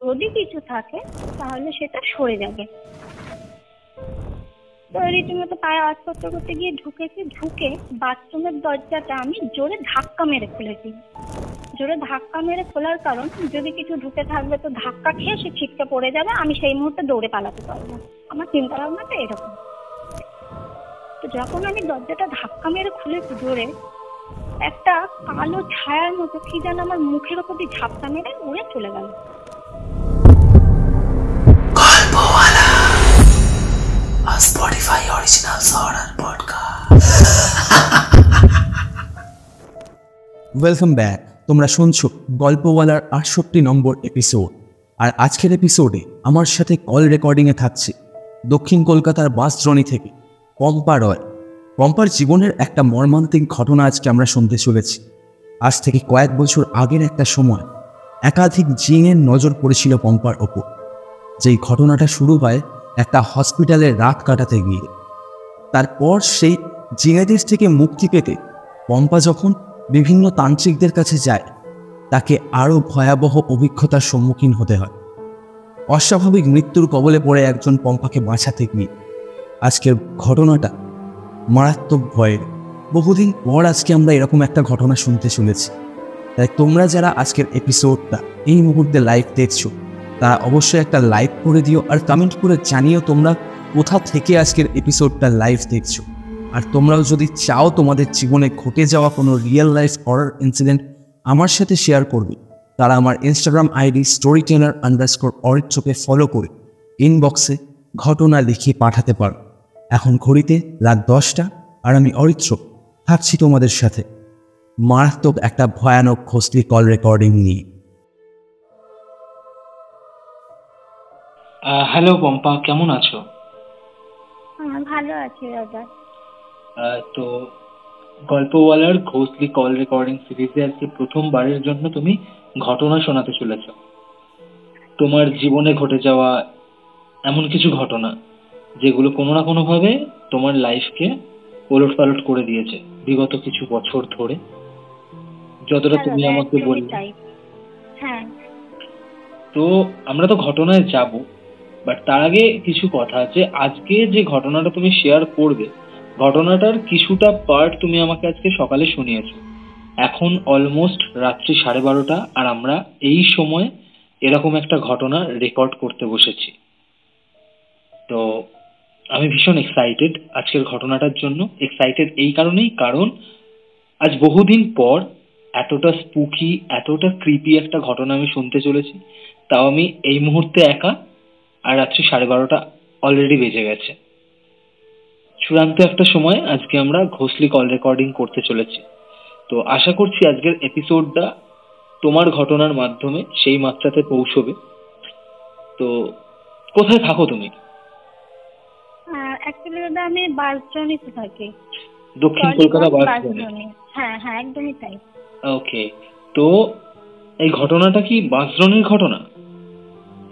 যদি কিছু থাকে তাহলে সেটা সরে যাবে। তো রীতিমতো পায়ে আওয়াজ করতে করতে গিয়ে ঢুকে বাথরুমের দরজাটা আমি জোরে ধাক্কা মেরে খুলেছি। জোরে ধাক্কা মেরে খোলার কারণ, যদি কিছু ঢুকে থাকবে তো ধাক্কা খেয়ে সে ছিটকে পড়ে যাবে, আমি সেই মুহূর্তে দৌড়ে পালাতে পারবো। আমার চিন্তা ভাবনাটা এরকম। তো যখন আমি দরজাটা ধাক্কা মেরে খুলেছি জোরে, একটা কালো ছায়ার মতো কি যেন আমার মুখের ওপর দিয়ে ঝাপটা মেরে উড়ে চলে গেল। Spotify original horror podcast. Welcome back. তোমরা শুনছো গল্পওয়ালার 68 নম্বর এপিসোড। আর আজকের এপিসোডে আমার সাথে কল রেকর্ডিংয়ে থাকছে দক্ষিণ কলকাতার বাসজনি থেকে পম্পা রয়। পম্পার জীবনের একটা মর্মান্তিক ঘটনা আজকে আমরা শুনতে চলেছি। আজ থেকে কয়েক বছর আগের একটা সময় একাধিক জিনের নজর পড়েছিল পম্পার ওপর। যেই ঘটনাটা শুরু হয় একটা হসপিটালে রাত কাটাতে গিয়ে। তারপর সেই জিনেদের থেকে মুক্তি পেতে পম্পা যখন বিভিন্ন তান্ত্রিকদের কাছে যায়, তাকে আরও ভয়াবহ অভিজ্ঞতার সম্মুখীন হতে হয়। অস্বাভাবিক মৃত্যুর কবলে পড়ে একজন পম্পাকে বাঁচাতে গিয়ে আজকের ঘটনাটা মারাত্মক ভয়ের। বহুদিন পর আজকে আমরা এরকম একটা ঘটনা শুনতে চলেছি। তাই তোমরা যারা আজকের এপিসোডটা এই মুহূর্তে লাইভ দেখছো, তারা অবশ্যই একটা লাইক করে দিও আর কমেন্ট করে জানিও তোমরা কোথা থেকে আজকের এপিসোডটা লাইভ দেখছো। আর তোমরাও যদি চাও তোমাদের জীবনে ঘটে যাওয়া কোনো রিয়েল লাইফ হরর ইনসিডেন্ট আমার সাথে শেয়ার করবে, তারা আমার ইনস্টাগ্রাম আইডি storyteller_অরিত্রকে ফলো করে ইনবক্সে ঘটনা লিখে পাঠাতে পারো। এখন ঘড়িতে রাত 10টা আর আমি অরিত্র থাকছি তোমাদের সাথে মারাত্মক একটা ভয়ানক ঘোষলি কল রেকর্ডিং নিয়ে। হ্যালো পম্পা, কেমন আছো? ভালো আছি দাদা। তো গল্পওয়ালার ঘোষলি কল রেকর্ডিং সিরিজে আজকে প্রথমবারের জন্য তুমি ঘটনা শোনাতে চলেছ। তোমার জীবনে ঘটে যাওয়া এমন কিছু ঘটনা যেগুলো কোনো না কোনো ভাবে তোমার লাইফকে ওলটপালট করে দিয়েছে বিগত কিছু বছর ধরে, যতটা তুমি আমাকে বললে। হ্যাঁ, তো আমরা তো ঘটনায় যাব, বাট তার আগে কিছু কথা আছে। আজকে যে ঘটনাটা তুমি শেয়ার করবে, ঘটনাটার কিছুটা পার্ট তুমি আমাকে আজকে সকালে শুনিয়েছো। এখন অলমোস্ট রাত্রি 12:30 আর আমরা এই সময় এরকম একটা ঘটনা রেকর্ড করতে বসেছি। তো আমি ভীষণ এক্সাইটেড আজকের ঘটনাটার জন্য। এক্সাইটেড এই কারণেই, কারণ আজ বহুদিন পর এতটা স্পুকি, এতটা ক্রিপি একটা ঘটনা আমি শুনতে চলেছি। তাও আমি এই মুহূর্তে একা, আর রাত্রি 12:30 অলরেডি বেজে গেছে। চূড়ান্ত একটা সময় আজকে আমরা ঘোষলি কল রেকর্ডিং করতে চলেছি। তো আশা করছি আজকের এপিসোডটা তোমার ঘটনার মাধ্যমে সেই মাত্রাতে পৌঁছবে। তো কোথায় থাকো তুমি? অ্যাকচুয়ালি দাদা আমি বাসজনিতে থাকি, দক্ষিণ কলকাতা বাসজনি। হ্যাঁ হ্যাঁ, একদমই তাই। ওকে, তো এই ঘটনাটা কি বাসজনির ঘটনা?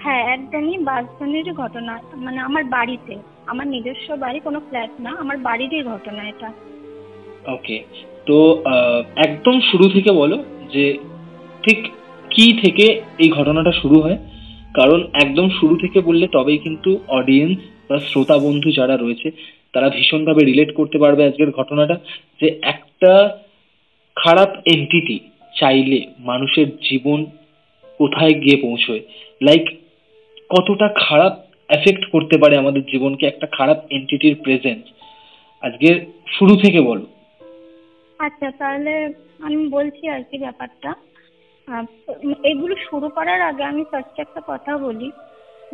হ্যাঁ, একদমই বাসজনিরই ঘটনা। মানে আমার বাড়িতে, আমার নিজস্ব বাড়ি, কোনো ফ্ল্যাট না, আমার বাড়িরই ঘটনা এটা। ওকে, তো একদম শুরু থেকে বলো যে ঠিক কি থেকে এই ঘটনাটা শুরু হয়। কারণ একদম শুরু থেকে বললে তবেই কিন্তু অডিয়েন্স বা শ্রোতা বন্ধু যারা রয়েছে তারা ভীষণভাবে রিলেট করতে পারবে আজকের ঘটনাটা। যে একটা খারাপ এন্টিটি চাইলে মানুষের জীবন কোথায় গিয়ে পৌঁছয়, লাইক কতটা খারাপ এফেক্ট করতে পারে আমাদের জীবনকে একটা খারাপ এন্টিটির প্রেজেন্স। আজকের শুরু থেকে বলো। আচ্ছা, তাহলে আমি বলছি আর কি ব্যাপারটা। এগুলো শুরু করার আগে আমি ফার্স্টে একটা কথা বলি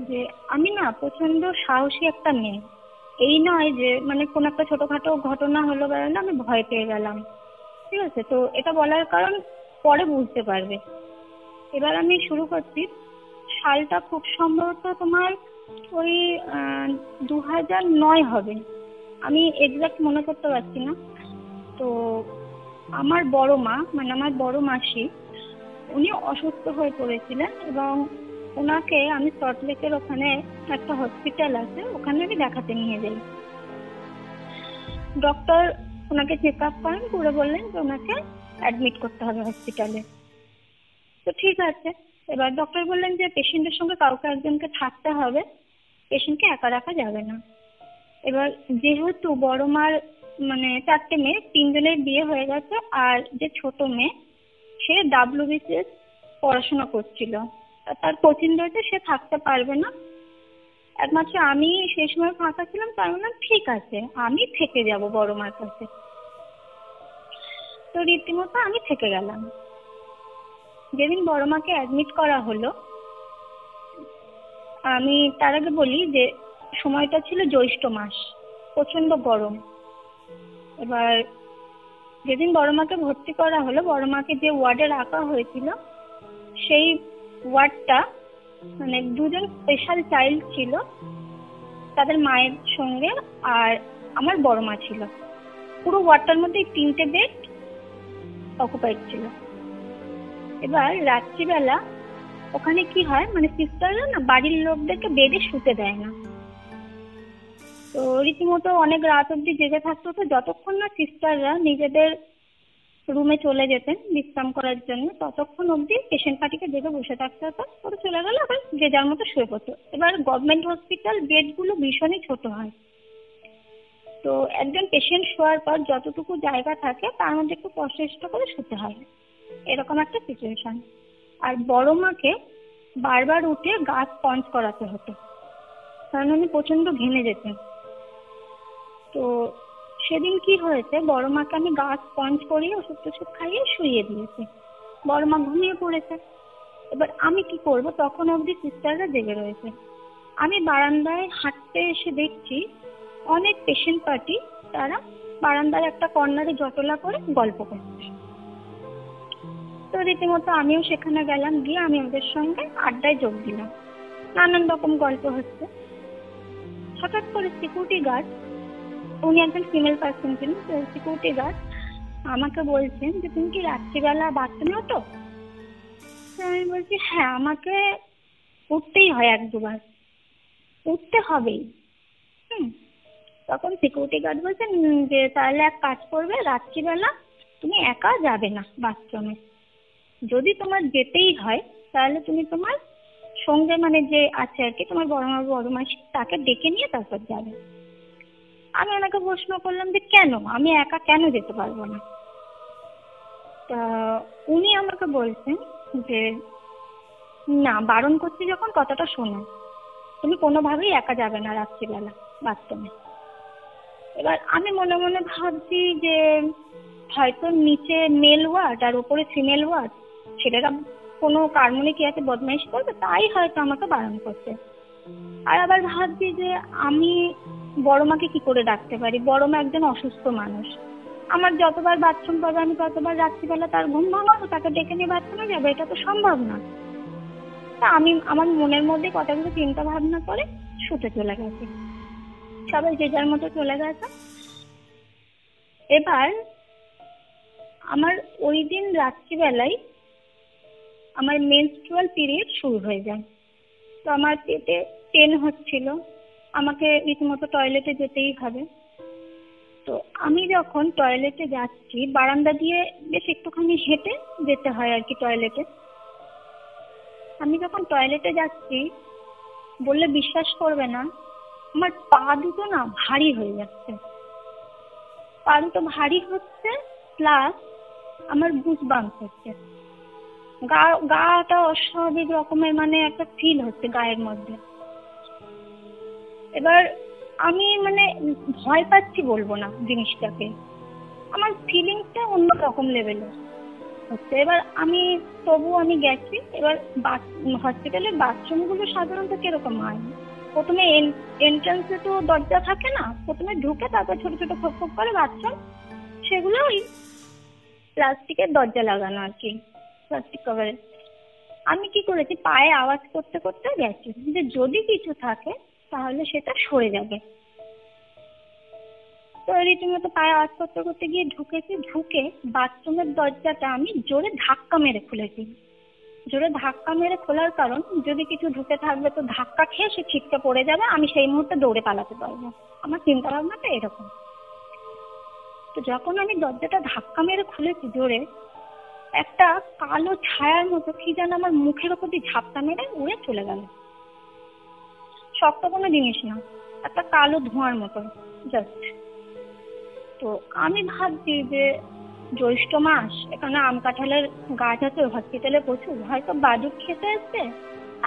যে আমি না প্রচন্ড সাহসী একটা মেয়ে। এই নয় যে মানে কোনো একটা ছোটখাটো ঘটনা হলো বেড়ালো আমি ভয় পেয়ে গেলাম, ঠিক আছে? তো এটা বলার কারণ পরে বুঝতে পারবে। এবার আমি শুরু করছি। সালটা খুব সম্ভবত তোমার ওই 2009 হবে, আমি এক্সাক্ট মনে করতে পারছি না। তো আমার বড় মা, মানে আমার বড় মাসি, উনি অসুস্থ হয়ে পড়েছিলেন এবং ওনাকে আমি সল্টলেকের ওখানে একটা হসপিটাল আছে, ওখানে আমি দেখাতে নিয়ে যাই। ডক্টর ওনাকে চেক আপ করেন, করে বললেন যে ওনাকে অ্যাডমিট করতে হবে হসপিটালে। তো ঠিক আছে, এবার ডক্টর বললেন যে পেশেন্টের সঙ্গে কাউকে একজনকে থাকতে হবে, পেশেন্টকে একা রাখা যাবে না। এবার যেহেতু বড় মার মানে 4টে মেয়ে, 3জনের বিয়ে হয়ে গেছে, আর যে ছোট মেয়ে সে WBCS পড়াশোনা করছিল, তার কোচিং রয়েছে, সে থাকতে পারবে না। একমাত্র আমি সেই সময় ফাঁকা ছিলাম, তার মানে ঠিক আছে আমি থেকে যাব বড় মার কাছে। তো রীতিমতো আমি থেকে গেলাম। যেদিন বড় মাকে অ্যাডমিট করা হলো, আমি তার আগে বলি যে সময়টা ছিল জ্যৈষ্ঠ মাস, প্রচন্ড গরম। এবার যেদিন বড় মাকে ভর্তি করা হলো, বড় মাকে যে ওয়ার্ডে রাখা হয়েছিল সেই ওয়ার্ডটা মানে 2জন স্পেশাল চাইল্ড ছিল, তাদের মায়ের সঙ্গে আর আমার বড় মা ছিল। পুরো ওয়ার্ডটার মধ্যে 3টে বেড অকুপাইড ছিল। এবার রাত্রিবেলা ওখানে কি হয়, মানে সিস্টাররা না বাড়ির লোকদেরকে বেডে শুতে দেয় না। তো রীতিমতো অনেক রাত অব্দি জেগে থাকতে হতো, যতক্ষণ না সিস্টাররা নিজেদের রুমে চলে যেতেন বিশ্রাম করার জন্য, ততক্ষণ অব্দি পেশেন্ট পার্টিকে জেগে বসে থাকতে হতো। ওরা চলে গেলে আবার যে যার মতো শুয়ে পড়তো। এবার গভর্নমেন্ট হসপিটাল বেডগুলো ভীষণই ছোট হয়, তো একজন পেশেন্ট শোয়ার পর যতটুকু জায়গা থাকে তার মধ্যে একটু কষ্ট করে শুতে হয়, এরকম একটা সিচুয়েশন। আর বড় মাকে বারবার উঠে গা স্পঞ্জ করাতে হতো, কারণ উনি প্রচন্ড ঘেমে যেতেন। তো সেদিন কি হয়েছে, বড় মাকে আমি গা স্পঞ্জ করিয়ে ওষুধ টষুধ খাইয়ে শুইয়ে দিয়েছি, বড় মা ঘুমিয়ে পড়েছে। এবার আমি কি করব, তখন অবধি সিস্টাররা জেগে রয়েছে। আমি বারান্দায় হাঁটতে এসে দেখছি অনেক পেশেন্ট পার্টি তারা বারান্দার একটা কর্নারে জটলা করে গল্প করছে। তো রীতিমতো আমিও সেখানে গেলাম, গিয়ে আমি ওদের সঙ্গে আড্ডায় যোগ দিলাম। নানান রকম গল্প হচ্ছে। হঠাৎ করে সিকিউরিটি গার্ড, উনি একজন ফিমেল পার্সন ছিলেন, সিকিউরিটি গার্ড আমাকে বলছেন যে তুমি কি রাত্রিবেলা বাথরুমে ওঠো? আমি বলছি হ্যাঁ, আমাকে উঠতেই হয়, 1-2 বার উঠতে হবেই। তখন সিকিউরিটি গার্ড বলছেন যে তাহলে এক কাজ করবে, রাত্রিবেলা তুমি একা যাবে না বাথরুমে, যদি তোমার যেতেই হয় তাহলে তুমি তোমার সঙ্গে মানে যে আছে আর কি তোমার বড় মাসি, তাকে ডেকে নিয়ে তারপর যাবে। আমি ওনাকে প্রশ্ন করলাম যে কেন, আমি একা কেন যেতে পারবো না? তা উনি আমাকে বলছেন যে না, বারণ করছি যখন কথাটা শোনো, তুমি কোনোভাবেই একা যাবে না রাত্রিবেলা বাথরুমে। এবার আমি মনে মনে ভাবছি যে হয়তো নিচে মেল ওয়ার্ড আর উপরে ফিমেল ওয়ার্ড, ছেলেরা কোনো কারণে কি আছে বদমাইশি করবে, তাই হয়তো আমাকে বারণ করছে। আর আবার ভাবছি যে আমি বড় মাকে কি করে ডাকতে পারি, বড় মা একজন অসুস্থ মানুষ, আমার যতবার বাথরুম পাবে আমি ততবার রাত্রিবেলা তার ঘুম ভাঙাবো, তাকে ডেকে নিয়ে বাথরুমে যাবো, এটা তো সম্ভব না। তা আমি আমার মনের মধ্যে কথাগুলো চিন্তা ভাবনা করে শুতে চলে গেছি, সবাই যে যার মতো চলে গেছে। এবার আমার ওই দিন রাত্রিবেলায় আমার মেনস্ট্রুয়াল পিরিয়ড শুরু হয়ে যায়। তো আমার পেটে পেন হচ্ছিল, আমাকে রীতিমতো টয়লেটে যেতেই হবে। তো আমি যখন টয়লেটে যাচ্ছি, বারান্দা দিয়ে বেশ একটুখানি হেঁটে যেতে হয় আর কি টয়লেটে। আমি যখন টয়লেটে যাচ্ছি, বললে বিশ্বাস করবে না, আমার পা দুটো না ভারী হয়ে যাচ্ছে, পা দুটো ভারী হচ্ছে, প্লাস আমার গুজবাম্পস হচ্ছে, গাটা অস্বাভাবিক রকমের মানে একটা ফিল হচ্ছে গায়ের মধ্যে। এবার আমি মানে ভয় পাচ্ছি বলবো না জিনিসটাকে, আমার ফিলিংসটা অন্যরকম লেভেলের হচ্ছে। এবার তবু আমি গেছি। এবার হসপিটালের বাথরুমগুলো সাধারণত কিরকম হয়, প্রথমে এন্ট্রান্সে তো দরজা থাকে না, প্রথমে ঢুকে তারপর ছোট ছোট খোপ খোপ করে বাথরুম, সেগুলো ওই প্লাস্টিকের দরজা লাগানো আর কি, প্লাস্টিক কভারে। আমি কি করেছি, পায়ে আওয়াজ করতে করতে গেছি যে যদি কিছু থাকে তাহলে সেটা সরে যাবে। তো রীতিমতো পায়ে আওয়াজ করতে করতে গিয়ে ঢুকেছি, ঢুকে বাথরুমের দরজাটা আমি জোরে ধাক্কা মেরে খুলেছি। জোরে ধাক্কা মেরে খোলার কারণ, যদি কিছু ঢুকে থাকবে তো ধাক্কা খেয়ে সে ছিটকে পড়ে যাবে, আমি সেই মুহূর্তে দৌড়ে পালাতে পারবো, আমার চিন্তা ভাবনাটা এরকম। তো যখন আমি দরজাটা ধাক্কা মেরে খুলেছি জোরে, একটা কালো ছায়ার মতো কি যেন আমার মুখের ওপর দিয়ে ঝাপটা মেরে উড়ে চলে গেল। শক্ত কোনো জিনিস না, একটা কালো ধোঁয়ার মতো জাস্ট। তো আমি ভাবছি যে জ্যৈষ্ঠ মাস, এখানে আম কাঁঠালের গাছ আছে, হসপিটালে প্রচুর, হয়তো বাদুড় খেতে এসছে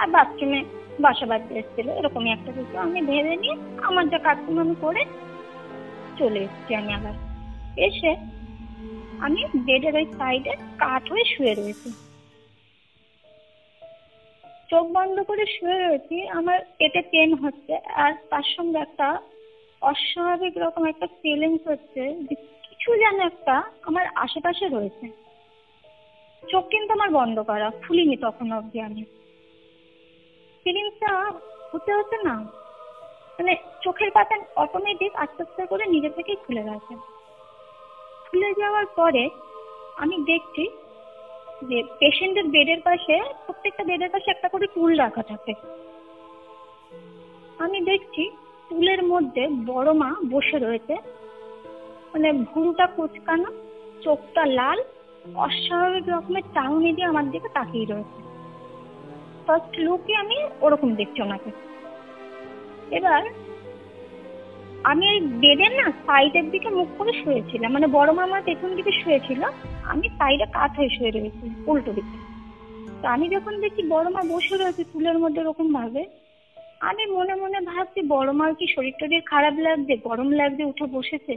আর বাথরুমে বাসা বাঁধতে এসেছিল, এরকমই একটা কিছু আমি ভেবে নিয়ে আমার যা কাজকর্ম আমি করে চলে এসেছি। আমি আবার এসে আমি বেডের ওই সাইডে কাত হয়ে শুয়ে রয়েছি, চোখ বন্ধ করে শুয়ে রয়েছি। আমার পেটে পেন হচ্ছে আর তার সঙ্গে একটা অস্বাভাবিক রকম একটা ফিলিংস হচ্ছে যে কিছু যেন একটা আমার আশেপাশে রয়েছে। চোখ কিন্তু আমার বন্ধ করা, খুলিনি তখন অবধি। আমি ফিলিংসটা হতে হতে না, মানে চোখের পাতা অটোমেটিক আস্তে আস্তে করে নিজে থেকেই খুলে গেছে। খুলে যাওয়ার পরে আমি দেখছি যে পেশেন্টের বেডের পাশে, প্রত্যেকটা বেডের পাশে একটা করে টুল রাখা থাকে। আমি দেখছি টুলের মধ্যে বড় মা বসে রয়েছে, মানে ভুরুটা কুচকানো, চোখটা লাল, অস্বাভাবিক রকমের চাউনি দিয়ে আমার দিকে তাকিয়ে রয়েছে। ফার্স্ট লুকে আমি ওরকম দেখছি ওনাকে। এবার আমি এই বেডের না সাইডের দিকে মুখ করে শুয়েছিলাম, মানে বড় মা আমার পেছন দিকে শুয়েছিল, আমি সাইডে কাত হয়ে শুয়ে রয়েছি উল্টো দিকে। তো আমি যখন দেখি বড় মা বসে রয়েছে টুলের মধ্যে এরকম ভাবে, আমি মনে মনে ভাবছি বড় মার কি শরীর টরীর খারাপ লাগছে, গরম লাগছে, উঠে বসেছে,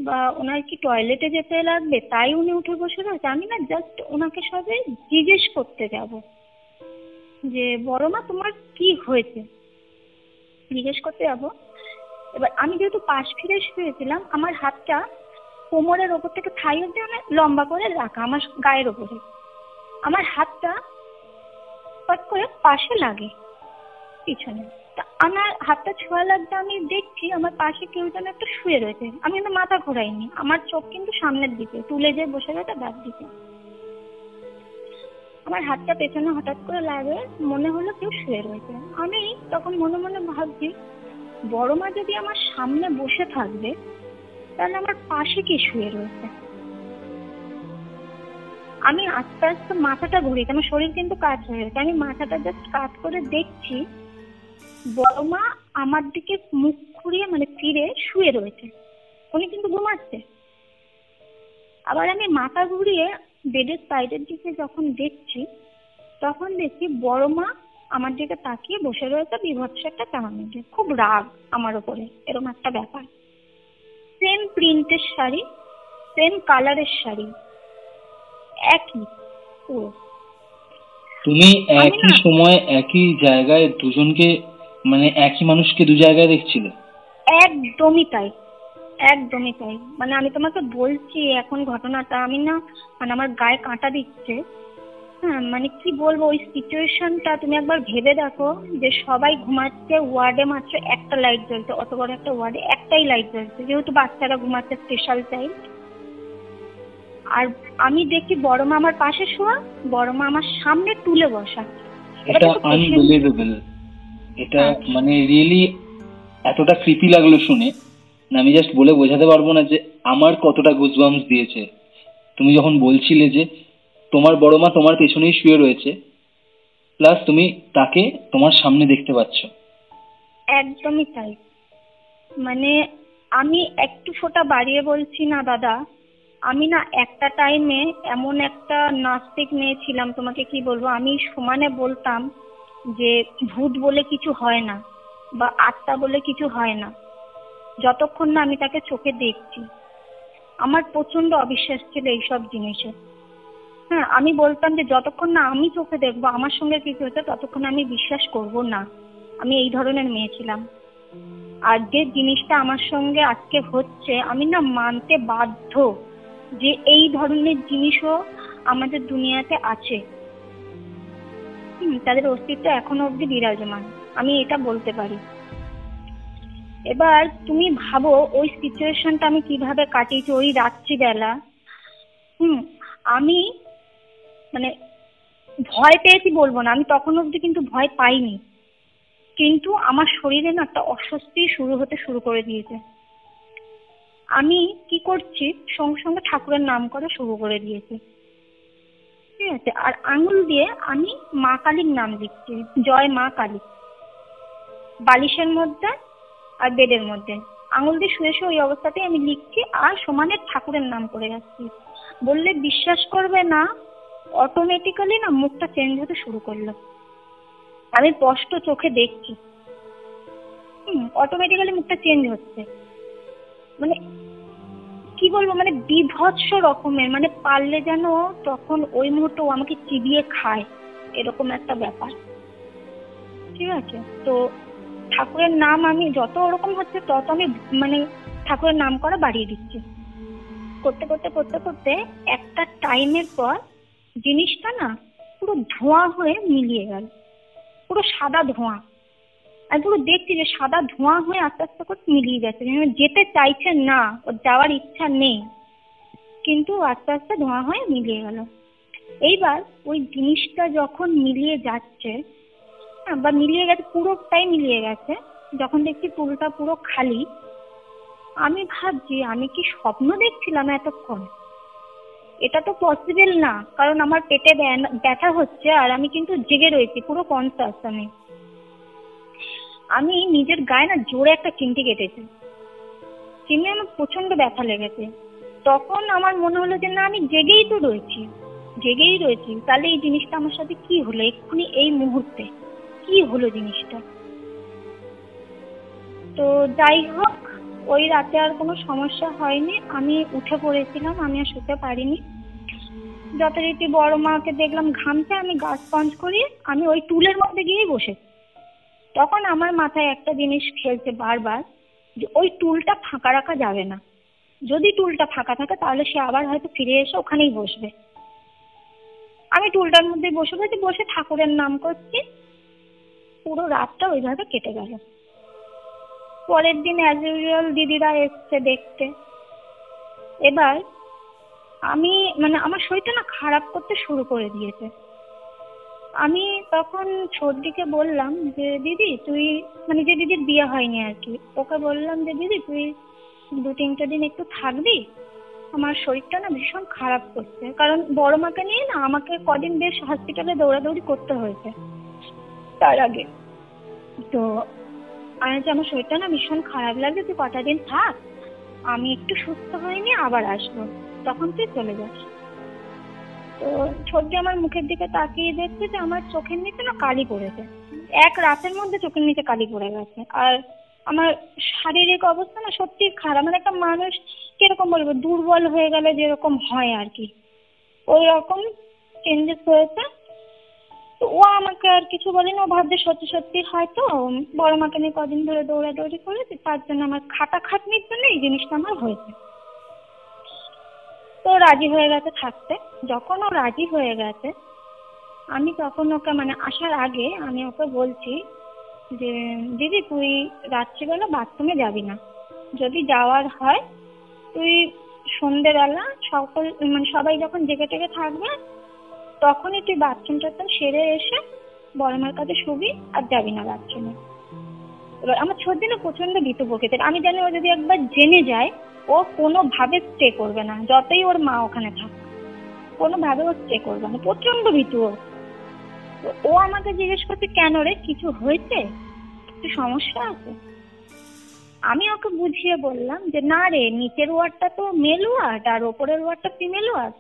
বা ওনার কি টয়লেটে যেতে লাগবে তাই উনি উঠে বসে রয়েছে। আমি না জাস্ট ওনাকে সবে জিজ্ঞেস করতে যাব যে বড় মা তোমার কি হয়েছে, জিজ্ঞেস করতে যাবো। এবার আমি যেহেতু পাশ ফিরে শুয়েছিলাম, আমার হাতটা কোমরের ওপর থেকে থাই অব্দি অনেক লম্বা করে রাখা আমার গায়ের ওপরে, আমার হাতটা পট করে পাশে লাগে পিছনে। তা আমার হাতটা ছোঁয়া লাগছে, আমি দেখছি আমার পাশে কেউ যেন একটা শুয়ে রয়েছে। আমি কিন্তু মাথা ঘোরাইনি, আমার চোখ কিন্তু সামনের দিকে, তুলে যে বসে রয়েছে তার দিকে। আমার হাতটা পেছনে হঠাৎ করে লাগে, মনে হলো কেউ শুয়ে রয়েছে। আমি তখন মনে মনে ভাবছি বড় মা যদি আমার সামনে বসে থাকবে তাহলে আমার পাশে কি শুয়ে রয়েছে। আমি আস্তে আস্তে মাথাটা ঘুরিয়ে, আমার শরীর কিন্তু কাজ হয়ে গেছে, আমি মাথাটা জাস্ট কাজ করে দেখছি বড় মা আমার দিকে মুখ ঘুরিয়ে মানে ফিরে শুয়ে রয়েছে, উনি কিন্তু ঘুমাচ্ছে। আবার আমি মাথা ঘুরিয়ে বেডের সাইডের দিকে যখন দেখছি, তখন দেখি বড় মা আমার দিকে তাকিয়ে বসে রয়েছে বীভৎস একটা চাহনি দিয়ে, খুব রাগ আমার উপরে, এরকম একটা ব্যাপার। সেম প্রিন্টের শাড়ি, সেম কালারের শাড়ি, একই পুরো। তুমি একই সময় একই জায়গায় দুজনকে, মানে একই মানুষকে দু জায়গায় দেখছিলে? একদমই তাই, একদমই তাই। মানে আমি তোমাকে বলছি এখন ঘটনাটা, আমি না মানে আমার গায়ে কাঁটা দিচ্ছে। হ্যাঁ, মানে কি বলবো, ওই সিচুয়েশনটা তুমি একবার ভেবে দেখো যে সবাই ঘুমাচ্ছে, ওয়ার্ডে মাত্র একটা লাইট জ্বলছে, অত বড় একটা ওয়ার্ডে একটাই লাইট জ্বলছে, যেহেতু বাচ্চারা ঘুমাচ্ছে, স্পেশাল চাইল্ড। আর আমি দেখি বড় মা আমার পাশে শোয়া, বড় মা আমার সামনে টুলে বসা। এটা আনবিলিভেবল, এটা মানে রিয়েলি এতটা ক্রিপি লাগলো শুনে, না আমি জাস্ট বলে বোঝাতে পারবো না যে আমার কতটা গুজবাম্পস দিয়েছে। তুমি যখন বলছিলে যে তোমার বড় মা তোমার পেছনেই শুয়ে রয়েছে, প্লাস তুমি তাকে তোমার সামনে দেখতে পাচ্ছ। একদমই তাই। মানে আমি একটু ফোঁটা বাড়িয়ে বলছি না দাদা, আমি না একটা টাইমে এমন একটা নাস্তিক মেয়ে ছিলাম, তোমাকে কি বলবো, আমি সমানে বলতাম যে ভূত বলে কিছু হয় না বা আত্মা বলে কিছু হয় না, যতক্ষণ না আমি তাকে চোখে দেখছি। আমার প্রচন্ড অবিশ্বাস ছিল এইসব জিনিসে। হ্যাঁ, আমি বলতাম যে যতক্ষণ না আমি চোখে দেখবো আমার সঙ্গে কিছু হচ্ছে ততক্ষণ আমি বিশ্বাস করব না। আমি এই ধরনের মেয়ে ছিলাম। আর যে জিনিসটা আমার সঙ্গে আজকে হচ্ছে, আমি না মানতে বাধ্য যে এই ধরনের জিনিসও আমাদের দুনিয়াতে আছে। তাদের অস্তিত্ব এখনো অব্দি বিরাজমান, আমি এটা বলতে পারি। এবার তুমি ভাবো ওই সিচুয়েশনটা আমি কিভাবে কাটিয়েছি ওই রাত্রিবেলা। আমি মানে ভয় পেয়েছি বলবো না, আমি তখন অব্দি কিন্তু ভয় পাইনি, কিন্তু আমার শরীরে না একটা অস্বস্তি শুরু করে দিয়েছে। আমি কি করছি, সঙ্গে সঙ্গে ঠাকুরের নাম করা শুরু করে দিয়েছি। ঠিক আছে, আর আঙুল দিয়ে আমি মা কালীর নাম লিখছি, জয় মা কালী, বালিশের মধ্যে আর বেডের মধ্যে আঙুল দিয়ে শুয়ে শুয়ে ওই অবস্থাতেই আমি লিখছি আর সমানে ঠাকুরের নাম করে যাচ্ছি। বললে বিশ্বাস করবে না, অটোমেটিক্যালি না মুখটা চেঞ্জ হতে শুরু করলো। আমি স্পষ্ট চোখে দেখছি অটোমেটিক্যালি মুখটা চেঞ্জ হচ্ছে। মানে কি বলবো, মানে বিভৎস রকমের, মানে পারলে যেন তখন ওই মুহূর্তে ও আমাকে চিবিয়ে খায়, এরকম একটা ব্যাপার। ঠিক আছে, তো ঠাকুরের নাম আমি যত ওরকম হচ্ছে তত আমি মানে ঠাকুরের নাম করা বাড়িয়ে দিচ্ছি। করতে করতে করতে করতে একটা টাইমের পর জিনিসটা না পুরো ধোঁয়া হয়ে মিলিয়ে গেল, পুরো সাদা ধোঁয়া। আমি পুরো দেখছি যে সাদা ধোঁয়া হয়ে আস্তে আস্তে করে মিলিয়ে যাচ্ছে, যেতে চাইছে না, ওর যাওয়ার ইচ্ছা নেই, কিন্তু আস্তে আস্তে ধোঁয়া হয়ে মিলিয়ে গেল। এইবার ওই জিনিসটা যখন মিলিয়ে যাচ্ছে বা মিলিয়ে গেছে, পুরোটাই মিলিয়ে গেছে, যখন দেখছি পুরোটা পুরো খালি, আমি ভাবছি আমি কি স্বপ্ন দেখছিলাম এতক্ষণ? এটা তো পসিবল না, কারণ আমার পেটে ব্যথা হচ্ছে আর আমি কিন্তু জেগে রয়েছি, পুরো কনসাস। আমি নিজের গায়ে না জোরে একটা চিমটি কেটেছি, চিমটি আমার প্রচন্ড ব্যথা লেগেছে। তখন আমার মনে হলো যে না, আমি জেগেই তো রয়েছি, জেগেই রয়েছি, তাহলে এই জিনিসটা আমার সাথে কি হলো এক্ষুনি, এই মুহূর্তে কি হলো জিনিসটা? তো যাই হোক, ওই রাতে আর কোনো সমস্যা হয়নি, আমি উঠে পড়েছিলাম, আমি আর শুতে পারিনি। যথারীতি বড় মাকে দেখলাম ঘামছে, আমি গা স্পঞ্জ করিয়ে আমি ওই টুলের মধ্যে গিয়েই বসে। তখন আমার মাথায় একটা জিনিস খেলছে বারবার, যে ওই টুলটা ফাঁকা রাখা যাবে না, যদি টুলটা ফাঁকা থাকে তাহলে সে আবার হয়তো ফিরে এসে ওখানেই বসবে। আমি টুলটার মধ্যে বসে বসে বসে ঠাকুরের নাম করছি। পুরো রাতটা ওইভাবে কেটে গেল। পরের দিন অ্যাজ ইউজুয়াল দিদিরা এসছে দেখতে। এবার আমি মানে আমার শরীরটা না খারাপ করতে শুরু করে দিয়েছে। আমি তখন ছোটদিকে বললাম যে দিদি তুই, মানে যে দিদির বিয়ে হয়নি আর কি, ওকে বললাম যে দিদি তুই 2-3টে দিন একটু থাকবি, আমার শরীরটা না ভীষণ খারাপ করছে। কারণ বড় মাকে নিয়ে না আমাকে কদিন বেশ হসপিটালে দৌড়াদৌড়ি করতে হয়েছে তার আগে। তো আমি যে আমার শরীরটা না ভীষণ খারাপ লাগছে, তুই কটা দিন থাক, আমি একটু সুস্থ হয়নি আবার আসবো, তখন তুই চলে যাস। তো ছোটদি আমার মুখের দিকে তাকিয়ে দেখছে যে আমার চোখের নিচে না কালি পড়েছে, এক রাতের মধ্যে চোখের নিচে কালি পড়ে গেছে। আর আমার শারীরিক অবস্থা না সত্যি খারাপ, মানে একটা মানুষ কিরকম বলবো, দুর্বল হয়ে গেলে যেরকম হয় আর কি, ওই রকম চেঞ্জেস হয়েছে। তো ও আমাকে আর কিছু বলেনি, ও ভাবছে সত্যি সত্যি হয়তো বড় মাকে নিয়ে কদিন ধরে দৌড়াদৌড়ি করেছি, তার জন্য আমার খাটাখাটনির জন্য এই জিনিসটা আমার হয়েছে। তো রাজি হয়ে গেছে থাকতে। যখন ও রাজি হয়ে গেছে, আমি তখন ওকে মানে আসার আগে আমি ওকে বলছি যে দিদি তুই রাত্রিবেলা বাথরুমে যাবি না, যদি যাওয়ার হয় তুই সন্ধ্যেবেলা সকল মানে সবাই যখন জেগে টেগে থাকবে তখনই তুই বাথরুমটা সেরে এসে বড় মার কাছে শুবি, আর যাবি না বাথরুমে। এবার আমার ছোটদি না প্রচন্ড ভীতু প্রকৃতির, আমি জানি ও যদি একবার জেনে যায় ও কোনোভাবে স্টে করবে না, যতই ওর মা ওখানে থাক কোনোভাবে ও স্টে করবে না, প্রচন্ড ভীতু ও। ও আমাকে জিজ্ঞেস করছে কেন রে, কিছু হয়েছে, কিছু সমস্যা আছে? আমি ওকে বুঝিয়ে বললাম যে না রে, নিচের ওয়ার্ডটা তো মেল ওয়ার্ড আর ওপরের ওয়ার্ডটা ফিমেল ওয়ার্ড,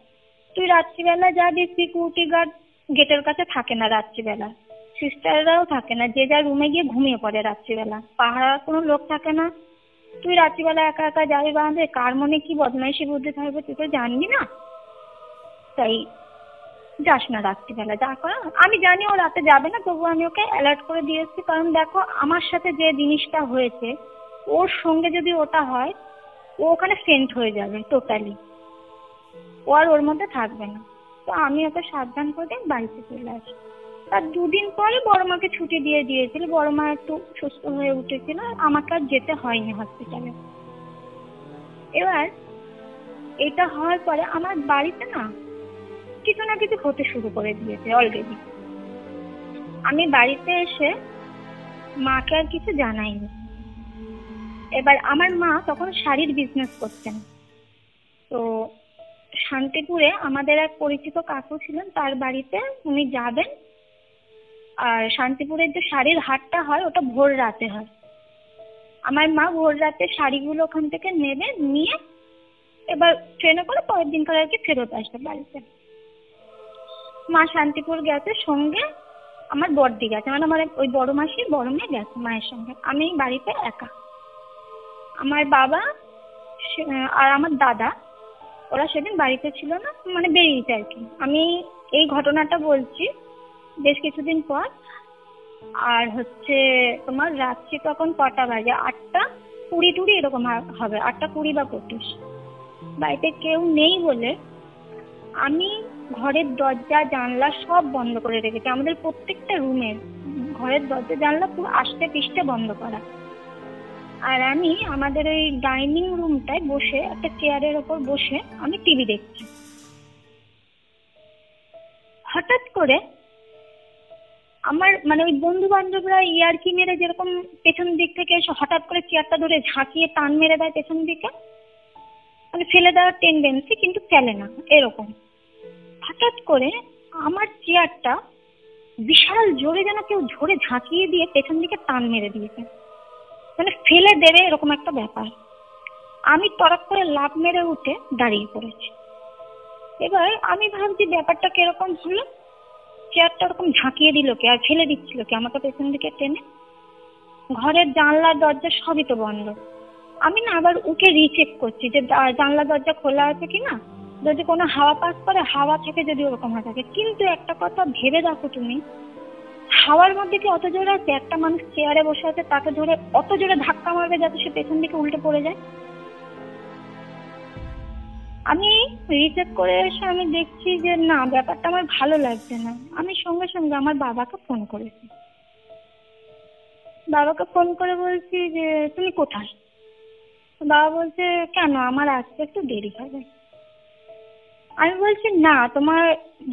তুই রাত্রিবেলা যাবি, সিকিউরিটি গার্ড গেটের কাছে থাকে না রাত্রিবেলা, সিস্টাররাও থাকে না, যে যার রুমে গিয়ে ঘুমিয়ে পড়ে রাত্রিবেলা, পাহারার কোনো লোক থাকে না। তুই রাত্রিবেলা একা একা যাবি বাঁধে, কার মনে কি বদমাইশি বুদ্ধি থাকবে তুই তো জানবি না, তাই যাস না রাত্রিবেলা, যা করা। আমি জানি ও রাতে যাবে না, তবুও আমি ওকে অ্যালার্ট করে দিয়েছি, কারণ দেখো আমার সাথে যে জিনিসটা হয়েছে ওর সঙ্গে যদি ওটা হয় ও ওখানে ফেন্ট হয়ে যাবে টোটালি, ও আর ওর মধ্যে থাকবে না। তো আমি ওকে সাবধান করে বাড়িতে চলে আসি। তার 2 দিন পরে বড় মাকে ছুটি দিয়ে দিয়েছিল, বড় মা একটু সুস্থ হয়ে উঠেছিল, আমাকে আর যেতে হয়নি হসপিটালে। এবার এটা হওয়ার পরে আমার বাড়িতে না কিছু না কিছু হতে শুরু করে দিয়েছে অলরেডি। আমি বাড়িতে এসে মাকে আর কিছু জানাইনি। এবার আমার মা তখন শাড়ির বিজনেস করতেন, তো শান্তিপুরে আমাদের এক পরিচিত কাকু ছিলেন, তার বাড়িতে উনি যাবেন। আর শান্তিপুরের যে শাড়ির হাটটা হয় ওটা ভোর রাতে হয়। আমার মা ভোর রাতে শাড়িগুলো ওখান থেকে নেবে, নিয়ে এবার ট্রেনে করে পরের দিনকার আর কি ফেরত আসবে বাড়িতে। মা শান্তিপুর গেছে, সঙ্গে আমার বড়দি গেছে, মানে আমার ওই বড় মাসি বড় মেয়ে গেছে মায়ের সঙ্গে। আমি বাড়িতে একা। আমার বাবা আর আমার দাদা ওরা সেদিন বাড়িতে ছিল না, মানে বেরিয়েছে আর কি। আমি এই ঘটনাটা বলছি বেশ কিছুদিন পর। আর হচ্ছে তোমার রাত্রি তখন কটা বাজে, 8:20 এরকম হবে, 8:20 বা 25। বাড়িতে কেউ নেই বলে আমি ঘরের দরজা জানলা সব বন্ধ করে রেখেছি। আমাদের প্রত্যেকটা রুমের ঘরের দরজা জানলা পুরো আষ্টে পৃষ্ঠে বন্ধ করা। আর আমি আমাদের ওই ডাইনিং রুমটায় বসে একটা চেয়ারের ওপর বসে আমি টিভি দেখছি। হঠাৎ করে আমার মানে ওই বন্ধু বান্ধবরা ইয়ার্কি মেরে যেরকম পেছন দিক থেকে এসে হঠাৎ করে চেয়ারটা ধরে ঝাঁকিয়ে টান মেরে দেয় পেছন দিকে, মানে ফেলে দেওয়ার টেন্ডেন্সি কিন্তু ফেলে না এরকম। হঠাৎ করে আমার চেয়ারটা বিশাল জোরে যেন কেউ ধরে ঝাঁকিয়ে দিয়ে পেছন দিকে টান মেরে দিয়েছে, মানে ফেলে দেবে এরকম একটা ব্যাপার। আমি তড়াক করে লাফ মেরে উঠে দাঁড়িয়ে পড়েছি। এবার আমি ভাবছি ব্যাপারটা কিরকম হলো, চেয়ারটা ওরকম ঝাঁকিয়ে দিল কে আর ফেলে দিচ্ছিল কে আমাকে পেছন দিকে টেনে? ঘরের জানলা দরজা সবই তো বন্ধ। আমি না আবার উঠে রিচেক করছি যে জানলা দরজা খোলা আছে কিনা, যদি কোনো হাওয়া পাস করে, হাওয়া থেকে যদি ওরকম হয়ে থাকে। কিন্তু একটা কথা ভেবে দেখো তুমি, হাওয়ার মধ্যে কি অত জোরে আছে? একটা মানুষ চেয়ারে বসে আছে, তাকে ধরে অত জোরে ধাক্কা মারবে যাতে সে পেছন দিকে উল্টে পড়ে যায়? আমি রিচেক করে এসে আমি দেখছি যে না, ব্যাপারটা আমার ভালো লাগছে না। আমি সঙ্গে সঙ্গে আমার বাবাকে ফোন করেছি। বাবাকে ফোন করে বলছি যে তুমি কোথায়? বাবা বলছে কেন, আমার আসতে একটু দেরি হবে। আমি বলছি না, তোমার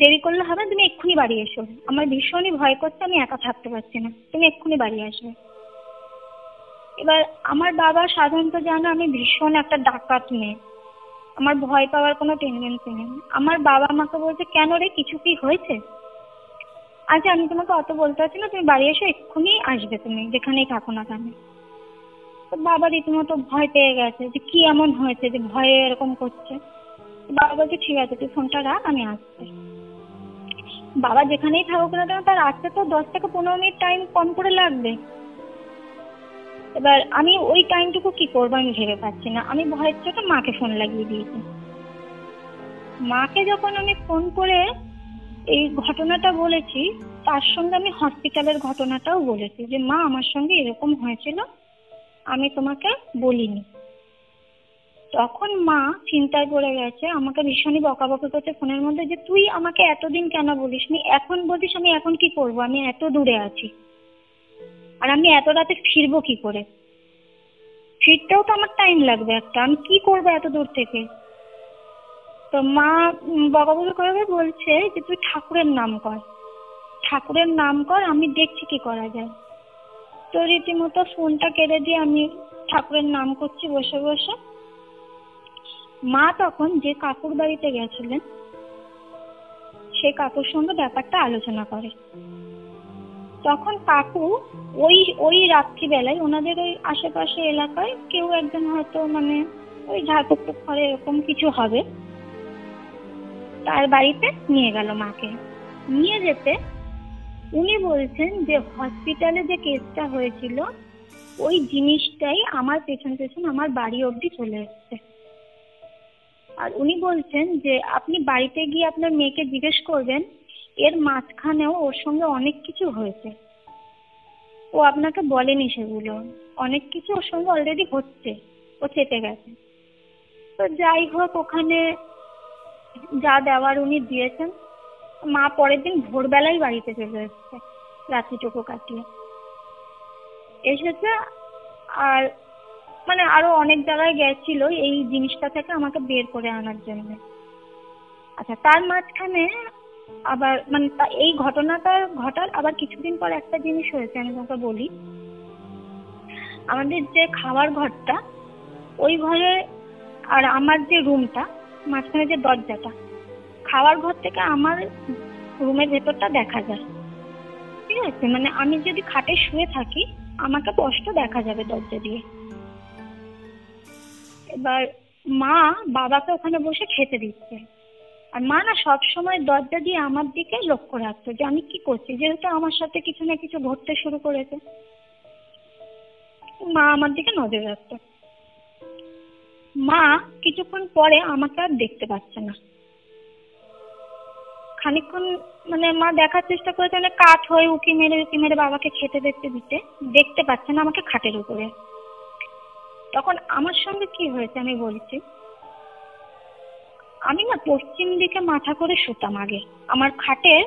দেরি করলে হবে, তুমি এক্ষুনি বাড়ি এসো। আমার ভীষণই ভয় করছে, আমি একা থাকতে পারছি না, তুমি এক্ষুনি বাড়ি আসবে। এবার আমার বাবা সাধারণত জানো আমি ভীষণ একটা ডাকাত মেয়ে, আমার ভয় পাওয়ার কোনো টেন্ডেন্সি নেই। আমার বাবা আমাকে বলছে কেন রে, কিছু কি হয়েছে? আচ্ছা আমি তোমাকে অত বলতে পারছি না, তুমি বাড়ি এসো, এক্ষুনি আসবে, তুমি যেখানেই থাকো না কেন। তো বাবা রীতিমতো ভয় পেয়ে গেছে যে কি এমন হয়েছে যে ভয়ে এরকম করছে। বাবা বলছে ঠিক আছে তুই ফোনটা রাখ, আমি আসছি। বাবা যেখানেই থাকুক না কেন, তার আসতে তো 10 থেকে 15 মিনিট টাইম কম করে লাগবে। এবার আমি ওই টাইমটুকু কি করবো আমি ভেবে পাচ্ছি না। আমি ভয়ের চোটে মাকে ফোন লাগিয়ে দিয়েছি। মাকে যখন আমি ফোন করে এই ঘটনাটা বলেছি, তার সঙ্গে আমি হসপিটালের ঘটনাটাও বলেছি যে মা আমার সঙ্গে এরকম হয়েছিল, আমি তোমাকে বলিনি। তখন মা চিন্তায় পড়ে গেছে, আমাকে ভীষণই বকাবকি করছে ফোনের মধ্যে যে তুই আমাকে এতদিন কেন বলিসনি, এখন বলিস, আমি এখন কি করব, আমি এত দূরে আছি, আর আমি এত রাতে ফিরবো কি করে? ফিরতেও তো আমার টাইম লাগবে একটা, আমি কি করবো এত দূর থেকে? তো মা বকাবকি করে বলছে যে তুই ঠাকুরের নাম কর, ঠাকুরের নাম কর, আমি দেখছি কি করা যায়। তো রীতিমতো ফোনটা কেড়ে দিয়ে আমি ঠাকুরের নাম করছি বসে বসে। মা তখন যে কাকুর বাড়িতে গেছিলেন সেই কাকুর সঙ্গে ব্যাপারটা আলোচনা করে। তখন কাকু ওই রাত্রিবেলায় ওনাদের ওই আশেপাশে এলাকায় কেউ একজন হয়তো মানে ওই ঝাড়ফুঁক করে এরকম কিছু হবে, তার বাড়িতে নিয়ে গেল মাকে। নিয়ে যেতে উনি বলছেন যে হসপিটালে যে কেসটা হয়েছিল ওই জিনিসটাই আমার পেছন পেছন আমার বাড়ি অবধি চলে এসছে। আর উনি বলছেন যে আপনি বাড়িতে গিয়ে আপনার মেয়েকে জিজ্ঞেস করবেন, এর মাঝখানেও ওর সঙ্গে অনেক কিছু হয়েছে, ও আপনাকে বলেনি সেগুলো, অনেক কিছু ওর সঙ্গে অলরেডি হচ্ছে, ও চেপে গেছে। তো যাই হোক, ওখানে যা দেওয়ার উনি দিয়েছেন। মা পরের দিন ভোরবেলায় বাড়িতে চলে এসছে, রাত্রিটুকু কাটিয়ে এসেছে। আর মানে আরো অনেক জায়গায় গেছিল এই জিনিসটা থেকে আমাকে বের করে আনার জন্য। আচ্ছা, তার মাঝখানে আবার মানে এই ঘটার আবার কিছুদিন পর একটা জিনিস হয়েছে, আমি তোমাকে বলি। আমাদের যে খাওয়ার ঘরটা, ওই ঘরে আর আমার যে রুমটা, মাঝখানে যে দরজাটা, খাওয়ার ঘর থেকে আমার রুমের ভেতরটা দেখা যায়। ঠিক আছে, মানে আমি যদি খাটে শুয়ে থাকি আমাকে স্পষ্ট দেখা যাবে দরজা দিয়ে। এবার মা বাবাকে ওখানে বসে খেতে দিচ্ছে, আর মা না সবসময় দরজা দিয়ে আমার দিকে লক্ষ্য রাখতো যে আমি কি করছি, যেহেতু আমার সাথে কিছু না কিছু ঘটতে শুরু করেছে, মা আমার দিকে নজর রাখতো। মা কিছুক্ষণ পরে আমাকে আর দেখতে পাচ্ছে না। খানিকক্ষণ মানে মা দেখার চেষ্টা করেছে, মানে কাঠ হয়ে উঁকি মেরে বাবাকে খেতে দিতে দেখতে পাচ্ছে না আমাকে খাটের উপরে। তখন আমার সঙ্গে কি হয়েছে আমি বলছি। আমি না পশ্চিম দিকে মাথা করে শুতাম আগে, আমার খাটের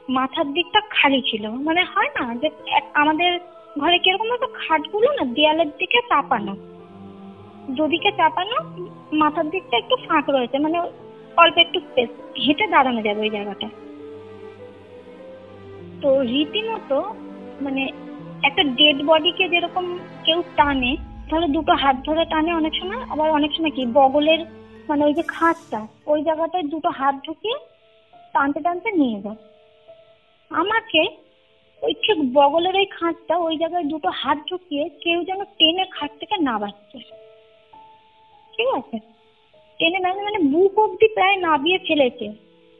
মাথার দিকটা খালি ছিল, মানে হয় না যে আমাদের ঘরে কিরকম হতো, খাটগুলো না দেয়ালের দিকে চাপানো, দুদিকে চাপানো, মাথার দিকটা একটু ফাঁক রয়েছে, মানে অল্প একটু স্পেস, হেঁটে দাঁড়ানো যাবে ওই জায়গাটা। তো রীতিমতো মানে একটা ডেড বডিকে যেরকম কেউ টানে, তাহলে দুটো হাত ধরে টানে অনেক সময়, আবার অনেক সময় কি বগলের মানে ওই যে খাঁজটা ওই জায়গাটায় দুটো হাত ঢুকিয়ে টানতে টানতে নিয়ে যায়। আমাকে ওই ঠিক বগলের ওই খাঁজটা ওই জায়গায় দুটো হাত ঢুকিয়ে কেউ যেন টেনে খাট থেকে নাবাচ্ছে। ঠিক আছে, টেনে মানে বুক অব্দি প্রায় নাবিয়ে ফেলেছে,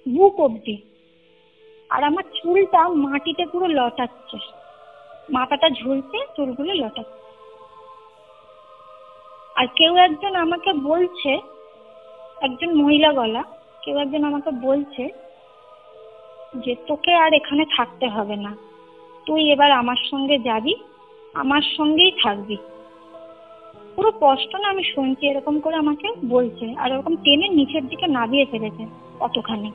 বুক অব্দি। আর আমার চুলটা মাটিতে পুরো লটাচ্ছে, মাথাটা ঝুলছে, চুলগুলো লটাচ্ছে। আর কেউ একজন আমাকে বলছে, একজন মহিলা গলা, কেউ একজন আমাকে বলছে যে তোকে আর এখানে থাকতে হবে না, তুই এবার আমার সঙ্গে যাবি, আমার সঙ্গেই থাকবি। পুরো স্পষ্ট না আমি শুনছি, এরকম করে আমাকে বলছে, আর ওরকম টেনে নিচের দিকে নামিয়ে ফেলেছে কতখানি।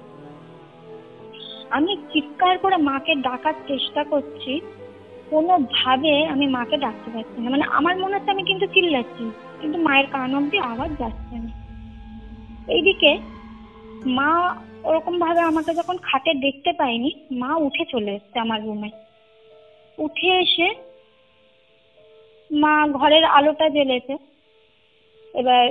আমি চিৎকার করে মাকে ডাকার চেষ্টা করছি, কোনোভাবে আমি মাকে ডাকতে পারছি না, মানে আমার মনে হচ্ছে আমি কিন্তু চিল্লাচ্ছি, কিন্তু মায়ের কান অব্দি আওয়াজ যাচ্ছে না। এইদিকে মা ওরকম ভাবে আমাকে যখন খাটে দেখতে পাইনি, মা উঠে চলে এসছে আমার রুমে। উঠে এসে মা ঘরের আলোটা জ্বেলেছে, এবার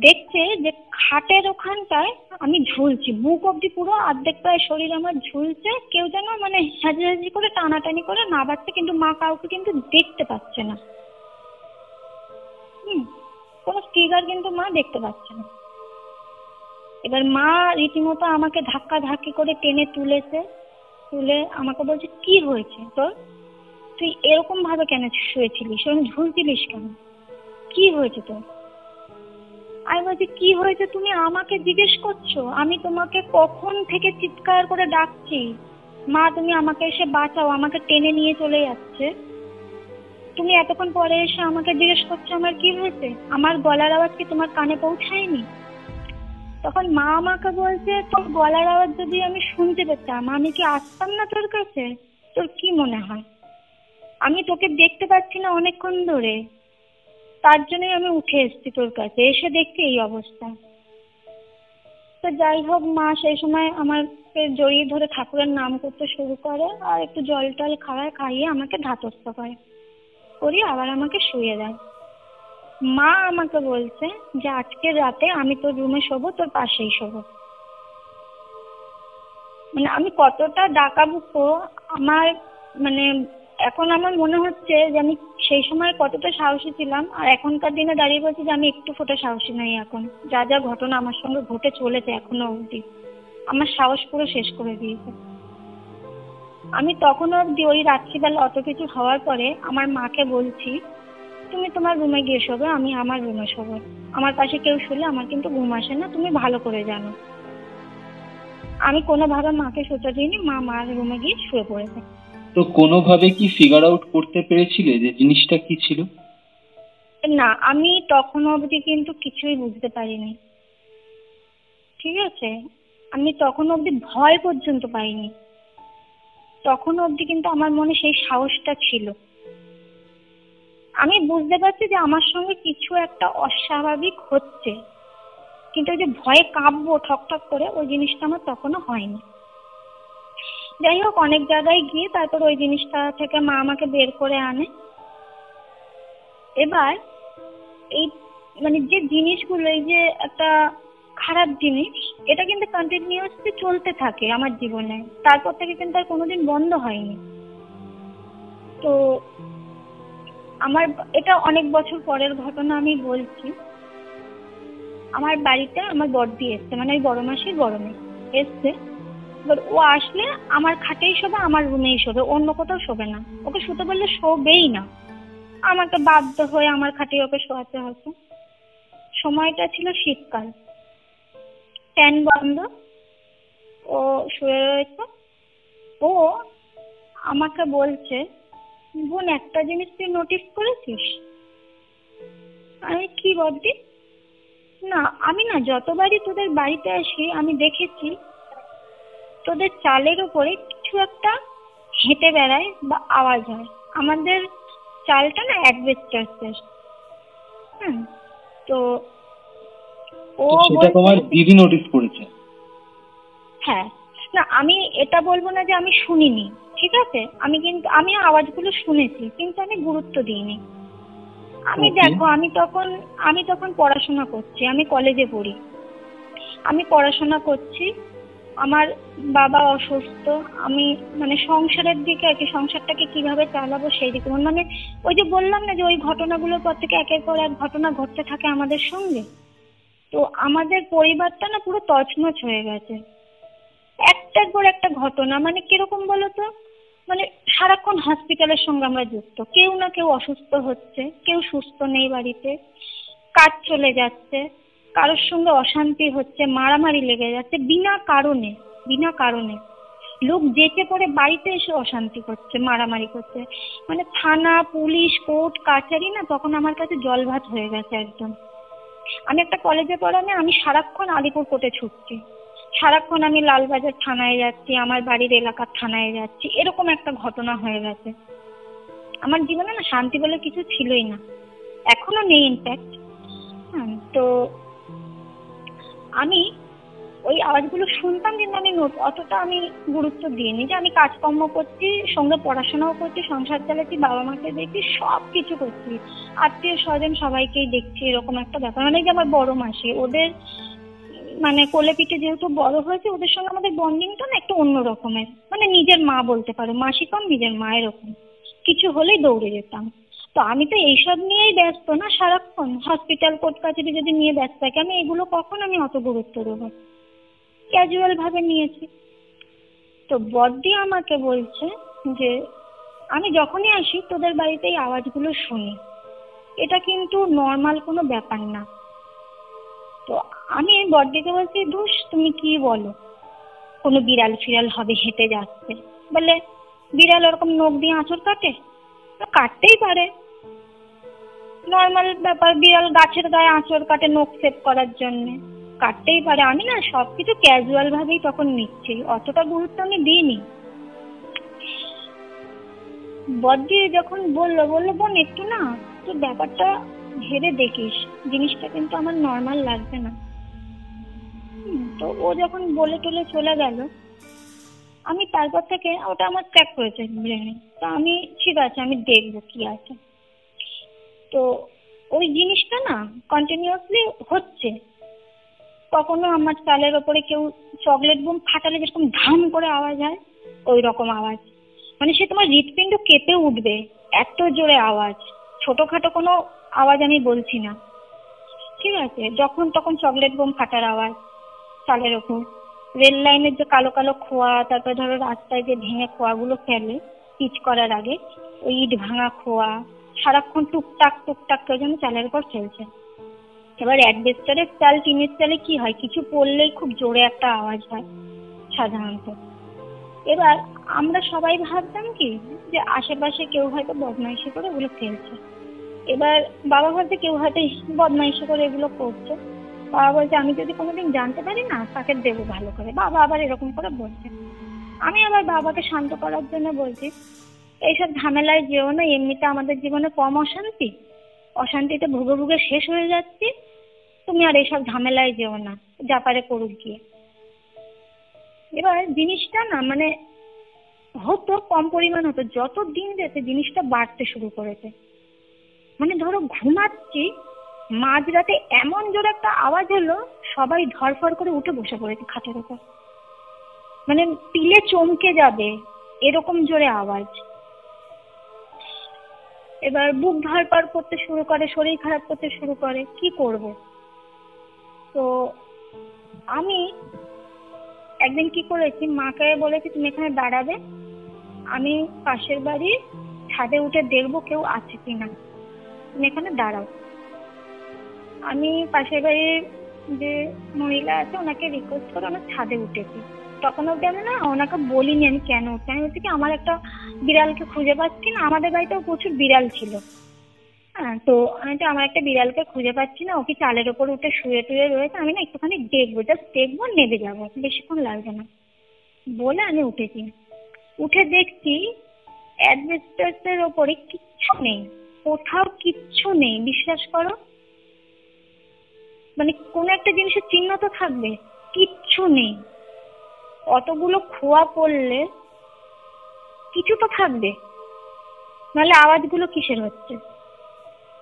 দেখছে যে খাটের ওখানটায় আমি ঝুলছি, বুক অব্দি পুরো অর্ধেক প্রায় শরীর আমার ঝুলছে, কেউ যেন মানে হাজি করে টানাটানি করে নাবাচ্ছে, কিন্তু মা কাউকে কিন্তু দেখতে পাচ্ছে না। কোনো ফিগার কিন্তু মা দেখতে পাচ্ছে না। এবার মা রীতিমতো আমাকে ধাক্কা ধাক্কি করে টেনে তুলেছে, তুলে আমাকে বলছে কি হয়েছে তোর, তুই এরকম ভাবে কেন শুয়েছিলিস, এরকম ঝুলছিলিস কেন, কি হয়েছে তোর? আমি বলছি কি হয়েছে তুমি আমাকে জিজ্ঞেস করছো, আমি তোমাকে কখন থেকে চিৎকার করে ডাকছি, মা তুমি আমাকে এসে বাঁচাও, আমাকে টেনে নিয়ে চলে যাচ্ছে, তুমি এতক্ষণ পরে এসে আমাকে জিজ্ঞেস করছো আমার কি হয়েছে, আমার গলার আওয়াজ কি তোমার কানে পৌঁছায়নি? তখন মা আমাকে বলছে তোর গলার আওয়াজ যদি আমি শুনতে পেতাম আমি কি আসতাম না তোর কাছে, তোর কি মনে হয় আমি তোকে দেখতে পাচ্ছি না অনেকক্ষণ ধরে, তার জন্যই আমি উঠে এসেছি তোর কাছে, এসে দেখছি এই অবস্থা। তো যাই হোক, মা সেই সময় আমাকে জড়িয়ে ধরে ঠাকুরের নাম করতে শুরু করে, আর একটু জল টল খাইয়ে আমাকে ধাতস্থ করি, আবার আমাকে শুয়ে দেয়। মা আমাকে বলছে যে আজকের রাতে আমি তোর রুমে শোবো, তোর পাশেই শোবো। মানে আমি কতটা ডাকাবুকো আমার, মানে এখন আমার মনে হচ্ছে যে আমি সেই সময় কতটা সাহসী ছিলাম, আর এখনকার দিনে দাঁড়িয়ে বলছি যে আমি একটু ফোঁটা সাহসী নই। এখন যা যা ঘটনা আমার সঙ্গে ঘটে চলেছে এখনো অবধি, আমার সাহস পুরো শেষ করে দিয়েছে। আমি তখনও অবধি ওই রাত্রিবেলা অত কিছু হওয়ার পরে আমার মাকে বলছি তুমি তোমার রুমে গিয়ে শোবে, আমি আমার রুমে শোবো, আমার পাশে কেউ শুলে আমার কিন্তু ঘুম আসে না, তুমি ভালো করে জানো। আমি কোনোভাবে মাকে শুতে দিইনি, মা মার রুমে গিয়ে শুয়ে পড়েছে। তো কোনোভাবে কি ফিগার আউট করতে পেরেছিলে যে জিনিসটা কি ছিল? না, আমি তখন অবধি কিন্তু কিছুই বুঝতে পারিনি। ঠিক আছে, আমি তখন অবধি ভয় পর্যন্ত পাইনি, তখন অবধি কিন্তু আমার মনে সেই সাহসটা ছিল। আমি বুঝতে পারছি যে আমার সঙ্গে কিছু একটা অস্বাভাবিক হচ্ছে, কিন্তু ওই যে ভয়ে কাঁপবো ঠকঠক করে, ওই জিনিসটা আমার তখনও হয়নি। যাই হোক, অনেক জায়গায় গিয়ে তারপর ওই জিনিসটা থেকে মা আমাকে বের করে আনে। এবার এই মানে যে জিনিসগুলো, এই যে একটা খারাপ জিনিস, এটা কিন্তু কন্টিনিউয়াসলি চলতে থাকে আমার জীবনে, তারপর থেকে কিন্তু আর কোনোদিন বন্ধ হয়নি। তো আমার এটা অনেক বছর পরের ঘটনা আমি বলছি। আমার বাড়িতে আমার বড়দি এসছে, মানে ওই বড় মাসির বড় মেয়ে এসছে। এবার ও আসলে আমার খাটেই শোবে, আমার রুমেই শোবে, অন্য কোথাও শোবে না। ওকে শুতে বললে শোবেই না, আমাকে বাধ্য হয়ে আমার খাটেই ওকে শোয়াতে হতো। সময়টা ছিল শীতকাল, ফ্যান বন্ধ, ও শুয়ে রয়েছে। ও আমাকে বলছে, বোন একটা জিনিস তুই নোটিস করেছিস? আমি কি বলছি? না, আমি না যতবারই তোদের বাড়িতে আসি আমি দেখেছি তোদের চালের উপরে কিছু একটা হেঁটে বেড়ায় বা আওয়াজ হয়। আমাদের চালটা না অ্যাসবেস্টসের। হুম, তো ও সেটা তোমার বলছে, দিদি নোটিস করেছে? হ্যাঁ। না, আমি এটা বলবো না যে আমি শুনিনি, ঠিক আছে, আমি আওয়াজগুলো শুনেছি, কিন্তু আমি গুরুত্ব দিইনি। আমি Okay. দেখো, আমি তখন পড়াশোনা করছি, আমি কলেজে পড়ি, আমি পড়াশোনা করছি, আমার বাবা অসুস্থ, আমি মানে সংসারের দিকে আর কি, সংসারটাকে কিভাবে চালাবো সেই দিকে, মানে ওই যে বললাম না যে ওই ঘটনাগুলোর পর থেকে একের পর এক ঘটনা ঘটতে থাকে আমাদের সঙ্গে। তো আমাদের পরিবারটা না পুরো তছনছ হয়ে গেছে, একটার পর একটা ঘটনা। মানে কিরকম বলতো, মানে সারাক্ষণ হসপিটালের সঙ্গে আমরা যুক্ত, কেউ না কেউ অসুস্থ হচ্ছে, কেউ সুস্থ নেই বাড়িতে, কাজ চলে যাচ্ছে, কারোর সঙ্গে অশান্তি হচ্ছে, মারামারি লেগে যাচ্ছে বিনা কারণে, বিনা কারণে। লোক যেচে পড়ে বাড়িতে এসে অশান্তি করছে, মারামারি করছে। মানে থানা, পুলিশ, কোর্ট কাছারি না তখন আমার কাছে জল ভাত হয়ে গেছে একদম। আমি একটা কলেজে পড়া মেয়ে, আমি সারাক্ষণ আলিপুর কোর্টে ছুটছি, সারাক্ষণ আমি লালবাজার থানায় যাচ্ছি, আমার বাড়ির এলাকার থানায় যাচ্ছি, এরকম একটা ঘটনা হয়ে গেছে। আমার জীবনে না শান্তি বলে কিছু ছিলই না, এখনো নেই ইনফ্যাক্ট। তো আমি ওই আওয়াজগুলো শুনতাম, কিন্তু আমি অতটা আমি গুরুত্ব দিইনি, যে আমি কাজকর্ম করছি, সঙ্গে পড়াশোনাও করছি, সংসার চালাচ্ছি, বাবা মাকে দেখছি, সব কিছু করছি, আত্মীয় স্বজন সবাইকেই দেখছি, এরকম একটা ব্যাপার। মানে যে আমার বড় মাসি, ওদের মানে কোলে পিঠে যেহেতু বড় হয়েছে, ওদের সঙ্গে আমাদের বন্ডিংটা না একটু অন্য রকমের, মানে নিজের মা বলতে পারো, মাসি কম নিজের মা এরকম। কিছু হলেই দৌড়ে যেতাম। তো আমি তো এইসব নিয়েই ব্যস্ত না সারাক্ষণ, হসপিটাল কোর্ট কাছারি যদি নিয়ে ব্যস্ত থাকি, আমি এগুলো কখন আমি অত গুরুত্ব দেবো, ক্যাজুয়াল ভাবে নিয়েছি। তো বড়দি আমাকে বলছে যে আমি যখনই আসি তোদের বাড়িতে এই আওয়াজগুলো শুনি, এটা কিন্তু নর্মাল কোনো ব্যাপার না। তো আমি বড়দিকে বলছি, ধুস তুমি কি বলো, কোনো বিড়াল ফিরাল হবে হেঁটে যাচ্ছে। বলে, বিড়াল ওরকম নখ দিয়ে আঁচড় কাটে? তো কাটতেই পারে, নর্মাল ব্যাপার, বিড়াল গাছের গায়ে আঁচড় কাটে নখ সেভ করার জন্য, কাটতেই পারে। আমি না সবকিছু ক্যাজুয়াল ভাবেই তখন নিচ্ছি, অতটা গুরুত্ব আমি দিইনি। বড়দি যখন বললো বোন একটু না তুই ব্যাপারটা ভেবে দেখিস, জিনিসটা কিন্তু আমার নর্মাল লাগছে না। তো ও যখন বলে টলে চলে গেল, আমি তারপর থেকে ওটা আমার ট্র্যাক করেছে ব্রেনে। তো আমি ঠিক আছে, আমি দেখবো কি আছে। তো ওই জিনিসটা না কন্টিনিউয়াসলি হচ্ছে। কখনো আমার চালের ওপরে কেউ চকলেট বোম ফাটালে যেরকম ধাম করে আওয়াজ হয়, ওই রকম আওয়াজ, মানে সে তোমার হৃৎপিণ্ড কেঁপে উঠবে, এত জোরে আওয়াজ। ছোটখাটো কোনো আওয়াজ আমি বলছি না, ঠিক আছে, যখন তখন চকলেট বোম ফাটার আওয়াজ চালের ওপর। রেল লাইনের যে কালো কালো খোয়া, তারপরে ধরো রাস্তায় যে ভেঙে খোয়াগুলো ফেলে পিচ করার আগে, ওই ইট ভাঙা খোয়া সারাক্ষণ টুকটাক টুকটাক করে যেন চালের উপর ফেলছে। এবার অ্যাডবেস্টারের চাল, টিনের চালে কি হয়, কিছু পড়লেই খুব জোরে একটা আওয়াজ হয় সাধারণত। এবার আমরা সবাই ভাবতাম কি যে আশেপাশে কেউ হয়তো বদমাইশি করে ওগুলো ফেলছে। এবার বাবা ভাবছে কেউ হয়তো বদমাইশি করে এগুলো করছে। বাবা বলছে আমি যদি কোনোদিন জানতে পারি না তাকে দেবো ভালো করে। বাবা আবার এরকম করে বলছে। আমি আবার বাবাকে শান্ত করার জন্য বলছি, এইসব ঝামেলায় যেও না, এমনিতে আমাদের জীবনে কম অশান্তি, অশান্তিতে ভুগে ভুগে শেষ হয়ে যাচ্ছি, তুমি আর এইসব ঝামেলায় যেও না, যা পারে করুক গিয়ে। এবার জিনিসটা না মানে হতো কম পরিমাণ হতো, যত দিন যেতে জিনিসটা বাড়তে শুরু করেছে। মানে ধরো ঘুমাচ্ছি, মাঝরাতে এমন জোরে একটা আওয়াজ হলো, সবাই ধরফর করে উঠে বসে পড়েছে খাটের উপর, মানে পিলে চমকে যাবে এরকম জোরে আওয়াজ। এবার বুক ধরপড় করতে শুরু করে, শরীর খারাপ করতে শুরু করে, কি করব? তো আমি একদিন কি করেছি, মাকে বলেছি তুমি এখানে দাঁড়াবে, আমি পাশের বাড়ির ছাদে উঠে দেখবো কেউ আছে কিনা, তুমি এখানে দাঁড়াও। আমি পাশের বাড়ির যে মহিলা আছে ওনাকে রিকোয়েস্ট করে আমার ছাদে উঠেছি। তখন অব্দি আমি না ওনাকে বলিনি আমি কেন উঠছি। আমি বলছি কি আমার একটা বিড়ালকে খুঁজে পাচ্ছি না, আমাদের বাড়িতেও প্রচুর বিড়াল ছিল। হ্যাঁ, তো আমি তো আমার একটা বিড়ালকে খুঁজে পাচ্ছি না, ও কি চালের ওপর উঠে শুয়ে টুয়ে রয়েছে, আমি না একটুখানি দেখবো, জাস্ট দেখবো, নেবে যাবো, বেশিক্ষণ লাগবে না বলে আমি উঠেছি। উঠে দেখছি অ্যাসবেস্টসের ওপরে কিচ্ছু নেই, কোথাও কিচ্ছু নেই, বিশ্বাস করো। মানে কোনো একটা জিনিসের চিহ্ন তো থাকবে, কিচ্ছু নেই। অতগুলো খোয়া পড়লে কিছু তো থাকবে, নাহলে আওয়াজগুলো কিসের হচ্ছে?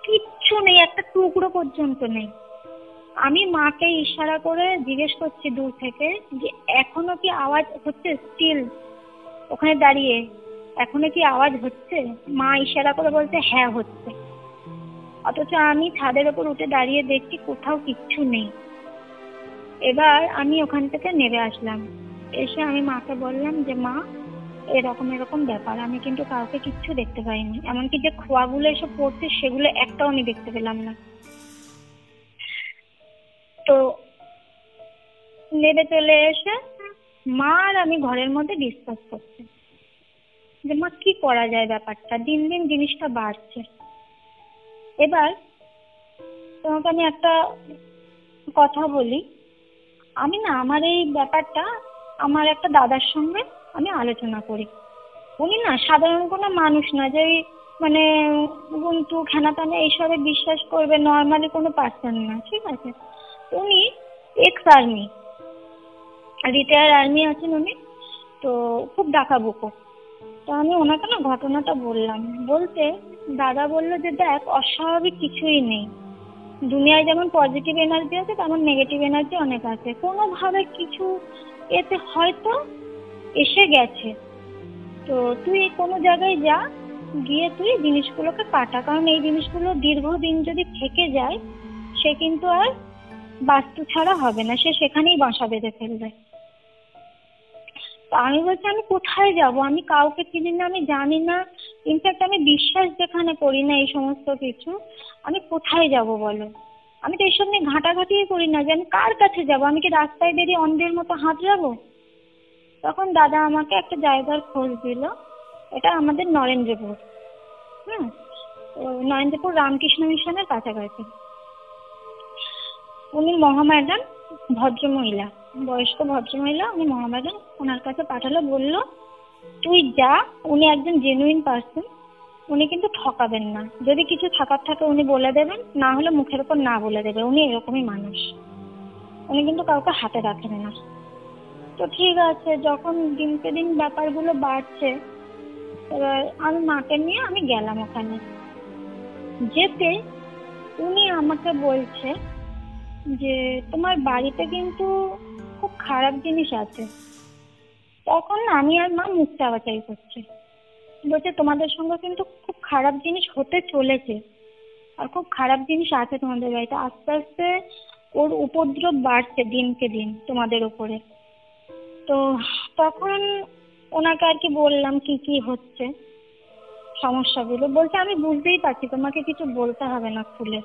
কিচ্ছু নেই, একটা টুকরো পর্যন্ত নেই। আমি মাকে ইশারা করে জিজ্ঞেস করছি দূর থেকে যে এখনো কি আওয়াজ হচ্ছে, স্টিল ওখানে দাঁড়িয়ে এখনো কি আওয়াজ হচ্ছে? মা ইশারা করে বলছে হ্যাঁ হচ্ছে। অথচ আমি ছাদের ওপর উঠে দাঁড়িয়ে দেখছি কোথাও কিচ্ছু নেই। এবার আমি ওখান থেকে নেমে আসলাম, এসে আমি মাকে বললাম যে মা এরকম এরকম ব্যাপার, আমি কিন্তু কাউকে কিচ্ছু দেখতে পাইনি, এমনকি যে খোয়াগুলো এসে পড়ছে সেগুলো একটাও আমি দেখতে পেলাম না। তো নেমে চলে এসে মা আর আমি ঘরের মধ্যে ডিসকাস করছি যে মা কি করা যায়, ব্যাপারটা দিন দিন জিনিসটা বাড়ছে। এবার তোমাকে আমি একটা কথা বলি, আমি না আমার এই ব্যাপারটা আমার একটা দাদার সঙ্গে আমি আলোচনা করি। উনি না সাধারণ কোনো মানুষ না যে মানে গুনতু খানাতানা এইসবে বিশ্বাস করবে, নর্মালি কোনো পার্সন না, ঠিক আছে। উনি এক্স আর্মি, রিটায়ার আর্মি আছেন উনি, তো খুব ডাকাবুকো। তো আমি ওনাকে না ঘটনাটা বললাম, বলতে দাদা বললো যে দেখ অস্বাভাবিক কিছুই নেই, দুনিয়ায় যেমন পজিটিভ এনার্জি আছে তেমন নেগেটিভ এনার্জি অনেক আছে, কোনোভাবে কিছু এতে হয়তো এসে গেছে। তো তুই কোনো জায়গায় যা, গিয়ে তুই জিনিসগুলোকে কাটা, কারণ এই জিনিসগুলো দীর্ঘদিন যদি থেকে যায় সে কিন্তু আর বাস্তু ছাড়া হবে না, সে সেখানেই বাসা বেঁধে ফেলবে। তো আমি বলছি আমি কোথায় যাব, আমি কাউকে চিনি না, আমি জানি না, ইনফ্যাক্ট আমি বিশ্বাস যেখানে করি না এই সমস্ত কিছু, আমি কোথায় যাব বলো? আমি তো এইসব নিয়ে ঘাটাঘাটিই করি না যে আমি কার কাছে যাব, আমি কি রাস্তায় বেরিয়ে অন্ধের মতো হাঁটড়াবো? তখন দাদা আমাকে একটা জায়গার খোঁজ দিল, এটা আমাদের নরেন্দ্রপুর। হুম, নরেন্দ্রপুর রামকৃষ্ণ মিশনের কাছাকাছি। উনি মহাম্যাডাম, ভদ্রমহিলা, বয়স্ক ভদ্রমহিলা, উনি মহাম্যাডাম, ওনার কাছে পাঠালো, বললো তুই যা, উনি একজন জেনুইন পার্সন, উনি কিন্তু ঠকাবেন না, যদি কিছু থাকার থাকে উনি বলে দেবেন, না হলে মুখের উপর না বলে দেবে, উনি এরকমই মানুষ, উনি কিন্তু কাউকে হাতে রাখেন না। তো ঠিক আছে, যখন দিনকে দিন ব্যাপারগুলো বাড়ছে, এবার আমি মাকে নিয়ে আমি গেলাম ওখানে। যেতে উনি আমাকে বলছে যে তোমার বাড়িতে কিন্তু খুব খারাপ জিনিস আছে। তখন আমি আর মা মুখ চাওয়াচাই করছে, বলছে তোমাদের সঙ্গে কিন্তু খুব খারাপ জিনিস হতে চলেছে, আর খুব খারাপ জিনিস আছে তোমাদের বাড়িতে, আস্তে আস্তে ওর উপদ্রব বাড়ছে দিনকে দিন তোমাদের উপরে। তো তখন ওনাকে আর কি বললাম কি কি হচ্ছে সমস্যাগুলো, বলছে আমি বুঝতেই পারছি, তোমাকে কিছু বলতে হবে না খুলে,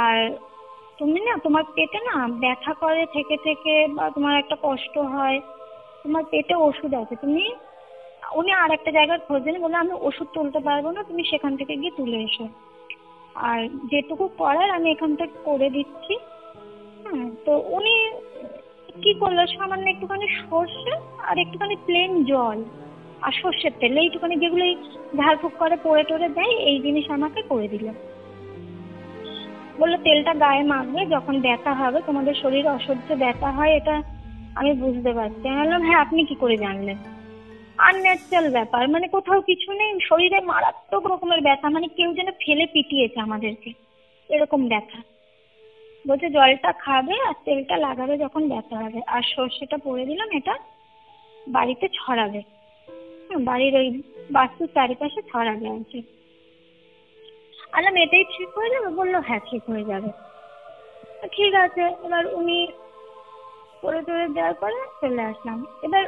আর তুমি না তোমার পেটে না ব্যথা করে থেকে থেকে, বা তোমার একটা কষ্ট হয়, তোমার পেটে ওষুধ আছে, তুমি, উনি আর একটা জায়গার খোঁজ দিলেন, বলে আমি ওষুধ তুলতে পারবো না, তুমি সেখান থেকে গিয়ে তুলে এসো, আর যেটুকু করার আমি এখান থেকে করে দিচ্ছি। হ্যাঁ, তো উনি কি করলো, সামান্য একটুখানি সর্ষে আর একটুখানি প্লেন জল আর সর্ষের তেল, এইটুখানি যেগুলো ঝাড়ফুঁক করে পরে টরে দেয়, এই জিনিস আমাকে করে দিল। বললো তেলটা গায়ে মাখবে, যখন ব্যথা হবে, তোমাদের শরীরে অসহ্য ব্যথা হয়, এটা আমি বুঝতে পারছি। আমি বললাম হ্যাঁ আপনি কি করে জানলেন? আনন্যাচারাল ব্যাপার, মানে কোথাও কিছু নেই, শরীরে মারাত্মক রকমের ব্যথা, মানে কেউ যেন ফেলে পিটিয়েছে আমাদেরকে, এরকম ব্যথা। বলছে জলটা খাবে আর তেলটা লাগাবে যখন ব্যথা হবে, আর সর্ষেটা পরে দিলাম, এটা বাড়িতে ছড়াবে, বাড়ির ওই বাস্তুর চারিপাশে ছড়াবে আর কি। আলাম এটাই ঠিক হয়ে যাবে? বললো হ্যাঁ ঠিক হয়ে যাবে। ঠিক আছে, এবার উনি করে টরে দেওয়ার পরে চলে আসলাম। এবার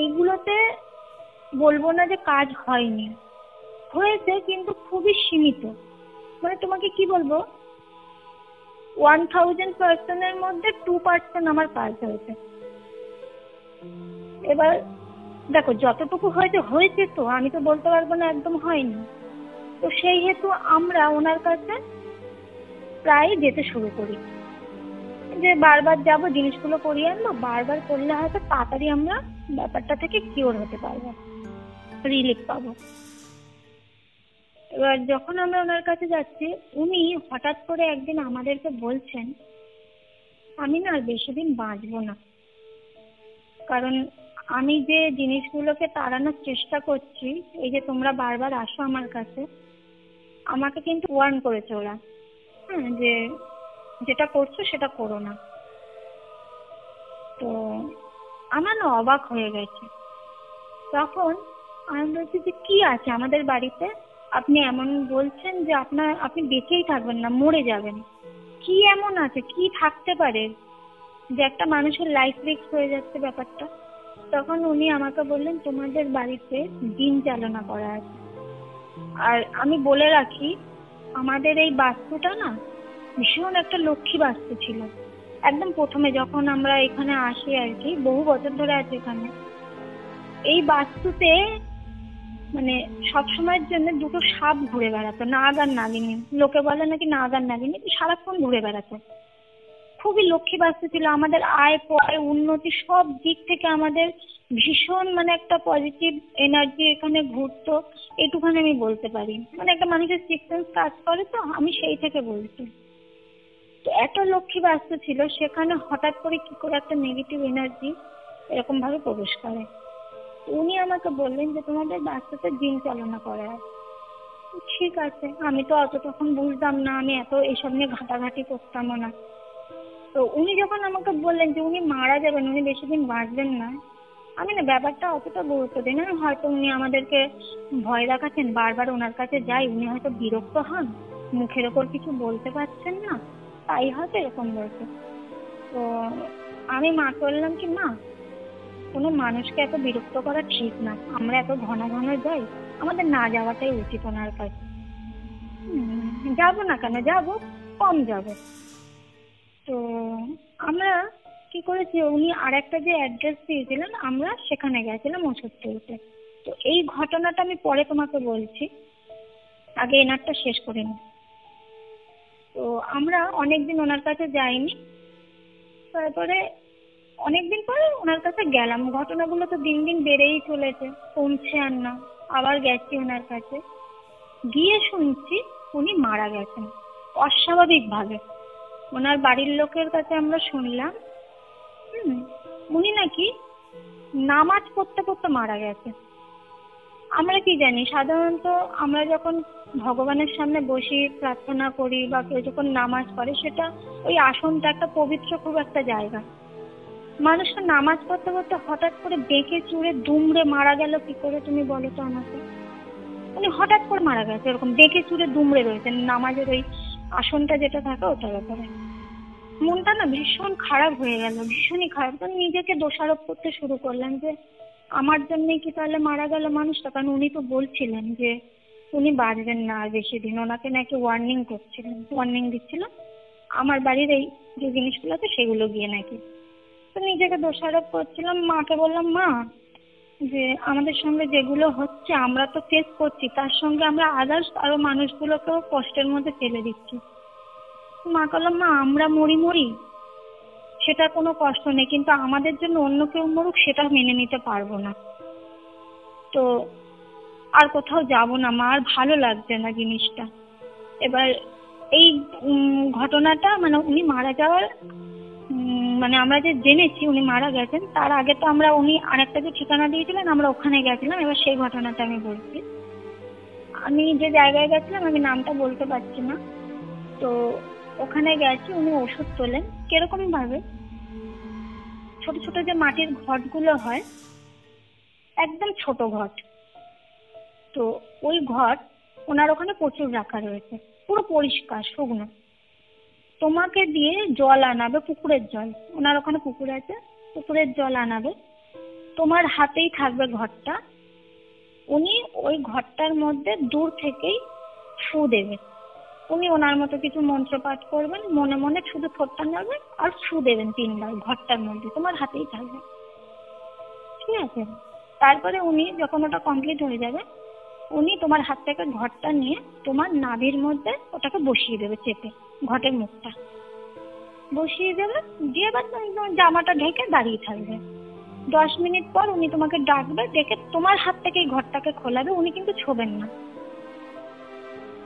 এইগুলোতে বলবো না যে কাজ হয়নি, হয়েছে, কিন্তু খুবই সীমিত। মানে তোমাকে কি বলবো, 1000% মধ্যে 2% আমার কাজ হয়েছে। এবার দেখো যতটুকু হয়েছে হয়েছে, তো আমি তো বলতে পারবো না একদম হয়নি। তো সেই হেতু আমরা ওনার কাছে প্রায় যেতে শুরু করি, যে বারবার যাব, জিনিসগুলো করিয়ে আনবো, বারবার করলে হয়তো তাড়াতাড়ি আমরা ব্যাপারটা থেকে কিওর হতে পারবো, রিলিফ পাবো। এবার যখন আমরা ওনার কাছে যাচ্ছি, উনি হঠাৎ করে একদিন আমাদেরকে বলছেন, আমি না আর বেশি দিন বাঁচবো না, কারণ আমি যে জিনিসগুলোকে তাড়ানোর চেষ্টা করছি, এই যে তোমরা বারবার আসো আমার কাছে, আমাকে কিন্তু ওয়ার্ন করেছে ওরা, হ্যাঁ, যে যেটা করছো সেটা করো না। তো আমার না অবাক হয়ে গেছে। তখন আমি বলছি যে কি আছে আমাদের বাড়িতে, আপনি এমন বলছেন যে আপনি বেঁচেই থাকবেন না, মরে যাবেন, কি এমন আছে, কি থাকতে পারে যে একটা মানুষের লাইফ রিস্ক হয়ে যাচ্ছে ব্যাপারটা। তখন উনি আমাকে বললেন, তোমাদের বাড়িতে দিন চালনা করা আছে। আর আমি বলে রাখি, আমাদের এই বাস্তুটা না ভীষণ একটা লক্ষ্মী বাস্তু ছিল। একদম প্রথমে যখন আমরা এখানে আসি আর কি, বহু বছর ধরে আছে এখানে, এই বাস্তুতে মানে সবসময়ের জন্য দুটো সাপ ঘুরে বেড়াতো, নাগ আর নাগিনী। লোকে বলে নাকি নাগ আর নাগিনী সারাক্ষণ ঘুরে বেড়াতো। খুবই লক্ষ্মী বাস্তু ছিল, আমাদের আয় পয় উন্নতি সব দিক থেকে আমাদের ভীষণ মানে একটা পজিটিভ এনার্জি এখানে ঘুরতো, এইটুখানি আমি বলতে পারি। মানে একটা মানুষের সিক্স সেন্স কাজ করে, তো আমি সেই থেকে বলছি। তো এত লক্ষ্মী বাস্তু ছিল, সেখানে হঠাৎ করে কি করে একটা নেগেটিভ এনার্জি এরকম ভাবে প্রবেশ করে। উনি আমাকে বললেন যে তোমাদের বাস্তুতে দিন চালনা করা আছে। ঠিক আছে, আমি তো অত তখন বুঝতাম না, আমি এত এসব নিয়ে ঘাটাঘাটি করতামও না। তো উনি যখন আমাকে বললেন যে উনি মারা যাবেন, উনি বেশি দিন বাঁচবেন না, আমি না ব্যাপারটা অতটা গুরুত্ব দিই না। হয়তো উনি আমাদেরকে ভয় দেখাচ্ছেন, বারবার ওনার কাছে যাই, উনি হয়তো বিরক্ত হন, মুখের ওপর কিছু বলতে পারছেন না, তাই হয়তো এরকম বলছে। তো আমি মাকে বললাম কি, মা কোনো মানুষকে এত বিরক্ত করা ঠিক না, আমরা এত ঘন ঘন যাই, আমাদের না যাওয়াটাই উচিত ওনার কাছে। যাবো না কেন, যাবো, কম যাবো। তো আমরা কি করেছি, উনি আর একটা যে অ্যাড্রেস দিয়েছিলেন, আমরা সেখানে গেছিলাম ওষুধ তুলতে। তো এই ঘটনাটা আমি পরে তোমাকে বলছি, আগে এনারটা শেষ করে নি। তো আমরা অনেকদিন ওনার কাছে যাইনি, তারপরে অনেকদিন পরে ওনার কাছে গেলাম। ঘটনাগুলো তো দিন দিন বেড়েই চলেছে, কমছে আর না। আবার গেছি ওনার কাছে, গিয়ে শুনছি উনি মারা গেছেন অস্বাভাবিক ভাবে। ওনার বাড়ির লোকের কাছে আমরা শুনলাম উনি নাকি নামাজ পড়তে পড়তে মারা গেছে। আমরা কি জানি, সাধারণত আমরা যখন ভগবানের সামনে বসি প্রার্থনা করি বা কেউ যখন নামাজ পড়ে, সেটা ওই আসনটা একটা পবিত্র খুব একটা জায়গা। মানুষটা নামাজ পড়তে পড়তে হঠাৎ করে বেঁকে চুড়ে দুমড়ে মারা গেল কি করে, তুমি বলো তো আমাকে। উনি হঠাৎ করে মারা গেছে, এরকম বেঁকে চুড়ে দুমড়ে রয়েছেন নামাজের ওই আসনটা যেটা থাকে ওটার উপরে। মনটা না ভীষণ খারাপ হয়ে গেল, ভীষণই খারাপ। তো নিজেকে দোষারোপ করতে শুরু করলাম যে আমার জন্যই কি তাহলে মারা গেল মানুষটা, কারণ উনি তো বলছিলেন যে উনি বাঁচবেন না আর বেশি দিন, ওনাকে নাকি ওয়ার্নিং দিচ্ছিল আমার বাড়ির এই যে জিনিসগুলো আছে সেগুলো গিয়ে নাকি। তো নিজেকে দোষারোপ করছিলাম। মাকে বললাম, মা যে আমাদের সঙ্গে যেগুলো হচ্ছে আমরা তো ফেস করছি, তার সঙ্গে আমরা আদার্স আরো মানুষগুলোকেও কষ্টের মধ্যে ফেলে দিচ্ছি। মা বললাম, মা আমরা মরি সেটা কোনো কষ্ট নেই, কিন্তু আমাদের জন্য অন্য কেউ মরুক সেটা মেনে নিতে পারবো না। তো আর কোথাও যাব না মা, আর ভালো লাগছে না জিনিসটা। এবার এই ঘটনাটা মানে উনি মারা যাওয়ার মানে আমরা যে জেনেছি উনি মারা গেছেন, তার আগে তো আমরা উনি আরেকটা যে ঠিকানা দিয়েছিলেন আমরা ওখানে গেছিলাম। এবার সেই ঘটনাটা আমি বলছি। আমি যে জায়গায় গেছিলাম আমি নামটা বলতে পারছি না, তো ওখানে গেছি। উনি ওষুধ তোলেন কিরকম ভাবে, ছোট ছোট যে মাটির ঘটগুলো হয়, একদম ছোট ঘট, তো ওই ঘট ওনার ওখানে প্রচুর রাখা রয়েছে, পুরো পরিষ্কার শুকনো। তোমাকে দিয়ে জল আনাবে, পুকুরের জল, ওনার ওখানে পুকুর আছে, পুকুরের জল আনাবে, তোমার হাতেই থাকবে ঘরটা। উনি ওই ঘরটার মধ্যে দূর থেকেই ফু দেবে। উনি ওনার মতো কিছু মন্ত্র পাঠ করবেন, মনে মনে শুধু ঠোঁটটা নাড়বেন আর ফু দেবেন 3 বার ঘরটার মধ্যে, তোমার হাতেই থাকবে, ঠিক আছে? তারপরে উনি যখন ওটা কমপ্লিট হয়ে যাবে, উনি তোমার হাত থেকে ঘরটা নিয়ে তোমার নাভির মধ্যে ওটাকে বসিয়ে দেবে, চেপে ঘটের মুখটা বসিয়ে দেবে, দিয়ে এবার তোমার জামাটা ঢেকে দাঁড়িয়ে থাকবে। 10 মিনিট পর উনি তোমাকে ডাকবে, ডেকে তোমার হাত থেকেই ঘরটাকে খোলাবে। উনি কিন্তু ছোবেন না,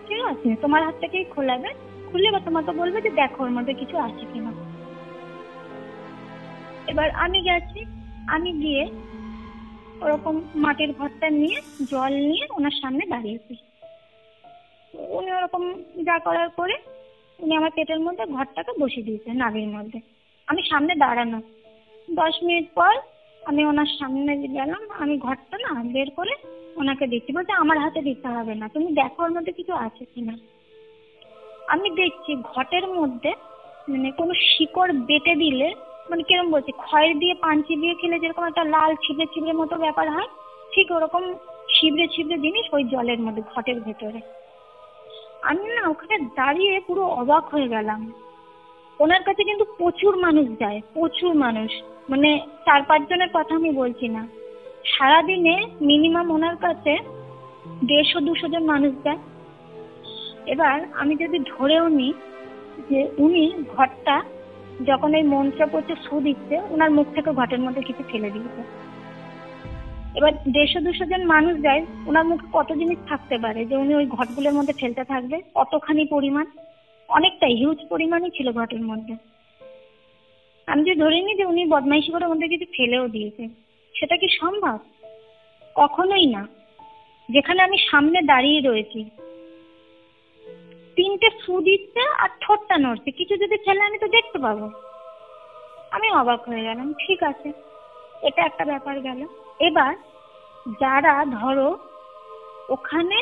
ঠিক আছে? তোমার হাত থেকেই খোলাবে, খুলে এবার তোমাকে বলবে যে দেখো ওর মধ্যে কিছু আছে কিনা। এবার আমি গেছি, আমি গিয়ে ওরকম মাটির ঘরটা নিয়ে জল নিয়ে ওনার সামনে দাঁড়িয়েছি। উনি ওরকম যা করার করে উনি আমার পেটের মধ্যে ঘরটাকে বসিয়ে দিয়েছে, নাভির মধ্যে। আমি সামনে দাঁড়ানো। 10 মিনিট পর আমি ওনার সামনে গেলাম, আমি ঘরটা না বের করে ওনাকে দিচ্ছি, বলতে আমার হাতে দিতে হবে না, তুমি দেখো ওর মধ্যে কিছু আছে কিনা। আমি দেখছি ঘটের মধ্যে মানে কোনো শিকড় বেটে দিলে, মানে কিরম বলছি, খয়ের দিয়ে পাঞ্চি দিয়ে খেলে যেরকম একটা লাল ছিবড়ে ছিবড়ে মতো ব্যাপার হয়, ঠিক ওরকম ছিবড়ে ছিবড়ে জিনিস ওই জলের মধ্যে, ঘটের ভেতরে। আমি না ওখানে দাঁড়িয়ে পুরো অবাক হয়ে গেলাম। ওনার কাছে কিন্তু প্রচুর মানুষ যায়, প্রচুর মানুষ, মানে 4-5 জনের কথা আমি বলছি না, সারাদিনে মিনিমাম ওনার কাছে 150-200 জন মানুষ যায়। এবার আমি যদি ধরেও নিই যে উনি ঘরটা যখন এই মন্ত্র পড়ছে ফু দিচ্ছে, ওনার মুখ থেকে ঘটের মধ্যে কিছু ফেলে দিয়েছে। এবার 150-200 জন মানুষ যায়, ওনার মুখে কত জিনিস থাকতে পারে যে উনি ওই ঘটগুলোর মধ্যে ফেলতে থাকবে, অতখানি পরিমাণ, অনেকটাই হিউজ পরিমাণই ছিল ঘটের মধ্যে। আমি যে ধরে নিই যে উনি বদমাইশি করে মধ্যে কিছু ফেলেও দিয়েছে, সেটা কি সম্ভব? কখনোই না। যেখানে আমি সামনে দাঁড়িয়ে রয়েছি, 3টে ফু দিচ্ছে আর ঠোঁটটা নড়ছে, কিছু যদি ফেলে আমি তো দেখতে পাবো। আমি অবাক হয়ে গেলাম, ঠিক আছে, এটা একটা ব্যাপার গেল। এবার যারা ধরো ওখানে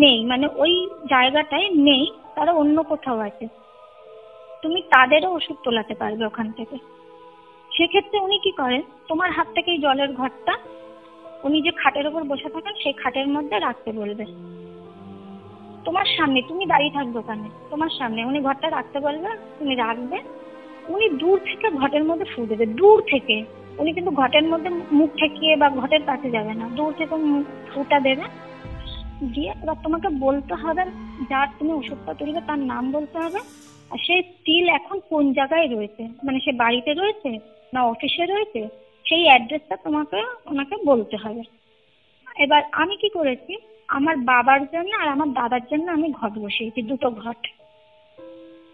নেই, মানে ওই জায়গাটায় নেই, তারা অন্য কোথাও আছে, তুমি তাদেরও ওষুধ তোলাতে পারবে ওখান থেকে। সেক্ষেত্রে উনি কি করেন, তোমার হাত থেকে এই জলের ঘটটা উনি যে খাটের ওপর বসে থাকেন সেই খাটের মধ্যে রাখতে বলবে, তোমার সামনে, তুমি দাঁড়িয়ে থাকবে ওখানে, তোমার সামনে উনি ঘরটা রাখতে বলবে, তুমি রাখবে। উনি দূর থেকে ঘটের মধ্যে ফু দেবে, দূর থেকে। উনি কিন্তু ঘটের মধ্যে মুখ ঠেকিয়ে বা ঘটের কাছে যাবে না, দূর থেকে ফুটা দেবে। দিয়ে এবার তোমাকে বলতে হবে, যার তুমি ওষুধটা তুলবে তার নাম বলতে হবে, আর সেই স্টিল এখন কোন জায়গায় রয়েছে, মানে সে বাড়িতে রয়েছে না অফিসে রয়েছে, সেই অ্যাড্রেসটা তোমাকে ওনাকে বলতে হবে। এবার আমি কি করেছি, আমার বাবার জন্য আর আমার দাদার জন্য আমি ঘট বসিয়েছি, 2টো ঘট।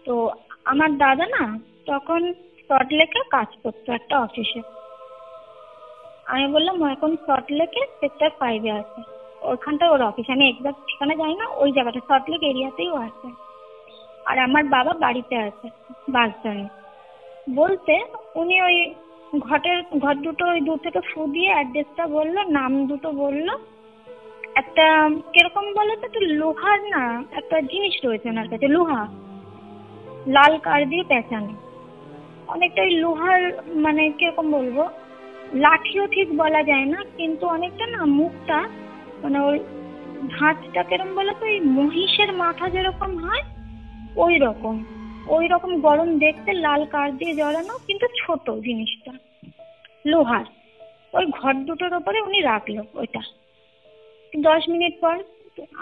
তো আমার দাদা না তখন সল্টলেকে কাজ করতো একটা অফিসে। আমি বললাম ও এখন সল্টলেকে সেক্টর 5-এ আছে, ওইখানটা ওর অফিস, আমি এক্সাক্ট ঠিকানা জানি না, ওই জায়গাটা সল্টলেক এরিয়াতেই ও আছে। আর আমার বাবা বাড়িতে আছে বাসস্ট্যান্ডে। বলতে উনি ওই ঘট দুটো ওই দূর থেকে ফু দিয়ে অ্যাড্রেসটা বললো, নাম দুটো বললো। একটা কিরকম বলো তো, একটা লোহার না একটা জিনিস রয়েছে ওনার কাছে, লোহা, লাল কার দিয়ে পেঁচানো, অনেকটা ওই লোহার, মানে কিরকম বলবো, লাঠিও ঠিক বলা যায় না, কিন্তু অনেকটা না মুখটা, মানে ওই ধাঁচটা কিরকম বলো তো, ওই মহিষের মাথা যেরকম হয় ওই রকম গরম দেখতে, লাল কার দিয়ে জড়ানো, কিন্তু ছোট জিনিসটা লোহার। ওই ঘট দুটোর ওপরে উনি রাখলো ওইটা। 10 মিনিট পর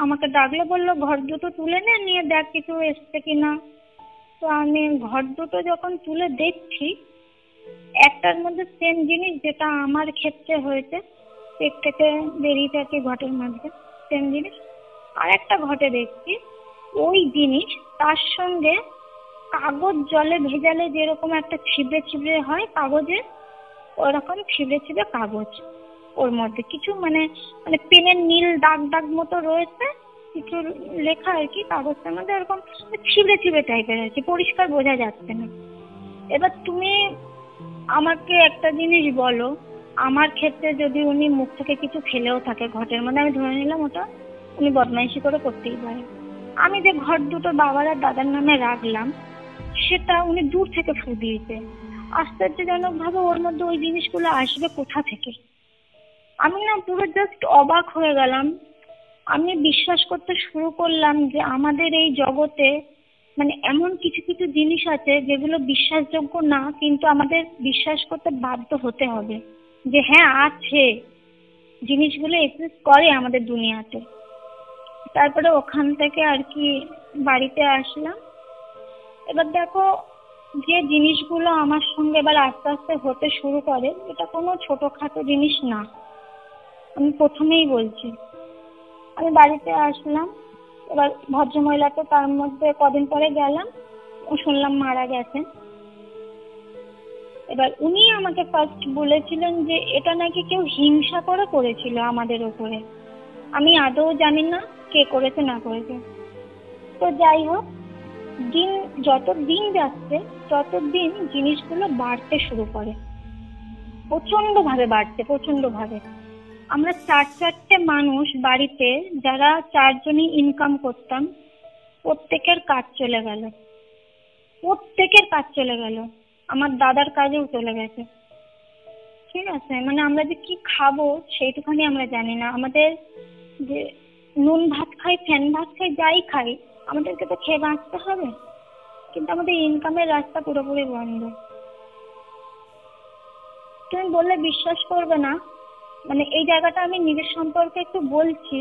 আমাকে ডাকলো, বললো ঘট দুটো তুলে নিয়ে দেখ কিছু এসছে কিনা। তো আমি ঘট দুটো যখন তুলে দেখছি, একটার মধ্যে সেম জিনিস যেটা আমার ক্ষেত্রে হয়েছে, পেট থেকে বেরিয়ে থাকে ঘটের মধ্যে সেম জিনিস। আর একটা ঘটে দেখছি ওই জিনিস, তার সঙ্গে কাগজ জলে ভেজালে যেরকম একটা ছিবড়ে ছিবড়ে হয় কাগজে, ওরকম ছিবড়ে ছিবড়ে কাগজ, ওর মধ্যে কিছু মানে পেনের নীল দাগ দাগ মতো রয়েছে, কিছু লেখা আর কি, কাগজটার মধ্যে এরকম ছিবড়ে ছিবড়ে টাইপের আর কি, পরিষ্কার বোঝা যাচ্ছে না। এবার তুমি আমাকে একটা জিনিস বলো, আমার ক্ষেত্রে যদি উনি মুখ থেকে কিছু ফেলেও থাকে ঘটের মধ্যে, আমি ধরে নিলাম ওটা উনি বদমাইশি করে করতেই পারে। আমি যে ঘট দুটো বাবার আর দাদার নামে রাখলাম, সেটা উনি দূর থেকে ফু দিয়েছে। আশ্চর্যজনক ভাবে ওর মধ্যে ওই জিনিসগুলো আসবে কোথা থেকে? আমি না পুরো জাস্ট অবাক হয়ে গেলাম। আমি বিশ্বাস করতে শুরু করলাম যে আমাদের এই জগতে মানে এমন কিছু কিছু জিনিস আছে যেগুলো বিশ্বাসযোগ্য না, কিন্তু আমাদের বিশ্বাস করতে বাধ্য হতে হবে যে হ্যাঁ আছে, জিনিসগুলো এক্সিস্ট করে আমাদের দুনিয়াতে। তারপরে ওখান থেকে আর কি বাড়িতে আসলাম। এবার দেখো, যে জিনিসগুলো আমার সঙ্গে এবার আস্তে আস্তে হতে শুরু করে, এটা কোনো ছোটখাটো জিনিস না, আমি প্রথমেই বলছি। আমি বাড়িতে আসলাম, এবার ভদ্রমহিলা তো তার মধ্যে কদিন পরে গেলাম, শুনলাম মারা গেছেন। এবার উনি আমাকে ফার্স্ট বলেছিলেন যে এটা নাকি কেউ হিংসা করে করেছিল আমাদের উপরে। আমি আদৌ জানি না কে করেছে না করেছে। তো যাই হোক, যত দিন যাচ্ছে ততদিন জিনিসগুলো বাড়তে শুরু করে, প্রচন্ড ভাবে বাড়ছে, প্রচন্ড ভাবে। আমরা চারটে মানুষ বাড়িতে, যারা চারজনই ইনকাম করতাম, প্রত্যেকের কাজ চলে গেল, প্রত্যেকের কাজ চলে গেল। আমার দাদার কাজেও চলে গেছে। ঠিক আছে, মানে আমরা যে কি খাবো সেইটুখানি আমরা জানি না। আমাদের যে নুন ভাত খাই, ফ্যান ভাত খাই, যাই খাই, আমাদেরকে তো খেয়ে বাঁচতে হবে, কিন্তু আমাদের ইনকামের রাস্তা পুরোপুরি বন্ধ। তুমি বললে বিশ্বাস করবে না, মানে এই জায়গাটা আমি নিজের সম্পর্কে একটু বলছি।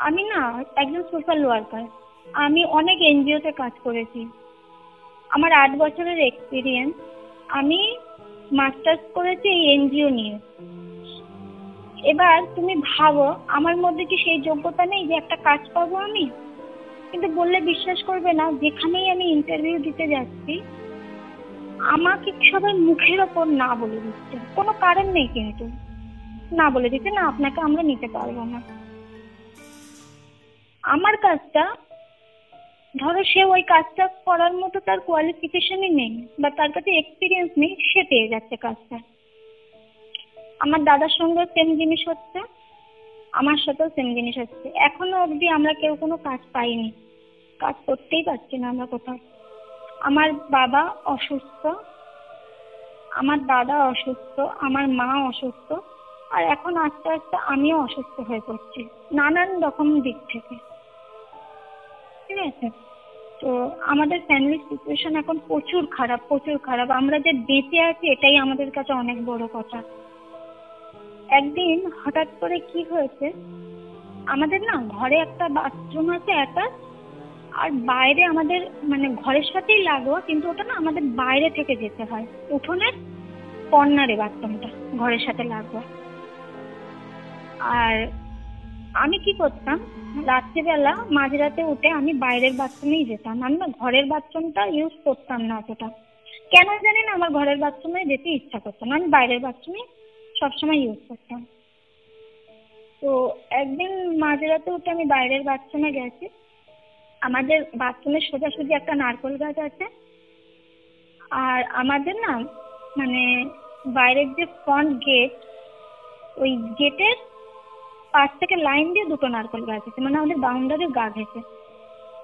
আমি না একজন সোশ্যাল ওয়ার্কার, আমি অনেক এনজিওতে কাজ করেছি, আমার 8 বছরের এক্সপিরিয়েন্স। আমি মাস্টার্স করেছি এই এনজিও নিয়ে। এবার তুমি ভাবো আমার মধ্যে কি সেই যোগ্যতা নেই যে একটা কাজ পাবো আমি? কিন্তু বললে বিশ্বাস করবে না, যেখানেই আমি ইন্টারভিউ দিতে যাচ্ছি আমাকে সবাই মুখের ওপর না বলে দিচ্ছে, কোনো কারণ নেই, কিন্তু না বলে দিচ্ছে, না আপনাকে আমরা নিতে পারবো না। আমার কাজটা, ধরো সে ওই কাজটা করার মতো তার কোয়ালিফিকেশনই নেই বা তার কাছে এক্সপিরিয়েন্স নেই, সে পেয়ে যাচ্ছে কাজটা। আমার দাদার সঙ্গে সেম জিনিস হচ্ছে, আমার সাথেও সেম জিনিস হচ্ছে। এখনো অবধি আমরা কেউ কোনো কাজ পাইনি, কাজ করতেই পারছি না আমরা কোথাও। আমার বাবা অসুস্থ, আমার দাদা অসুস্থ, আমার মা অসুস্থ, আর এখন আস্তে আস্তে আমিও অসুস্থ হয়ে পড়ছি নানান রকম দিক থেকে। ঠিক আছে, তো আমাদের ফ্যামিলি সিচুয়েশন এখন প্রচুর খারাপ, প্রচুর খারাপ। আমরা যে বেঁচে আছি এটাই আমাদের কাছে অনেক বড় কথা। একদিন হঠাৎ করে কি হয়েছে, আমাদের না ঘরে একটা বাথরুম আছে অ্যাটাচ, আর বাইরে আমাদের মানে ঘরের সাথেই লাগোয়া, কিন্তু ওটা না আমাদের বাইরে থেকে যেতে হয়, উঠোনের কর্নারে বাথরুমটা ঘরের সাথে লাগোয়া। আর আমি কি করতাম, রাত্রিবেলা মাঝরাতে উঠে আমি বাইরের বাথরুমেই যেতাম, আমি না ঘরের বাথরুমটা ইউজ করতাম না অতটা। কেন জানি না আমার ঘরের বাথরুমে যেতে ইচ্ছা করতাম না, আমি বাইরের বাথরুমে সবসময় ইউজ করতাম। তো একদিন মাঝরাতে উঠে আমি বাইরের বাথরুমে গেছি। আমাদের বাথরুমের সোজাসুজি একটা নারকেল গাছ আছে, আর আমাদের না মানে বাইরের যে ফ্রন্ট গেট, ওই গেটের পাশ থেকে লাইন দিয়ে দুটো নারকেল গাছ আছে, মানে আমাদের বাউন্ডারির গা ঘেঁষে।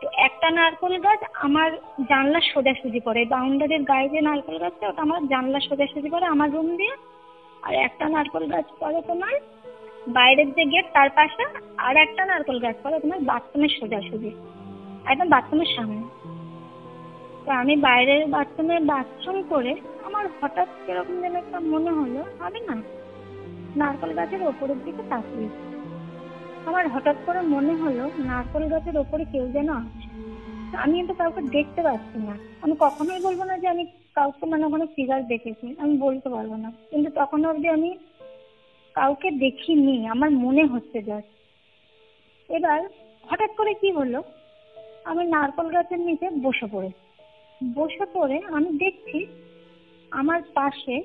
তো একটা নারকেল গাছ আমার জানলা সোজাসুজি পড়ে, বাউন্ডারির গায়ে যে নারকেল গাছটা ওটা আমার জানলা সোজাসুজি পড়ে আমার রুম দিয়ে। আর একটা নারকেল গাছ পড়ে তোমার বাইরের যে গেট তার পাশে, আর একটা নারকেল গাছ পড়ে তোমার বাথরুমের সোজাসুজি, একদম বাথরুমের সামনে। তো আমি বাইরের বাথরুমে বাথরুম করে আমার হঠাৎ কিরকম যেন একটা মনে হলো, আমি না নারকেল গাছের ওপরের দিকে তাকিয়েছি। আমার হঠাৎ করে মনে হলো নারকেল গাছের ওপরে কেউ যেন আছে। আমি কিন্তু কাউকে দেখতে পাচ্ছি না, আমি কখনোই বলবো না যে আমি কাউকে মানে ওখানে ফিগার দেখেছি, আমি বলতে পারবো না, কিন্তু তখন অবধি আমি কাউকে দেখিনি, আমার মনে হচ্ছে জাস্ট। এবার হঠাৎ করে কি হলো, আমি নারকেল গাছের নিচে বসে পড়ে আমি দেখছি আমার পাশে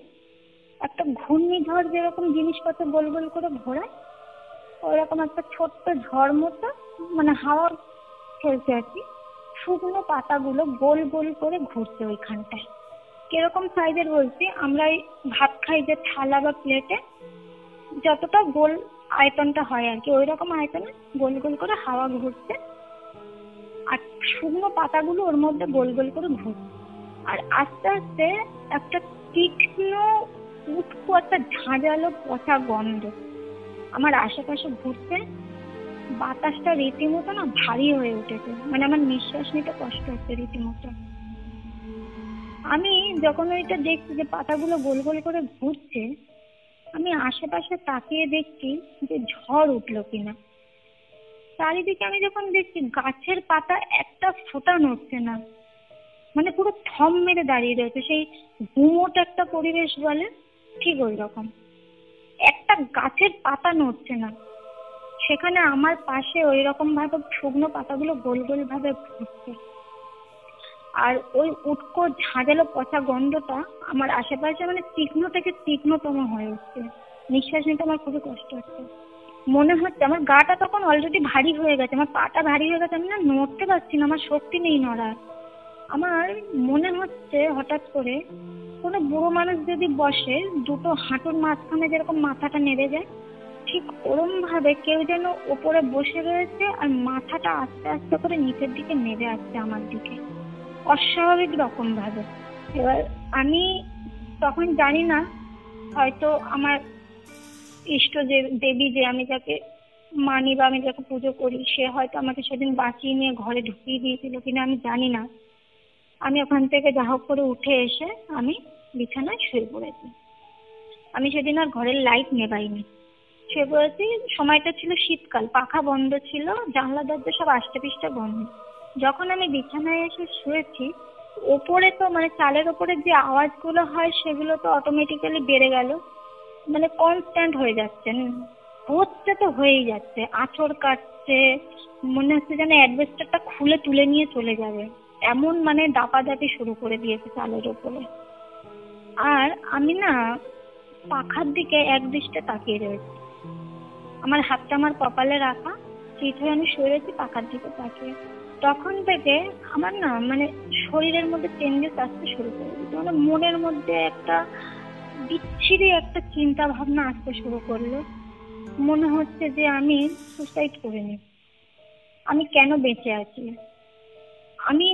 একটা ঘূর্ণিঝড় যেরকম জিনিসপত্র গোল গোল করে ঘোরায়, ওইরকম একটা ছোট্ট ঝড় মতো মানে হাওয়া খেলছে আর কি। শুকনো পাতাগুলো গোল গোল করে ঘুরছে ওইখানটায়। কিরকম সাইজের বলছি, আমরা এই ভাত খাই যে থালা বা প্লেটে যতটা গোল আয়তনটা হয় আর কি, ওই রকম আয়তনে গোল গোল করে হাওয়া ঘুরছে, আর শুকনো পাতাগুলো ওর মধ্যে গোল গোল করে ঘুরছে। আর আস্তে আস্তে একটা তীক্ষ্ণ উটকো একটা ঝাঁঝালো পচা গন্ধ আমার আশেপাশে ঘুরছে। বাতাসটা রীতিমতো না ভারী হয়ে উঠেছে, মানে আমার নিঃশ্বাস নিতে কষ্ট হচ্ছে রীতিমতো। আমি যখন ওইটা দেখছি যে পাতাগুলো গোল গোল করে ঘুরছে, আমি আশেপাশে তাকিয়ে দেখছি যে ঝড় উঠলো কিনা। চারিদিকে আমি যখন দেখছি গাছের পাতা একটা ফোঁটা নড়ছে না, মানে পুরো থম মেরে দাঁড়িয়ে রয়েছে, সেই গুমোট একটা পরিবেশ বলে ঠিক ওই রকম। একটা গাছের পাতা নড়ছে না। সেখানে আমার পাশে ওই রকম ভাবে শুকনো পাতাগুলো গোল গোল ভাবে ঘুরছে, আর ওই উটকো ঝাঁঝালো পচা গন্ধটা আমার আশেপাশে মানে তীক্ষ্ণ থেকে তীক্ষ্ণতম হয়ে উঠছে। নিঃশ্বাস নিতে আমার খুবই কষ্ট হচ্ছে। মনে হচ্ছে আমার গাটা তখন অলরেডি ভারী হয়ে গেছে, আমার পাটা ভারী হয়ে গেছে, আমি না নড়তে পারছি না, আমার শক্তি নেই নড়ার। আমার মনে হচ্ছে হঠাৎ করে কোনো বুড়ো মানুষ যদি বসে, দুটো হাঁটুর মাঝখানে যেরকম মাথাটা নেড়ে যায়, ঠিক ওরম ভাবে কেউ যেন ওপরে বসে রয়েছে আর মাথাটা আস্তে আস্তে করে নিচের দিকে নেমে আসছে আমার দিকে, অস্বাভাবিক রকম ভাবে। এবার আমি তখন জানি না, হয়তো আমার ইষ্ট যে দেবী, যে আমি যাকে মানি বা আমি যাকে পুজো করি, সে হয়তো আমাকে সেদিন বাঁচিয়ে নিয়ে ঘরে ঢুকিয়ে দিয়েছিল কিনা আমি জানি না। আমি ওখান থেকে যা হোক করে উঠে এসে আমি বিছানায় শুয়ে পড়েছি। আমি সেদিন আর ঘরের লাইট নেভাইনি, শুয়ে পড়েছি। সময়টা ছিল শীতকাল, পাখা বন্ধ ছিল, জানলা দরজা সব আষ্টে পিষ্টে বন্ধ। যখন আমি বিছানায় এসে শুয়েছি, ওপরে তো মানে চালের ওপরে যে আওয়াজগুলো হয় সেগুলো তো অটোমেটিক্যালি বেড়ে গেল, মানে কনস্ট্যান্ট হয়ে যাচ্ছে, হচ্ছে তো হয়েই যাচ্ছে, আঁচড় কাটছে, মনে হচ্ছে যেন অ্যাডভেস্টারটা খুলে তুলে নিয়ে চলে যাবে, এমন মানে দাপাদাপি শুরু করে দিয়েছে চালের ওপরে। আর আমি না পাখার দিকে এক দৃষ্টে তাকিয়ে রয়েছি, আমার হাতটা আমার কপালে রাখা, চিত হয়ে আমি শুয়ে রয়েছি পাখার দিকে তাকিয়ে। তখন থেকে আমার না মানে শরীরের মধ্যে চেঞ্জেস আসতে শুরু করে দিচ্ছে, মানে মনের মধ্যে একটা বিচ্ছিরি একটা চিন্তা ভাবনা আসতে শুরু করলো। মনে হচ্ছে যে আমি সুসাইড করে নি, আমি কেন বেঁচে আছি, আমি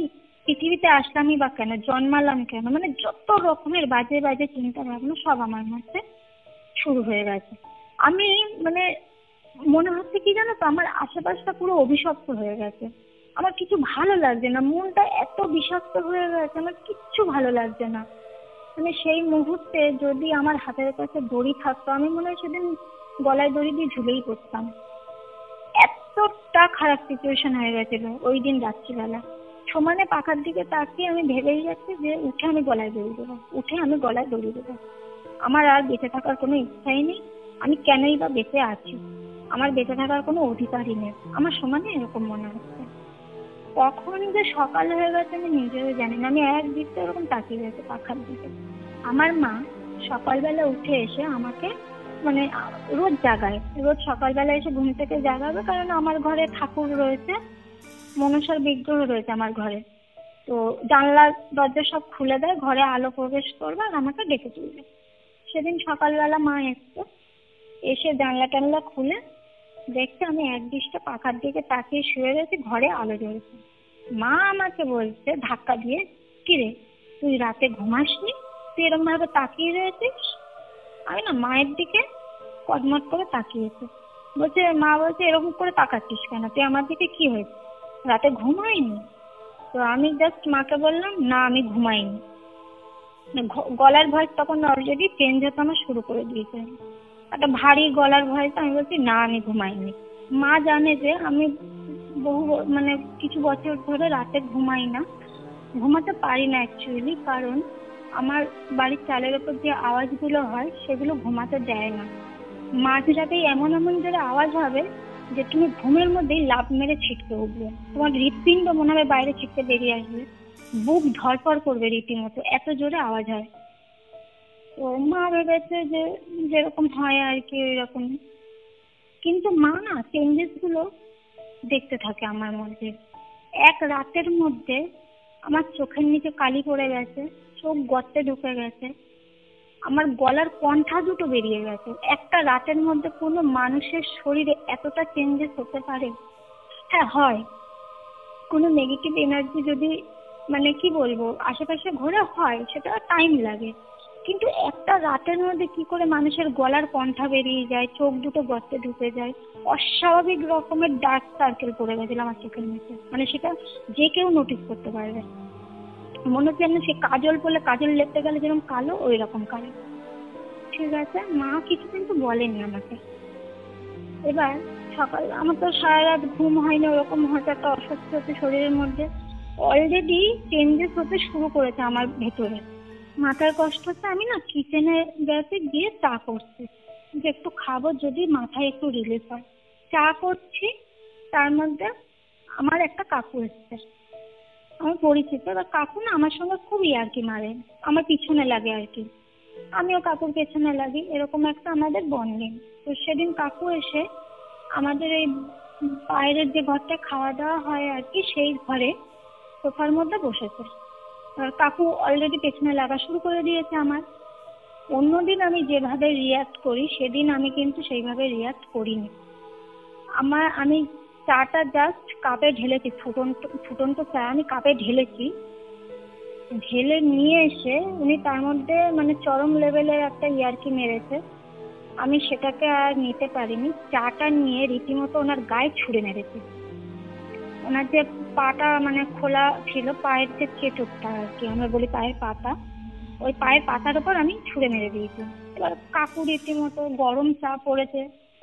পৃথিবীতে আসলামই বা কেন, জন্মালাম কেন, মানে যত রকমের বাজে বাজে চিন্তা ভাবনা সব আমার মধ্যে শুরু হয়ে গেছে। আমি মানে মনে হচ্ছে কি জানো তো, আমার আশেপাশটা পুরো অভিশপ্ত হয়ে গেছে, আমার কিছু ভালো লাগছে না, মনটা এত বিষাক্ত হয়ে গেছে, আমার কিচ্ছু ভালো লাগছে না। মানে সেই মুহূর্তে যদি আমার হাতের কাছে দড়ি থাকতো, আমি মনে হয় সেদিন গলায় দড়ি দিয়ে ঝুলেই পড়তাম। এতটা খারাপ সিচুয়েশন হয়ে গেছিল ওই দিন রাত্রিবেলা। সমানে পাখার দিকে তাকিয়ে আমি ভেবেই যাচ্ছি যে উঠে আমি গলায় দড়ি দেবো, উঠে আমি গলায় দড়ি দেবো। আমার আর বেঁচে থাকার কোনো ইচ্ছাই নেই, আমি কেনই বা বেঁচে আছি, আমার বেঁচে থাকার কোনো অধিকারই নেই, আমার সমানে এরকম মনে হচ্ছে। কখন যে সকাল হয়ে গেছে আমি নিজেও জানি না, আমি একদিকে এরকম তাকিয়ে গেছি পাখার দিকে। আমার মা সকালবেলা উঠে এসে আমাকে মানে রোজ জাগায়, রোজ সকালবেলা এসে ঘুম থেকে জাগাবে, কারণ আমার ঘরে ঠাকুর রয়েছে, মনসার বিগ্রহ রয়েছে আমার ঘরে। তো জানলা দরজা সব খুলে দেয়, ঘরে আলো প্রবেশ করবে আর আমাকে ডেকে তুলবে। সেদিন সকালবেলা মা এসছে, এসে জানলা টানলা খুলে দেখছে আমি একদৃষ্টে পাখার দিকে তাকিয়ে শুয়ে রয়েছি, ঘরে আলো জ্বলছে। মা আমাকে বলছে ধাক্কা দিয়ে, কিরে তুই রাতে ঘুমাসনি, তুই এরকম ভাবে তাকিয়ে রয়েছিস? আমি না মায়ের দিকে কটমট করে তাকিয়েছি। বলছে, মা বলছে এরকম করে তাকাচ্ছিস কেন, তুই আমার দিকে, কি হয়েছে, রাতে ঘুম হয়নি? তো আমি জাস্ট মাকে বললাম, না আমি ঘুমাইনি। গলার ভয়েস তখন অলরেডি চেঞ্জ হতে আমার শুরু করে দিয়েছে, একটা ভারী গলার ভয়েস। আমি বলছি, না আমি ঘুমাইনি। মা জানে যে আমি বহু মানে কিছু বছর ধরে রাতে ঘুমাই না, ঘুমাতে পারি না অ্যাকচুয়ালি, কারণ আমার বাড়ির চালের ওপর যে আওয়াজগুলো হয় সেগুলো ঘুমাতে দেয় না। মাঝরাতেই এমন এমন জোরে আওয়াজ হবে যে তুমি ঘুমের মধ্যেই লাফ মেরে ছিটকে উঠবে, তোমার হৃৎপিণ্ড মনে হবে বাইরে ছিটকে বেরিয়ে আসবে, বুক ধড়ফড় করবে রীতিমতো, এত জোরে আওয়াজ হয়। তো মা ভেবেছে যে যেরকম হয় আর কি ওইরকম। কিন্তু মা না চেঞ্জেস গুলো দেখতে থাকে আমার মধ্যে। এক রাতের মধ্যে আমার চোখের নিচে কালি পড়ে গেছে, চোখ গর্তে ঢুকে গেছে, আমার গলার কণ্ঠা দুটো বেরিয়ে গেছে। একটা রাতের মধ্যে কোনো মানুষের শরীরে এতটা চেঞ্জেস হতে পারে? হ্যাঁ হয়। কোনো নেগেটিভ এনার্জি যদি মানে কি বলবো আশেপাশে ঘোরে, হয়, সেটা টাইম লাগে। কিন্তু একটা রাতের মধ্যে কি করে মানুষের গলার কণ্ঠা বেরিয়ে যায়, চোখ দুটো গর্তে ঢুকে যায়, অস্বাভাবিক রকমের ডার্ক সার্কেল পড়ে গেছিল আমার চোখের নিচে। মানে সেটা যে কেউ নোটিস করতে পারবে। মনে হচ্ছে যেন সে কাজল পরলে কাজল লেপতে গেলে যেরকম কালো, ওই রকম কালো। ঠিক আছে, মা কিছু কিন্তু বলেনি আমাকে। এবার সকাল, আমার তো সারা রাত ঘুম হয়নি, ওরকম হয়তো একটা অস্বস্তি হচ্ছে শরীরের মধ্যে। অলরেডি চেঞ্জেস হতে শুরু করেছে আমার ভেতরে। মাথার কষ্ট হচ্ছে, আমি না কিচেনে গিয়ে চা করছি যে একটু খাবো, যদি মাথায় একটু রিলিফ হয়। চা করছি, তার মধ্যে আমার একটা কাকু এসছে, আমার পরিচিত। এবার কাকু না আমার সঙ্গে খুব ইয়ার্কি মারে, আমার পিছনে লাগে আর কি, আমিও কাকুর পেছনে লাগি, এরকম একটা আমাদের বন্ডিং। তো সেদিন কাকু এসে আমাদের এই বাইরের যে ঘরটা খাওয়া দাওয়া হয় আর কি, সেই ঘরে সোফার মধ্যে বসেছে। কাকু অলরেডি পেছনে লাগা শুরু করে দিয়েছে আমার। অন্যদিন আমি যেভাবে রিয়াক্ট করি, সেদিন আমি কিন্তু সেইভাবে রিয়াক্ট করিনি। আমি চাটা জাস্ট কাপে ঢেলেছি, ফুটন্ত চা আমি কাপে ঢেলেছি, ঢেলে নিয়ে এসে উনি তার মধ্যে মানে চরম লেভেলের একটা ইয়ার্কি মেরেছে। আমি সেটাকে আর নিতে পারিনি, চাটা নিয়ে রীতিমতো ওনার গায়ে ছুঁড়ে মেরেছি। ওনার যে পাটা মানে খোলা ছিল, পায়ের যে চেটুকটা আর কি আমরা বলি পায়ের পাতা, ওই পায়ের পাতার উপর আমি ছুঁড়ে মেরে দিয়েছি। এবার কাকু রীতিমতো, গরম চা পড়েছে,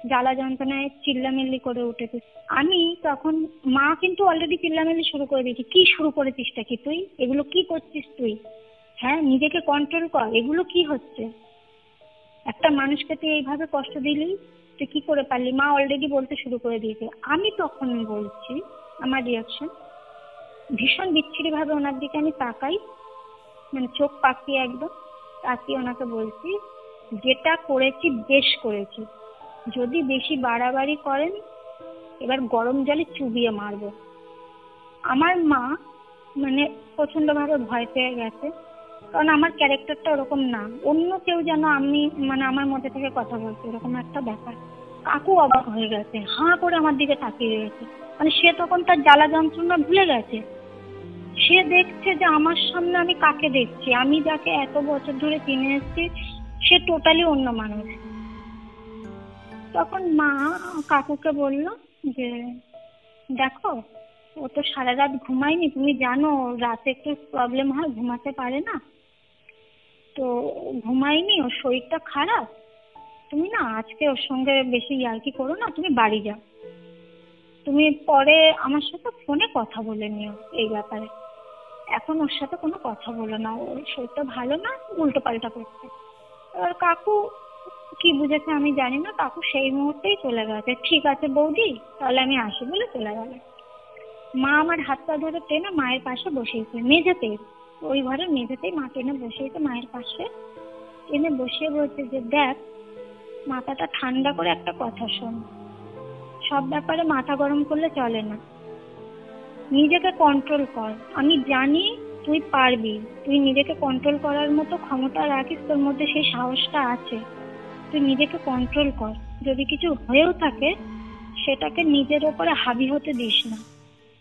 জ্বালা যন্ত্রণায় চিল্লামিল্লি করে উঠেছে। আমি তখন, মা কিন্তু অলরেডি চিল্লামিল্লি শুরু করে দিয়েছি, কি শুরু করেছিসটা কি তুই, এগুলো কি করছিস তুই, হ্যাঁ নিজেকে কন্ট্রোল কর, এগুলো কি হচ্ছে, একটা মানুষকে তুই এইভাবে কষ্ট দিলি, তুই কি করে পারলি, মা অলরেডি বলতে শুরু করে দিয়েছে। আমি তখন বলছি, আমার রিয়াকশন ভীষণ বিচ্ছিরি ভাবে ওনার দিকে আমি তাকাই, মানে চোখ পাকিয়ে একদম তাকিয়ে ওনাকে বলছি, যেটা করেছি বেশ করেছি, যদি বেশি বাড়াবাড়ি করেন এবার গরম জলে চুবিয়ে মারবো। আমার মা মানে প্রচন্ড ভাবে ভয় পেয়ে গেছে, কারণ আমার ক্যারেক্টারটা ওরকম না, অন্য কেউ যেন আমি মানে আমার মধ্যে থেকে কথা বলছে এরকম একটা ব্যাপার। কাকু অবাক হয়ে গেছে, হাঁ করে আমার দিকে তাকিয়ে গেছে, মানে সে তখন তার জ্বালা যন্ত্রণা ভুলে গেছে। সে দেখছে যে আমার সামনে আমি কাকে দেখছি, আমি যাকে এত বছর ধরে চিনে এসেছি, সে টোটালি অন্য মানুষ। তখন মা কাকুকে বলল যে দেখো, ও তো সারা রাত ঘুমায়নি, তুমি জানো রাতে একটু প্রবলেম হয়, ঘুমাতে পারে না, তো ঘুমায়নি, ওর শরীরটা খারাপ, তুমি না আজকে ওর সঙ্গে বেশি ইয়ার্কি করো না, তুমি বাড়ি যাও, তুমি পরে আমার সাথে ফোনে কথা বলে নিও এই ব্যাপারে, এখন ওর সাথে কোনো কথা বলো না, ওর শরীরটা ভালো না, উল্টো পাল্টা করছে। এবার কাকু কি বুঝেছে আমি জানি না, কাকু সেই মুহূর্তেই চলে গেছে, ঠিক আছে বৌদি তাহলে আমি আসি বলে চলে গেল। মা আমার হাতটা ধরে টেনে মায়ের পাশে বসিয়েছে, মেঝেতেই, ওই ঘরের মেঝেতেই মা টেনে বসিয়েছে মায়ের পাশে, টেনে বসিয়ে বলছে যে দেখ, মাথাটা ঠান্ডা করে একটা কথা শোন, সব ব্যাপারে মাথা গরম করলে চলে না, নিজেকে কন্ট্রোল কর, আমি জানি তুই পারবি, তুই নিজেকে কন্ট্রোল করার মতো ক্ষমতা রাখিস, তোর মধ্যে সেই সাহসটা আছে, তুই নিজেকে কন্ট্রোল কর, যদি কিছু হয়েও থাকে সেটাকে নিজের ওপরে হাবি হতে দিস না।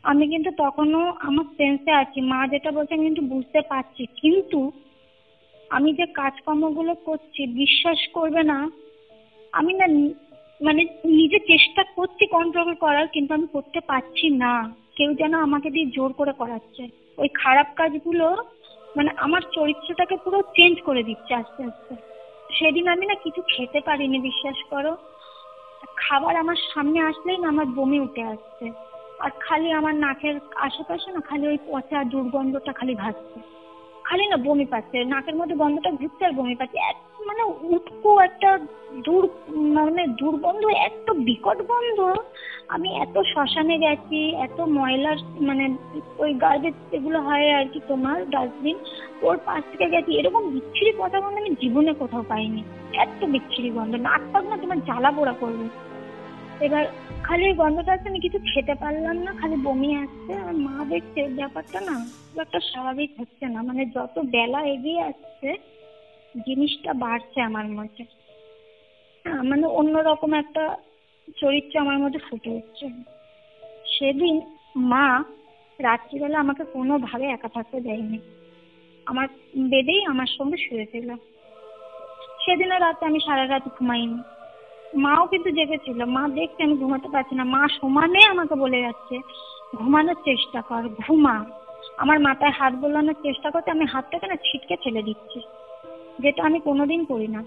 আমি কিন্তু তখনও আমার সেন্সে আছি, মা যেটা বলছে আমি কিন্তু বুঝতে পারছি, কিন্তু আমি যে কাজকর্মগুলো করছি বিশ্বাস করবে না, আমি না মানে নিজে চেষ্টা করছি কন্ট্রোল করার, কিন্তু আমি করতে পারছি না, কেউ যেন আমাকে দিয়ে জোর করে করাচ্ছে। ওই খারাপ কাজগুলো মানে আমার চরিত্রটাকে পুরো চেঞ্জ করে দিচ্ছে আস্তে আস্তে। সেদিন আমি না কিছু খেতে পারিনি, বিশ্বাস করো, খাবার আমার সামনে আসলেই না আমার বমি উঠে আসছে, আর খালি আমার নাকের আশেপাশে না খালি ওই পচা দুর্গন্ধটা খালি ভাসছে, খালি না বমি পাচ্ছে, নাকের মধ্যে গন্ধটা ঘুরছে আর বমি পাচ্ছে, মানে উটকো একটা মানে দুর্গন্ধ, এত বিকট গন্ধ। আমি এত শ্মশানে গেছি, এত ময়লার মানে ওই গার্বেজ এগুলো হয় আর কি তোমার ডাস্টবিন, ওর পাশ থেকে গেছি, এরকম বিচ্ছিরি কথা গন্ধ আমি জীবনে কোথাও পাইনি, এত বিচ্ছিরি গন্ধ, নাক পাক না তোমার জ্বালা পোড়া করবে। এবার খালি ওই গন্ধটা আসছে, আমি কিছু খেতে পারলাম না, খালি বমি আসছে। আর মা দেখছে ব্যাপারটা না খুব একটা স্বাভাবিক হচ্ছে না, মানে যত বেলা এগিয়ে আসছে জিনিসটা বাড়ছে আমার মধ্যে। মানে অন্যরকম একটা চরিত্র আমার মধ্যে ফুটে উঠছে। সেদিন মা রাত্রিবেলা আমাকে কোনোভাবে একা থাকতে দেয়নি, আমার বেডেই আমার সঙ্গে শুয়েছিল। সেদিনও রাতে আমি সারা রাত ঘুমাইনি। মাও কিন্তু জেগেছিল, মা দেখছে আমি ঘুমাতে পারছি না, মা সমানে আমাকে বলে যাচ্ছে ঘুমানোর চেষ্টা কর, ঘুমা। আমার মাথায় হাত বোলানোর চেষ্টা করতে আমি হাতটাকে না ছিটকে ফেলে দিচ্ছি, যেটা আমি কোনোদিন করি না।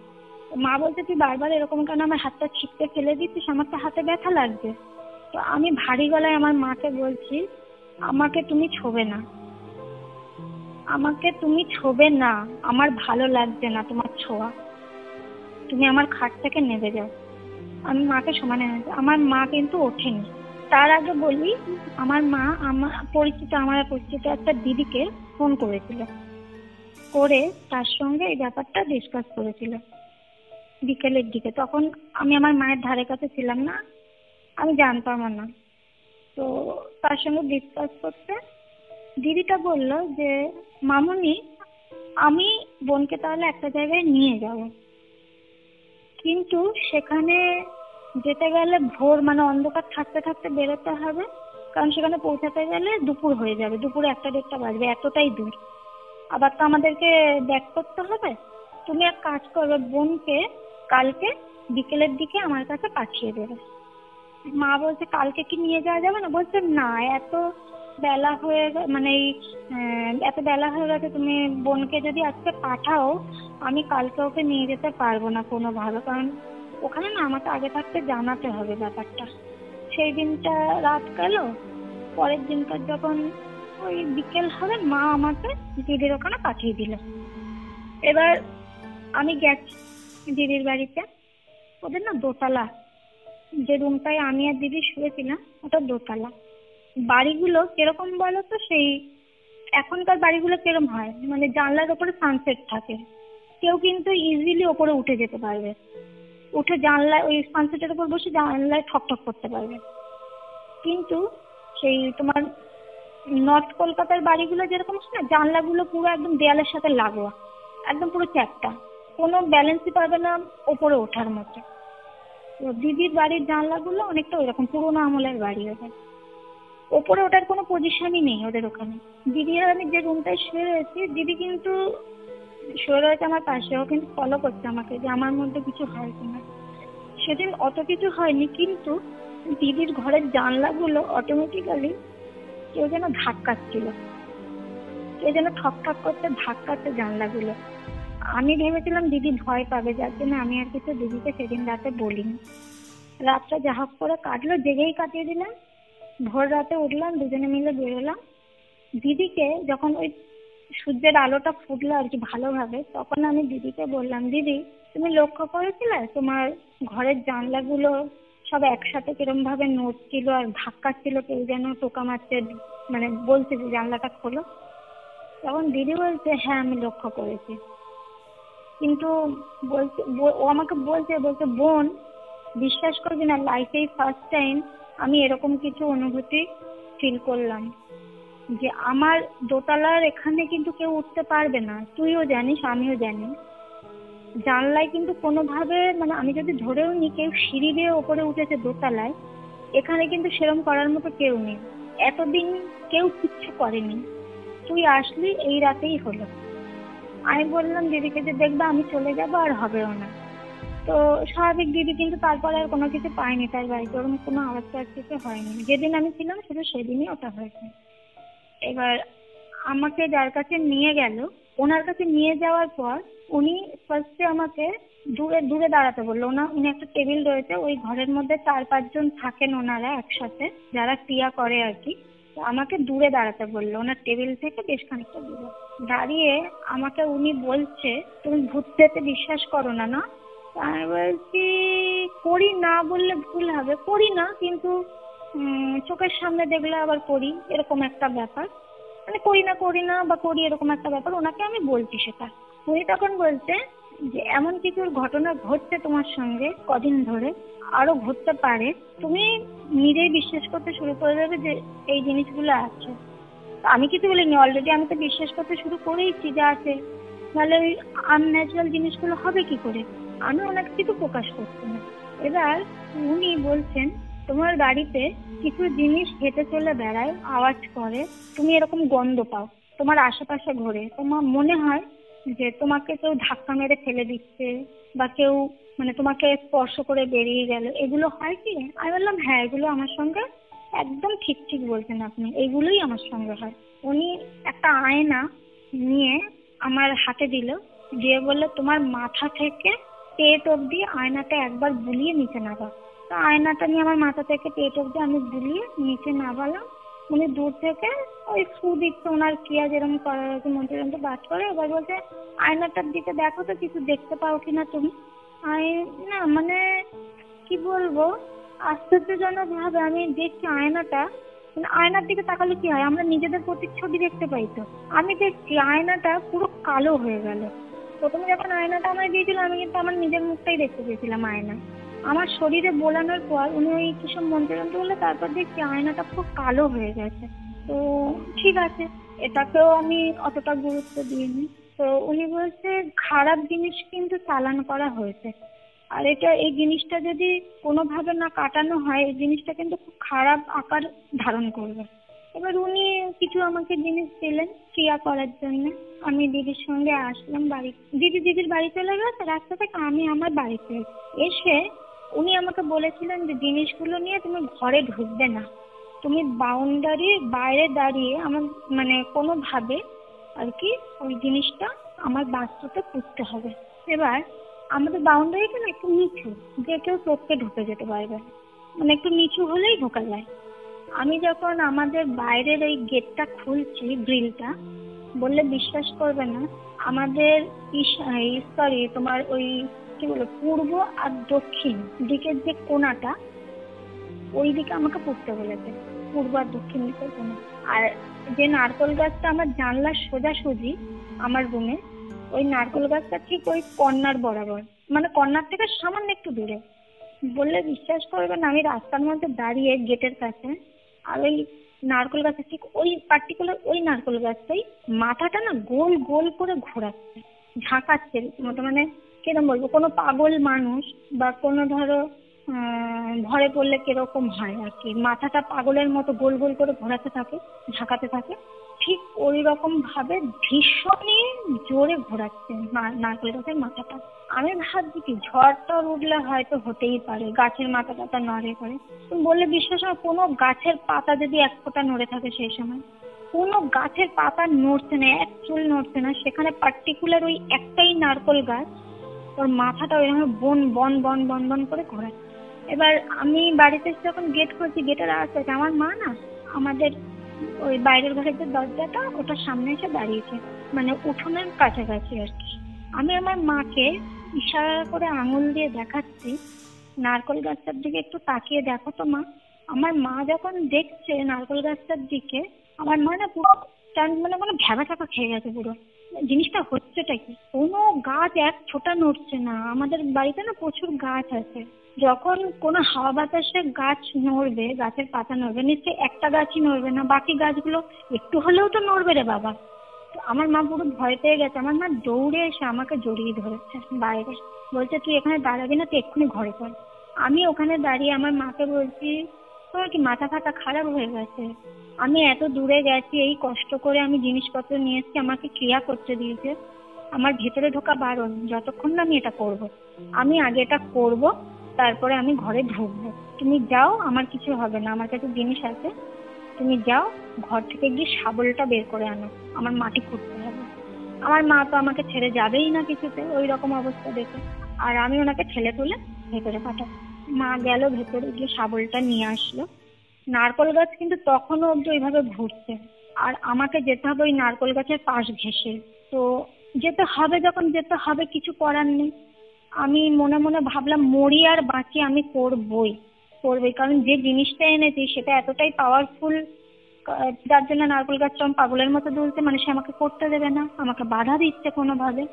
মা বলছে তুই বারবার এরকম কেন আমার হাতটা ছিটকে ফেলে দিচ্ছিস, আমার তো হাতে ব্যথা লাগছে। তো আমি ভারী গলায় আমার মাকে বলছি, আমাকে তুমি ছোবে না, আমাকে তুমি ছোবে না, আমার ভালো লাগছে না তোমার ছোঁয়া, তুমি আমার খাট থেকে নেমে যাও। আমি মাকে সমানে আনছি। আমার মা কিন্তু ওঠেনি। তার আগে বলি, আমার মা আমার পরিচিত একটা দিদিকে ফোন করেছিল, করে তার সঙ্গে এই ব্যাপারটা ডিসকাস করেছিল বিকেলের দিকে। তখন আমি আমার মায়ের ধারে কাছে ছিলাম না, আমি জানতাম না। তো তার সঙ্গে ডিসকাস করতে দিদিটা বলল যে মামুনি, আমি বোনকে তাহলে একটা জায়গায় নিয়ে যাব, কিন্তু সেখানে যেতে গেলে ভোর মানে অন্ধকার থাকতে থাকতে বেরোতে হবে, কারণ সেখানে পৌঁছাতে গেলে দুপুর হয়ে যাবে, দুপুরে 1-1:30 বাজবে, এতটাই দূর। আবার তো আমাদেরকে ব্যাক করতে হবে। তুমি এক কাজ করবে, বোনকে কালকে বিকেলের দিকে আমার কাছে পাঠিয়ে দেবে। মা বলছে কালকে কি নিয়ে যাওয়া যাবে না? বলছে না, এত বেলা হয়ে মানে এত বেলা হয়ে গেছে, তুমি বোনকে যদি আজকে পাঠাও আমি কালকে ওকে নিয়ে যেতে পারবো না কোনোভাবে, কারণ ওখানে না আমাকে আগে থাকতে জানাতে হবে ব্যাপারটা। সেই দিনটা রাত গেল, পরের দিনকার যখন ওই বিকেল হবে মা আমাকে দিদির ওখানে পাঠিয়ে দিল। এবার আমি গেছি দিদির বাড়িতে। ওদের না দোতলা, যে রুমটায় আমি আর দিদি শুয়েছিলাম ওটা দোতলা। বাড়িগুলো কিরকম বলো তো, সেই এখনকার বাড়িগুলো কিরকম হয়, মানে জানলার ওপরে সানসেট থাকে, কেউ কিন্তু ইজিলি ওপরে উঠে যেতে পারবে, উঠে জানলায় ওই সানসেটের উপর বসে জানলায় ঠক ঠক করতে পারবে। কিন্তু সেই তোমার নর্থ কলকাতার বাড়িগুলো যেরকম আছে না, জানলাগুলো পুরো একদম দেয়ালের সাথে লাগোয়া, একদম পুরো চ্যাপ্টা, কোনো ব্যালেন্সই পাবে না ওপরে ওঠার মতো। তো দিদির বাড়ির জানলাগুলো অনেকটা ওইরকম পুরোনো আমলের বাড়ি, ওদের ওপরে ওঠার কোনো পজিশনই নেই ওদের ওখানে। দিদি আর আমি যে রুমটায় শুয়ে রয়েছি, দিদি কিন্তু শুয়ে রয়েছে আমার পাশে, ও কিন্তু ফলো করছে আমাকে যে আমার মধ্যে কিছু হয় কিনা। সেদিন অত কিছু হয়নি, কিন্তু দিদির ঘরের জানলাগুলো অটোমেটিক্যালি কেউ যেন ধাক্কাচ্ছিল, কেউ যেন ঠক ঠক করতে ধাক্কাচ্ছে জানলাগুলো। আমি ভেবেছিলাম দিদি ভয় পাবে, যার জন্য আমি আর কিছু দিদিকে সেদিন রাতে বলিনি। রাতটা যা হোক করে কাটলো, জেগেই কাটিয়ে দিলাম। ভোর রাতে উঠলাম, দুজনে মিলে বেরোলাম। দিদিকে যখন ওই সূর্যের আলোটা ফুটলো আর কি ভালোভাবে, তখন আমি দিদিকে বললাম, দিদি তুমি লক্ষ্য করেছিলে তোমার ঘরের জানলাগুলো সব একসাথে কিরম ভাবে নড়ছিল আর ধাক্কাচ্ছিল, কেউ যেন টোকা মারছে, মানে বলছে যে জানলাটা খোলো। তখন দিদি বলছে হ্যাঁ আমি লক্ষ্য করেছি, কিন্তু বলছে ও আমাকে বলছে বোন বিশ্বাস করবি না, লাইফেই ফার্স্ট টাইম আমি এরকম কিছু অনুভূতি ফিল করলাম যে আমার দোতলার এখানে কিন্তু কেউ উঠতে পারবে না, তুইও জানিস আমিও জানি। জানলায় কিন্তু কোনোভাবে, মানে আমি যদি ধরেও নি কেউ সিঁড়ি দিয়ে ওপরে উঠেছে দোতলায়, এখানে কিন্তু সেরম করার মতো কেউ নেই, এতদিন কেউ কিচ্ছু করেনি, তুই আসলি এই রাতেই হলো। আমি বললাম দিদিকে যে দেখবে আমি চলে যাবো আর হবেও না। তো স্বাভাবিক দিদি কিন্তু তারপরে আর কোনো কিছু পায়নি, তার বাড়িতে ওরকম কোনো আওয়াজ কিছু হয়নি। যেদিন আমি ছিলাম শুধু সেদিনই ওটা হয়েছে। এবার আমাকে যার কাছে নিয়ে গেল, ওনার কাছে নিয়ে যাওয়ার পর উনি ফার্স্টে আমাকে দূরে দূরে দাঁড়াতে বললো। উনি একটা টেবিল রয়েছে, ওই ঘরের মধ্যে 4-5 জন থাকেন ওনারা একসাথে, যারা ক্রিয়া করে আর কি। তো আমাকে দূরে দাঁড়াতে বললো, ওনার টেবিল থেকে বেশ খানিকটা দূরে দাঁড়িয়ে আমাকে উনি বলছে তুমি ভূত পেতে বিশ্বাস করো না? না, আমি বলছি করি না, বললে ভুল হবে, করি না, কিন্তু চোখের সামনে দেখলে আবার করি, এরকম একটা ব্যাপার, মানে করি না বা করি এরকম একটা ব্যাপার। ওনাকে আমি বলছি সেটা। উনি তখন বলছে যে এমন কিছু ঘটনা ঘটছে তোমার সঙ্গে কদিন ধরে, আরো ঘটতে পারে, তুমি নিজেই বিশ্বাস করতে শুরু করে দেবে যে এই জিনিসগুলো আছে। আমি কিছু বলিনি, অলরেডি আমি তো বিশ্বাস করতে শুরু করেইছি যে আছে, তাহলে ওই আনন্যাচারাল জিনিসগুলো হবে কি করে। আমি ওনাকে কিছু প্রকাশ করছি না। এবার উনি বলছেন তোমার বাড়িতে কিছু জিনিস হেঁটে চলে বেড়ায়, আওয়াজ করে, তুমি এরকম গন্ধ পাও, তোমার আশেপাশে ঘোরে, তোমার মনে হয় যে তোমাকে কেউ ধাক্কা মেরে ফেলে দিচ্ছে বা কেউ মানে তোমাকে স্পর্শ করে বেরিয়ে গেল, এগুলো হয় কি? আমি বললাম হ্যাঁ, এগুলো আমার সঙ্গে একদম ঠিক ঠিক বলছেন আপনি, এইগুলোই আমার সঙ্গে হয়। উনি একটা আয়না নিয়ে আমার হাতে দিল, দিয়ে বললো তোমার মাথা থেকে পেট অব্দি আয়নাটা একবার বুলিয়ে নিচে নামাও। তো আয়নাটা নিয়ে আমার মাথা থেকে পেট অব্দি আমি বুলিয়ে নিচে নামালাম। উনি দূর থেকে ওই ফু দিচ্ছে, ওনার ক্রিয়া যেরকম করার আছে মন্ত্রযন্ত্র বাদ করে। এবার বলছে আয়নাটার দিকে দেখো তো কিছু দেখতে পাও কিনা তুমি। আমি না মানে কি বলবো, আশ্চর্যজনক ভাবে আমি দেখছি আয়নাটা, মানে আয়নার দিকে তাকালে কি হয়, আমরা নিজেদের প্রতিচ্ছবি দেখতে পাই। তো আমি দেখছি আয়নাটা পুরো কালো হয়ে গেল। প্রথমে যখন আয়নাটা আমায় দিয়েছিল আমি কিন্তু আমার নিজের মুখটাই দেখতে পেয়েছিলাম আয়না। আমার শরীরে বোলানোর পর উনি ওই কিসব মন্ত্রযন্ত্র বললে, তারপর দেখছি আয়নাটা পুরো কালো হয়ে গেছে। তো ঠিক আছে, এটাকেও আমি অতটা গুরুত্ব দিইনি। তো উনি বলছে খারাপ জিনিস কিন্তু চালান করা হয়েছে, আর এই জিনিসটা যদি কোনোভাবে না কাটানো হয় এই জিনিসটা কিন্তু খুব খারাপ আকার ধারণ করবে। এবার উনি কিছু আমাকে জিনিস দিলেন ক্রিয়া করার জন্য। আমি দিদির সঙ্গে আসলাম বাড়ি, দিদির বাড়ি চলে গেছে রাস্তা থেকে, আমি আমার বাড়িতে এসে উনি আমাকে বলেছিলেন যে জিনিসগুলো নিয়ে তুমি ঘরে ঢুকবে না, তুমি বাউন্ডারির বাইরে দাঁড়িয়ে আমার মানে কোনোভাবে আর কি ওই জিনিসটা আমার বাস্তুতে পুষতে হবে। এবার আমাদের বাউন্ডারিটা না একটু নিচু, যে কেউ চোখে ঢুকে যেতে পারবে, মানে একটু নিচু হলেই ঢোকা যায়। আমি যখন আমাদের বাইরের ওই গেটটা খুলছি, গ্রিলটা, বললে বিশ্বাস করবে না, আমাদের সরি তোমার ওই কি বলে পূর্ব আর দক্ষিণ দিকের যে কোণাটা, ওই দিকে আমাকে পড়তে বলেছে, পূর্ব আর দক্ষিণ দিকের কোণা। আর যে নারকেল গাছটা আমার জানলার সোজাসুজি আমার রুমে, ওই নারকেল গাছটা ঠিক ওই কর্নার বরাবর, মানে কর্নার থেকে সামান্য একটু দূরে। বললে বিশ্বাস করবে না, আমি রাস্তার মধ্যে দাঁড়িয়ে গেটের কাছে, আর ওই নারকেল গাছের ঠিক ওই পার্টিকুলার ওই নারকেল গাছটাই মাথাটা না গোল গোল করে ঘোরাচ্ছে, ঝাঁকাচ্ছে রীতিমতো, মানে কিরকম বলবো, কোনো পাগল মানুষ বা কোনো ধরো ভরে পড়লে কিরকম হয় আর কি, মাথাটা পাগলের মতো গোল গোল করে ঘোরাতে থাকে, ঝাঁকাতে থাকে, ঠিক ওই রকম ভাবে ভীষণই জোরে ঘোরাচ্ছে নারকেল গাছের মাথাটা। আমি ভাবছি কি ঝড় টর উঠলে হয়তো হতেই পারে, গাছের মাথা টাথা নড়ে করে। তুমি বললে বিশ্বাস হয়, কোনো গাছের পাতা যদি এক ফোঁটা নড়ে থাকে সেই সময়, কোনো গাছের পাতা নড়ছে না, এক চুল নড়ছে না, সেখানে পার্টিকুলার ওই একটাই নারকেল গাছ, ওর মাথাটা ওইভাবে বন বন বন বন বন করে ঘোরাচ্ছে। এবার আমি বাড়িতে যখন গেট খুলছি, গেটের আওয়াজ আছে, আমার মা না আমাদের ওই বাইরের ঘরের যে দরজাটা ওটার সামনে এসে দাঁড়িয়েছে, মানে উঠোনের কাছাকাছি আর কি। আমি আমার মাকে ইশারা করে আঙুল দিয়ে দেখাচ্ছি নারকেল গাছটার দিকে একটু তাকিয়ে দেখো তো মা। আমার মা যখন দেখছে নারকেল গাছটার দিকে, আমার মা না পুরো মানে কোনো ভ্যাবা চাপা খেয়ে গেছে পুরো, জিনিসটা হচ্ছেটা কি। কোনো গাছ এক ফোঁটা নড়ছে না, আমাদের বাড়িতে না প্রচুর গাছ আছে, যখন কোনো হাওয়া বাতাসে গাছ নড়বে, গাছের পাতা নড়বে, নিশ্চয়ই একটা গাছই নড়বে না, বাকি গাছগুলো একটু হলেও তো নড়বে রে বাবা। তো আমার মা পুরো ভয় পেয়ে গেছে, আমার মা দৌড়ে এসে আমাকে জড়িয়ে ধরেছে বাইরে, বলছে তুই এখানে দাঁড়াবি না, তুই এক্ষুনি ঘরে চল। আমি ওখানে দাঁড়িয়ে আমার মাকে বলছি তোমার কি মাথা ফাতা খারাপ হয়ে গেছে? আমি এত দূরে গেছি, এই কষ্ট করে আমি জিনিসপত্র নিয়ে এসেছি, আমাকে ক্রিয়া করতে দিয়েছে, আমার ভেতরে ঢোকা বারণ যতক্ষণ না আমি এটা করব। আমি আগে এটা করব, তারপরে আমি ঘরে ঢুকবো। তুমি যাও, আমার কিছু হবে না, আমার কাছে জিনিস আছে, তুমি যাও, ঘর থেকে গিয়ে শাবলটা বের করে আনো, আমার মাটি খুঁড়তে হবে। আমার মা তো আমাকে ছেড়ে যাবেই না কিছুতে, ওই রকম অবস্থা দেখে। আর আমি ওনাকে ঠেলে তুলে ভেতরে পাঠাবো। মা গেল ভেতরে, গিয়ে শাবলটা নিয়ে আসলো। নারকেল গাছ কিন্তু তখনও অব্দি ওইভাবে ঘুরছে, আর আমাকে যেতে হবে ওই নারকেল গাছের পাশ ঘেঁষে। তো যেতে হবে, যখন যেতে হবে কিছু করার নেই। আমি মনে মনে ভাবলাম মরি আর বাঁচি আমি করবই, কারণ যে জিনিসটা এনেছি সেটা এতটাই পাওয়ারফুল, যার জন্য নারকেল গাছটা পাগলের মতো দুলছে, মানে সে আমাকে করতে দেবে না, আমাকে বাধা দিচ্ছে কোনোভাবে।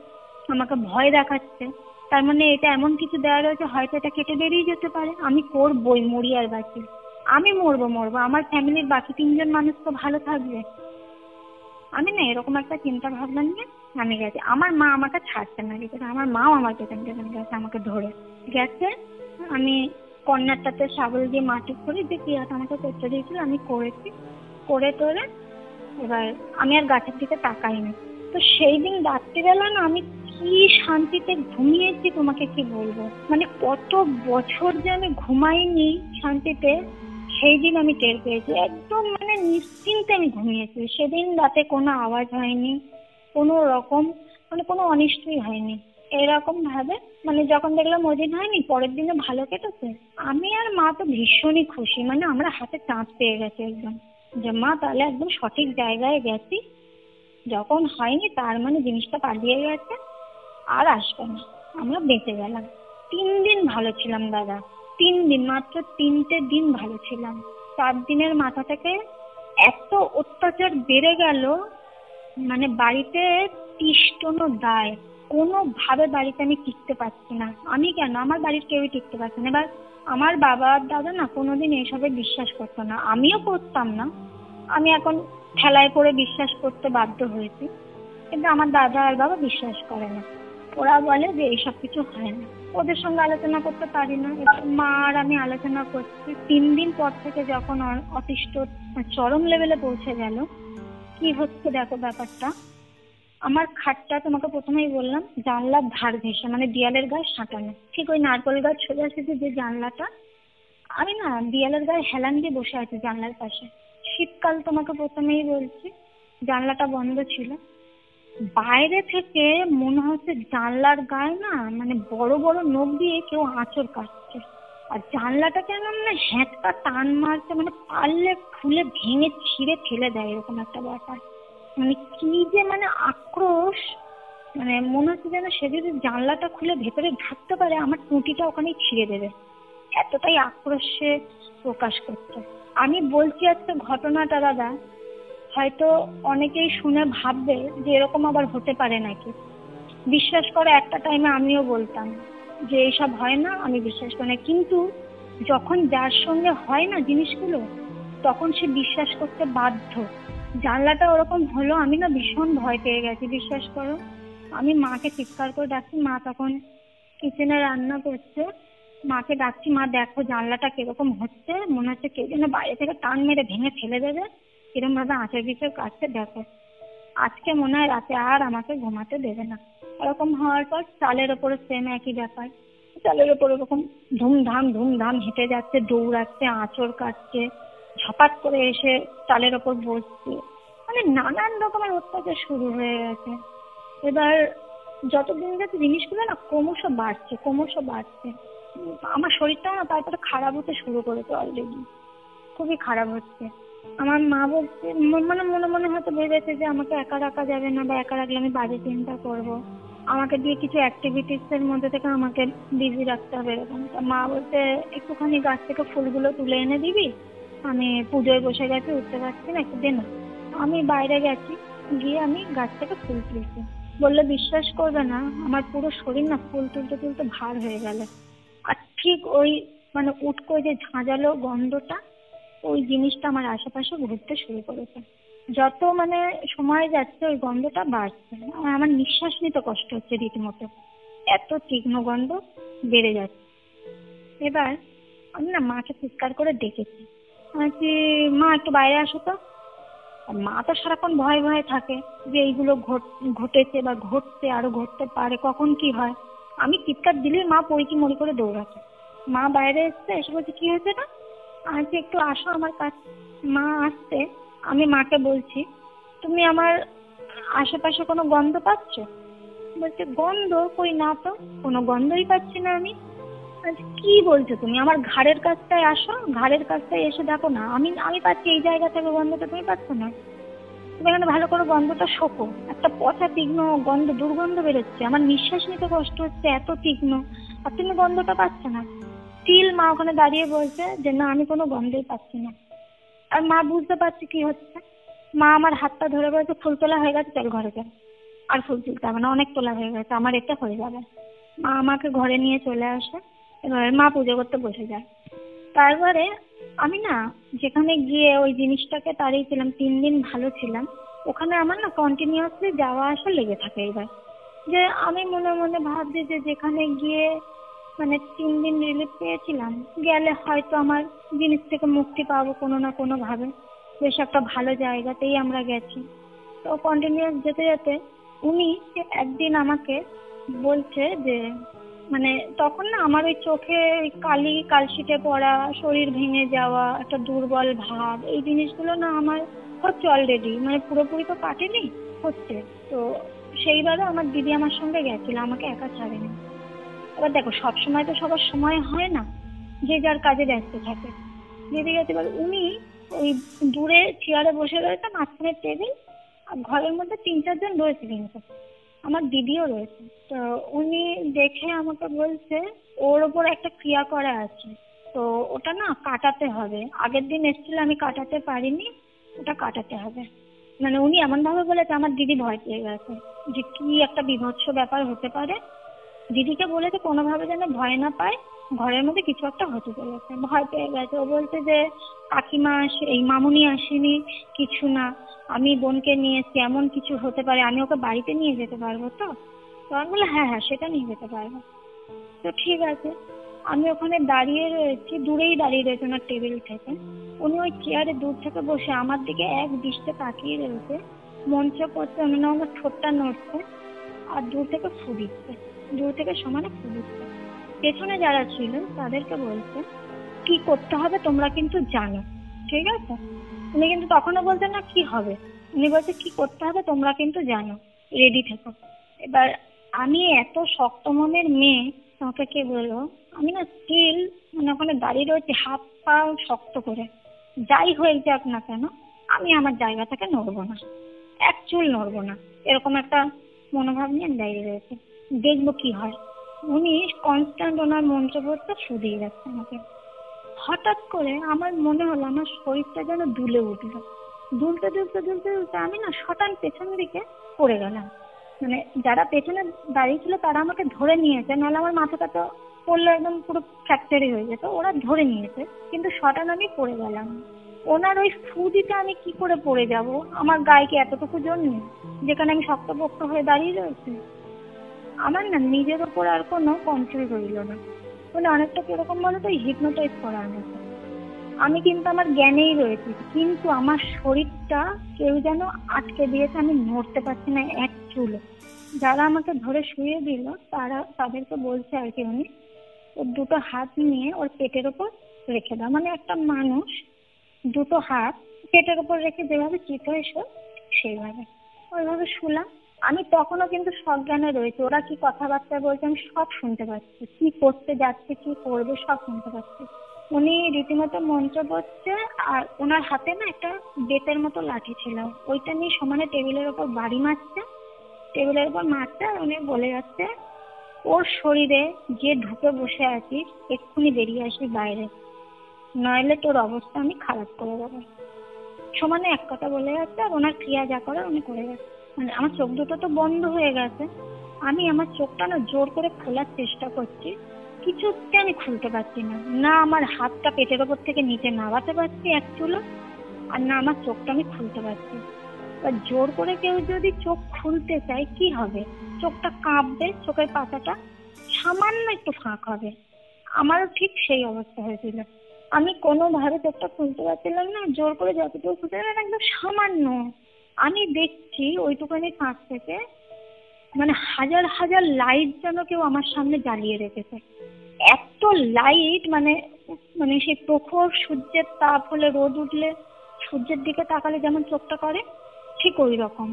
আমাকে ভয় দেখাচ্ছে। তার মানে এটা এমন কিছু দেওয়া রয়েছে, হয়তো এটা কেটে বেরিয়ে যেতে পারে। আমি করবই, মরি আর বাঁচি। আমি মরবো, আমার ফ্যামিলির বাকি 3জন মানুষ তো ভালো থাকবে। আমি না এরকম একটা চিন্তা ভাবনা নিয়ে আমি গেছি। আমার মা আমাকে ছাড়ছে না, ঠিক আছে, আমার মাও আমার পেছন পেছন গেছে, আমাকে ধরে গেছে। আমি কর্নারটাতে শাবল দিয়ে মাটি করে যে পিয়াটা আমাকে করতে দিয়েছিল আমি করেছি, করে তোরে এবার আমি আর গাছের দিকে তাকাইনি। তো সেই দিন রাত্রিবেলা না আমি কি শান্তিতে ঘুমিয়েছি তোমাকে কি বলবো, মানে কত বছর যে আমি ঘুমাইনি শান্তিতে, সেই দিন আমি টের পেয়েছি। একদম মানে নিশ্চিন্তে আমি ঘুমিয়েছি সেদিন রাতে, কোনো আওয়াজ হয়নি, কোনো রকম মানে কোনো অনিষ্টই হয়নি। এরকম ভাবে মানে যখন দেখলাম ওদিন হয়নি, পরের দিনে ভালো কেটেছে। আমি আর মা তো ভীষণই খুশি, মানে আমরা হাতে চাঁদ পেয়ে গেছি একদম, যে মা তাহলে একদম সঠিক জায়গায় গেছি। যখন হয়নি তার মানে জিনিসটা পালিয়ে গেছে, আর আসবে না, আমরা বেঁচে গেলাম। 3 দিন ভালো ছিলাম দাদা, 3 দিন, মাত্র 3টে দিন ভালো ছিলাম। 4 দিনের মাথা থেকে এত অত্যাচার বেড়ে গেল, মানে বাড়িতে তিষ্ঠনো দায়, কোনোভাবে বাড়িতে আমি টিকতে পারছি না। আমি কেন, আমার বাড়ির কেউই টিকতে পারছে না। এবার আমার বাবা আর দাদা না কোনোদিন এইসবে বিশ্বাস করতো না, আমিও করতাম না। আমি এখন ঠেলায় পড়ে বিশ্বাস করতে বাধ্য হয়েছি, কিন্তু আমার দাদা আর বাবা বিশ্বাস করে না। ওরা বলে যে এইসব কিছু হয় না, ওদের সঙ্গে আলোচনা করতে পারি না। এবার মা আর আমি আলোচনা করছি। 3 দিন পর থেকে যখন অতিষ্ঠ চরম লেভেলে পৌঁছে গেল, কি হচ্ছে দেখো ব্যাপারটা। আমার খাটটা তোমাকে প্রথমেই বললাম জানলার ধার ঘেঁষে, মানে দেয়ালের গায়ে সাঁটানো, ঠিক ওই নারকেল গাছ সোজাসুজি যে জানলাটা, আমি না দেয়ালের গায়ে হেলান দিয়ে বসে আছি জানলার পাশে। শীতকাল তোমাকে প্রথমেই বলছি, জানলাটা বন্ধ ছিল। বাইরে থেকে মনে হচ্ছে জানলার গায়ে না মানে বড় বড় নখ দিয়ে কেউ আঁচড় কাটছে, আর জানলাটা কেন মানে হ্যাঁচকা টান মারছে, মানে পারলে খুলে ভেঙে ছিঁড়ে ফেলে দেয়, এরকম একটা ব্যাপার। মানে কি যে মানে আক্রোশ, মানে মনে হচ্ছে যেন সে যদি জানলাটা খুলে ভেতরে ঢুকতে পারে আমার টুটিটা ওখানেই ছিঁড়ে দেবে, এতটাই আক্রোশে প্রকাশ করছে। আমি বলছি আজকে ঘটনাটা দাদা, হয়তো অনেকেই শুনে ভাববে যে এরকম আবার হতে পারে নাকি। বিশ্বাস করে একটা টাইমে আমিও বলতাম যে এইসব হয় না, আমি বিশ্বাস করি না, কিন্তু যখন যার সঙ্গে হয় না জিনিসগুলো তখন সে বিশ্বাস করতে বাধ্য। জানলাটা ওরকম হলো, আমি না ভীষণ ভয় পেয়ে গেছি, বিশ্বাস করো। আমি মাকে চিৎকার করে ডাকছি, মা তখন কিচেনে রান্না করছে। মাকে ডাকছি, মা দেখো জানলাটা কিরকম হচ্ছে, মনে হচ্ছে কে যেন বাইরে থেকে টান মেরে ভেঙে ফেলে দেবে, কিরম ভাবে আঁচড় বিচড় কাটছে দেখো। আজকে মনে হয় রাতে আর আমাকে ঘুমাতে দেবে না। এরকম হওয়ার পর চালের ওপরে সেম একই ব্যাপার, চালের ওপর এরকম ধুমধাম হেঁটে যাচ্ছে, দৌড়াচ্ছে, আঁচড় কাটছে, ঝপাট করে এসে চালের ওপর বসছে, মানে নানান রকমের অত্যাচার শুরু হয়ে গেছে। এবার যতদিন যাচ্ছে জিনিসগুলো না ক্রমশ বাড়ছে। আমার শরীরটাও না তারপরে খারাপ হতে শুরু করেছে, অলরেডি খুবই খারাপ হচ্ছে। আমার মা বলছে, মানে মনে মনে হয়তো ভেবেছে যে আমাকে একা রাখা যাবে না, বা একা রাখলে আমি বাজে চিন্তা করবো, আমাকে দিয়ে কিছু অ্যাক্টিভিটিস এর মধ্যে থেকে আমাকে বিজি রাখতে হবে এরকম। তা মা বলতে একটুখানি গাছ থেকে ফুলগুলো তুলে এনে দিবি, আমি পুজোয় বসে গেছি, উঠতে পারছি না, একটু দে না। আমি বাইরে গেছি, গিয়ে আমি গাছ থেকে ফুল তুলছি। বললে বিশ্বাস করবে না, আমার পুরো শরীর না ফুল তুলতে তুলতে ভার হয়ে গেল। আর ঠিক ওই মানে উটকো যে ঝাঁঝালো গন্ধটা, ওই জিনিসটা আমার আশেপাশে ঘুরতে শুরু করেছে। যত মানে সময় যাচ্ছে ওই গন্ধটা বাড়ছে, আর আমার নিঃশ্বাস নিতে কষ্ট হচ্ছে রীতিমতো, এত তীক্ষ্ণ গন্ধ বেড়ে যাচ্ছে। এবার আমি না মাকে চিৎকার করে ডেকেছি, বলছি মা একটু বাইরে আসো তো। আর মা তো সারাক্ষণ ভয়ে ভয়ে থাকে যে এইগুলো ঘটেছে বা ঘটছে, আরো ঘটতে পারে, কখন কি হয়। আমি চিৎকার দিলেই মা পড়ি কি মরি করে দৌড়াচ্ছে। মা বাইরে এসছে, এসে বলছে কি হয়েছে না, আজ একটু আসো আমার কাছে। মা আসতে আমি মাকে বলছি, তুমি আমার আশেপাশে কোনো গন্ধ পাচ্ছ? বলছে গন্ধ কই, না তো কোনো গন্ধই পাচ্ছি না আমি। বলছি, কি বলছো তুমি, আমার ঘাড়ের কাছটায় আসো, ঘাড়ের কাছটায় এসে দেখো না, আমি আমি পাচ্ছি এই জায়গা থেকে গন্ধটা, তুমি পাচ্ছ না। তুমি এখানে ভালো করে গন্ধটা শোকো, একটা পচা তীক্ষ্ণ গন্ধ, দুর্গন্ধ বেরোচ্ছে, আমার নিঃশ্বাস নিতে কষ্ট হচ্ছে, এত তীক্ষ্ণ, আর তুমি গন্ধটা পাচ্ছ না। স্টিল মা ওখানে দাঁড়িয়ে বলছে যে না আমি কোনো গন্ধই পাচ্ছি না। আর মা বুঝতে পারছি কি হচ্ছে। মা আমার হাতটা ধরে বলছে ফুল তোলা হয়ে গেছে, চল ঘরে চল। আর ফুল তুলতে হবে না, অনেক তোলা হয়ে গেছে, আমার এতে হয়ে যাবে। মা আমাকে ঘরে নিয়ে চলে আসে, এবার মা পুজো করতে বসে যায়। তারপরে আমি না যেখানে গিয়ে ওই জিনিসটাকে তাড়িয়েছিলাম, 3 দিন ভালো ছিলাম, ওখানে আমার না কন্টিনিউয়াসলি যাওয়া আসা লেগে থাকে। এবার যে আমি মনে মনে ভাবছি যে যেখানে গিয়ে মানে 3 দিন রিলিফ পেয়েছিলাম, গেলে হয়তো আমার জিনিস থেকে মুক্তি পাবো কোনো না কোনো ভাবে। বেশ একটা ভালো জায়গাতেই আমরা গেছি। তো কন্টিনিউয়াস যেতে যেতে উনি একদিন আমাকে বলছে যে মানে তখন না আমার ওই চোখে ওই কালশিটে পড়া, শরীর ভেঙে যাওয়া, একটা দুর্বল ভাব, এই জিনিসগুলো না আমার হচ্ছে অলরেডি, মানে পুরোপুরি তো কাটেনি, হচ্ছে। তো সেইবারে আমার দিদি আমার সঙ্গে গেছিল, আমাকে একা ছাড়েনি। এবার দেখো সবসময় তো সবার সময় হয় না, যে যার কাজে ব্যস্ত থাকে। দিদি গেছে, এবার উনি ওই দূরে চেয়ারে বসে রয়েছে, মাঝখানে টেবিল, আর ঘরের মধ্যে 3-4 জন রয়েছে, কিন্তু আমার দিদিও রয়েছে। তো উনি দেখে আমাকে বলছে ওর ওপর একটা ক্রিয়া করা আছে, তো ওটা না কাটাতে হবে। আগের দিন এসেছিল, আমি কাটাতে পারিনি, ওটা কাটাতে হবে। মানে উনি এমন ভাবে বলেছে, আমার দিদি ভয় পেয়ে গেছে যে কি একটা বীভৎস ব্যাপার হতে পারে। দিদিকে বলেছে কোনোভাবে যেন ভয় না পায়, ঘরের মধ্যে কিছু একটা হতে চলেছে, ভয় পেয়ে গেছে। ও বলছে যে কাকিমা এই মামুনি আসেনি, কিছু না, আমি বোনকে নিয়ে এসেছি, এমন কিছু হতে পারে, আমি ওকে বাড়িতে নিয়ে যেতে পারবো তো? তখন বলে হ্যাঁ হ্যাঁ সেটা নিয়ে যেতে পারবো। তো ঠিক আছে, আমি ওখানে দাঁড়িয়ে রয়েছি, দূরেই দাঁড়িয়ে রয়েছে ওনার টেবিল থেকে। উনি ওই চেয়ারে দূর থেকে বসে আমার দিকে এক দৃষ্টে তাকিয়ে রয়েছে, মঞ্চ করছে, উনি না আমার ঠোঁটটা নড়ছে, আর দূর থেকে ফু দিচ্ছে, দূর থেকে সমানে ফু দিচ্ছে। পেছনে যারা ছিল তাদেরকে বলছে কি করতে হবে তোমরা কিন্তু জানো, ঠিক আছে? উনি কিন্তু তখনও বলছেন না কি হবে, উনি বলছে কি করতে হবে তোমরা কিন্তু জানো, রেডি থেকো। এবার আমি এত শক্ত মনের মেয়ে, তোমাকে কে বলবো, আমি না স্টিল মানে ওখানে দাঁড়িয়ে রয়েছি হাত পা শক্ত করে, যাই হয়ে যাক না কেন আমি আমার জায়গা থেকে নড়বো না, এক চুল নড়বো না, এরকম একটা মনোভাব নিয়ে আমি দাঁড়িয়ে রয়েছি, দেখবো কি হয়। উনি কনস্ট্যান্ট ওনার মন্ত্রবোধটা শুধিয়ে যাচ্ছে আমাকে। হঠাৎ করে আমার মনে হলো আমার শরীরটা যেন দুলে উঠলো, দুলতে দুলতে দুলতে দুলতে আমি না শটান পেছনের দিকে পড়ে গেলাম। মানে যারা পেছনে দাঁড়িয়ে ছিল তারা আমাকে ধরে নিয়েছে, নাহলে আমার মাথাটা তো পড়লে একদম পুরো ফ্র্যাকচারই হয়ে যেত, ওরা ধরে নিয়েছে, কিন্তু শটান আমি পড়ে গেলাম। ওনার ওই ফু দিতে আমি কি করে পড়ে যাব? আমার গায়ে কি এতটুকু জোর নেই যেখানে আমি শক্তপোক্ত হয়ে দাঁড়িয়ে রয়েছি? আমার না নিজের ওপর আর কোনো কন্ট্রোল রইল না, মানে অনেকটা কিরকম বলো তো, হিপনোটাইজ করা মতো। আমি কিন্তু আমার জ্ঞানেই রয়েছি, কিন্তু আমার শরীরটা কেউ যেন আটকে দিয়েছে, আমি নড়তে পারছি না এক চুলো। যারা আমাকে ধরে শুয়ে দিল তাদেরকে বলছে আর কি উনি, ওর দুটো হাত নিয়ে ওর পেটের ওপর রেখে দাও। মানে একটা মানুষ দুটো হাত পেটের ওপর রেখে যেভাবে চিত হয়ে শোয় সেইভাবে, ওইভাবে শুলাম। আমি তখনও কিন্তু সজ্ঞানে রয়েছে, ওরা কি কথাবার্তা বলছে আমি সব শুনতে পাচ্ছি, কি করতে যাচ্ছে কি করবে সব শুনতে পাচ্ছি। উনি রীতিমতো মন্ত্র পড়ছে, আর ওনার হাতে না একটা বেতের মতো লাঠি ছিল, ওইটা নিয়ে সমানে টেবিলের ওপর বাড়ি মারছে, টেবিলের উপর মারছে, আর উনি বলে যাচ্ছে ওর শরীরে যে ঢুকে বসে আছিস এক্ষুনি বেরিয়ে আসবি বাইরে, নইলে তোর অবস্থা আমি খারাপ করে দেবো। সমানে এক কথা বলে যাচ্ছে, আর ওনার ক্রিয়া যা করার উনি করে যাচ্ছে। মানে আমার চোখ দুটো তো বন্ধ হয়ে গেছে, আমি আমার চোখটা না জোর করে খোলার চেষ্টা করছি, কিছুতে আমি খুলতে পারছি না, না আমার হাতটা পেটের ওপর থেকে নিচে নামাতে পারছি এক চুলো, আর না আমার চোখটা আমি খুলতে পারছি। এবার জোর করে কেউ যদি চোখ খুলতে চায় কি হবে? চোখটা কাঁপবে, চোখের পাতাটা সামান্য একটু ফাঁক হবে। আমারও ঠিক সেই অবস্থা হয়েছিল, আমি কোনোভাবে চোখটা খুলতে পারছিলাম না, জোর করে যতটুকু খুলতে পারলাম একদম সামান্য। আমি দেখছি ওইটুখানি ফাঁক থেকে মানে হাজার হাজার লাইট যেন কেউ আমার সামনে জ্বালিয়ে রেখেছে, এত লাইট, মানে মানে সেই প্রখর সূর্যের তাপ হলে, রোদ উঠলে সূর্যের দিকে তাকালে যেমন চোখটা করে, ঠিক ওই রকম।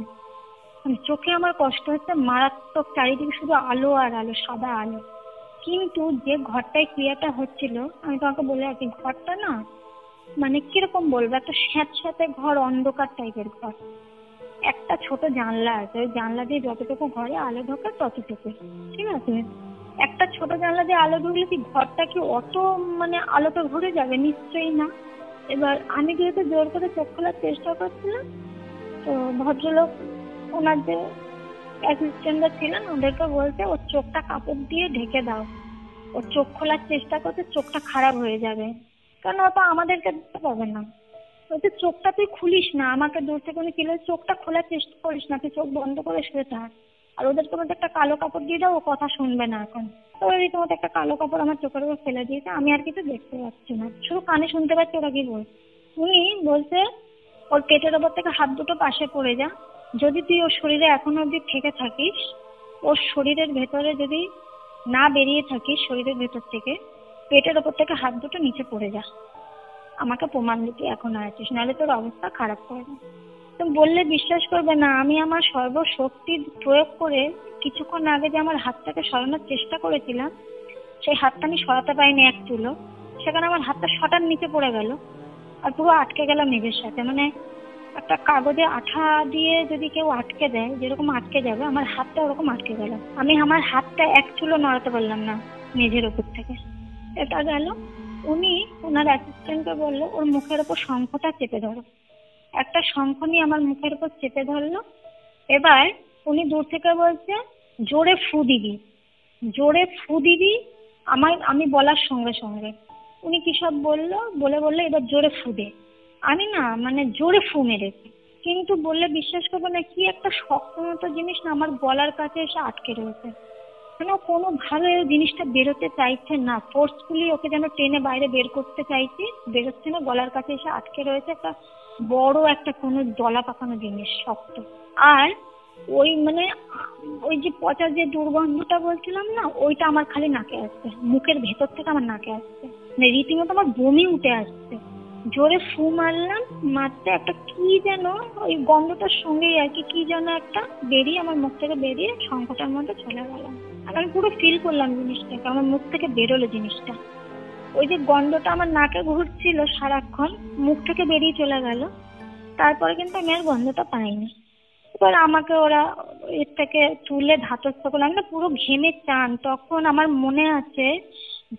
মানে চোখে আমার কষ্ট হচ্ছে মারাত্মক, চারিদিকে শুধু আলো আর আলো, সাদা আলো। কিন্তু যে ঘরটায় ক্রিয়াটা হচ্ছিল, আমি তোমাকে বলে রাখি, ঘরটা না মানে কিরকম বলবো, একটা স্যাঁতস্যাঁতে ঘর, অন্ধকার টাইপের ঘর। একটা ছোট জানলা আছে, ওই জানলা দিয়ে যতটুকু ঘরে আলো ঢোকে ততটুকু, ঠিক আছে? একটা ছোট জানলা দিয়ে আলো ঢুকলে কি ঘরটা কি অত মানে আলোতে ভরে যাবে? নিশ্চয়ই না। এবার আমি যেহেতু জোর করে চোখ খোলার চেষ্টা করছিলাম, তো ভদ্রলোক ওনার যে অ্যাসিস্ট্যান্টরা ছিলেন, ওদেরকে বলছে ওর চোখটা কাপড় দিয়ে ঢেকে দাও, ওর চোখ খোলার চেষ্টা করছে, চোখটা খারাপ হয়ে যাবে, কারণ ও তো আমাদেরকে দেখতে পাবে না। বলছে চোখটা তুই খুলিস না, আমাকে দূর থেকে উনি ছিল, চোখটা খোলার চেষ্টা করিস না, তুই চোখ বন্ধ করে শুয়ে থাক, আর ওদেরকে মধ্যে একটা কালো কাপড় দিয়ে দাও, ও কথা শুনবে না এখন। তো ওই রীতিমতো একটা কালো কাপড় আমার চোখের উপর ফেলে দিয়েছে, আমি আর কিছু দেখতে পাচ্ছি না, শুধু কানে শুনতে পাচ্ছি ওরা কি বলছে। উনি বলছে ওর পেটের ওপর থেকে হাত দুটো পাশে পড়ে যা, যদি তুই ওর শরীরে এখনো অব্দি থেকে থাকিস, ওর শরীরের ভেতরে যদি না বেরিয়ে থাকিস, শরীরের ভেতর থেকে পেটের ওপর থেকে হাত দুটো নিচে পড়ে যা, আমাকে প্রমাণ দিতে এখন আছিস, নাহলে তোর অবস্থা খারাপ করবে। তুমি বললে বিশ্বাস করবে না, আমি আমার সর্বশক্তি প্রয়োগ করে কিছুক্ষণ আগে যে আমার হাতটাকে সরানোর চেষ্টা করেছিলাম, সেই হাতটা আমি সরাতে পারিনি এক চুলো, সেখানে আমার হাতটা শটার নিচে পড়ে গেল আর পুরো আটকে গেল মেঝের সাথে। মানে একটা কাগজে আঠা দিয়ে যদি কেউ আটকে দেয় যেরকম আটকে যাবে, আমার হাতটা ওরকম আটকে গেল, আমি আমার হাতটা এক চুলো নড়াতে পারলাম না মেঝের ওপর থেকে। এটা গেল। উনি ওনার অ্যাসিস্ট্যান্টকে বললো ওর মুখের ওপর শঙ্খটা চেপে ধরো, একটা শঙ্খ নিয়ে আমার মুখের উপর চেপে ধরলো। এবার উনি দূর থেকে বলছে জোরে ফু দিবি, জোরে ফু দিবি, আমি বলার সঙ্গে সঙ্গে। উনি কি সব বললো, বললো এবার জোরে ফু দে। আমি না মানে জোরে ফু মেরেছি, কিন্তু বললে বিশ্বাস করবো না, কি একটা শক্ত মতো জিনিস না আমার গলার কাছে এসে আটকে রয়েছে, মানে কোনোভাবে ওই জিনিসটা বেরোতে চাইছে না, ফোর্সফুলি ওকে যেন টেনে বাইরে বের করতে চাইছি, বেরোচ্ছে না, গলার কাছে এসে আটকে রয়েছে একটা বড় একটা কোনো দলা পাকানো জিনিস শক্ত। আর ওই মানে ওই যে পচা যে দুর্গন্ধটা বলছিলাম না, ওইটা আমার খালি নাকে আসছে, মুখের ভেতর থেকে আমার নাকে আসছে, মানে রীতিমতো আমার বমি উঠে আসছে। জোরে ফু মারলাম, মারতে একটা কি যেন ওই গন্ধটার সঙ্গেই আর কি যেন একটা বেরিয়ে আমার মুখ থেকে বেরিয়ে শঙ্খটার মধ্যে চলে গেল। আর আমি পুরো ফিল করলাম জিনিসটাকে, আমার মুখ থেকে বেরোলো জিনিসটা, ওই যে গন্ধটা আমার নাকে ঘুরছিল সারাক্ষণ মুখ থেকে বেরিয়ে চলে গেল। তারপরে কিন্তু আমি আর গন্ধটা পাইনি। এবার আমাকে ওরা এর থেকে তুলে ধাতস্থ করলো, আমি না পুরো ঘেমে চান। তখন আমার মনে আছে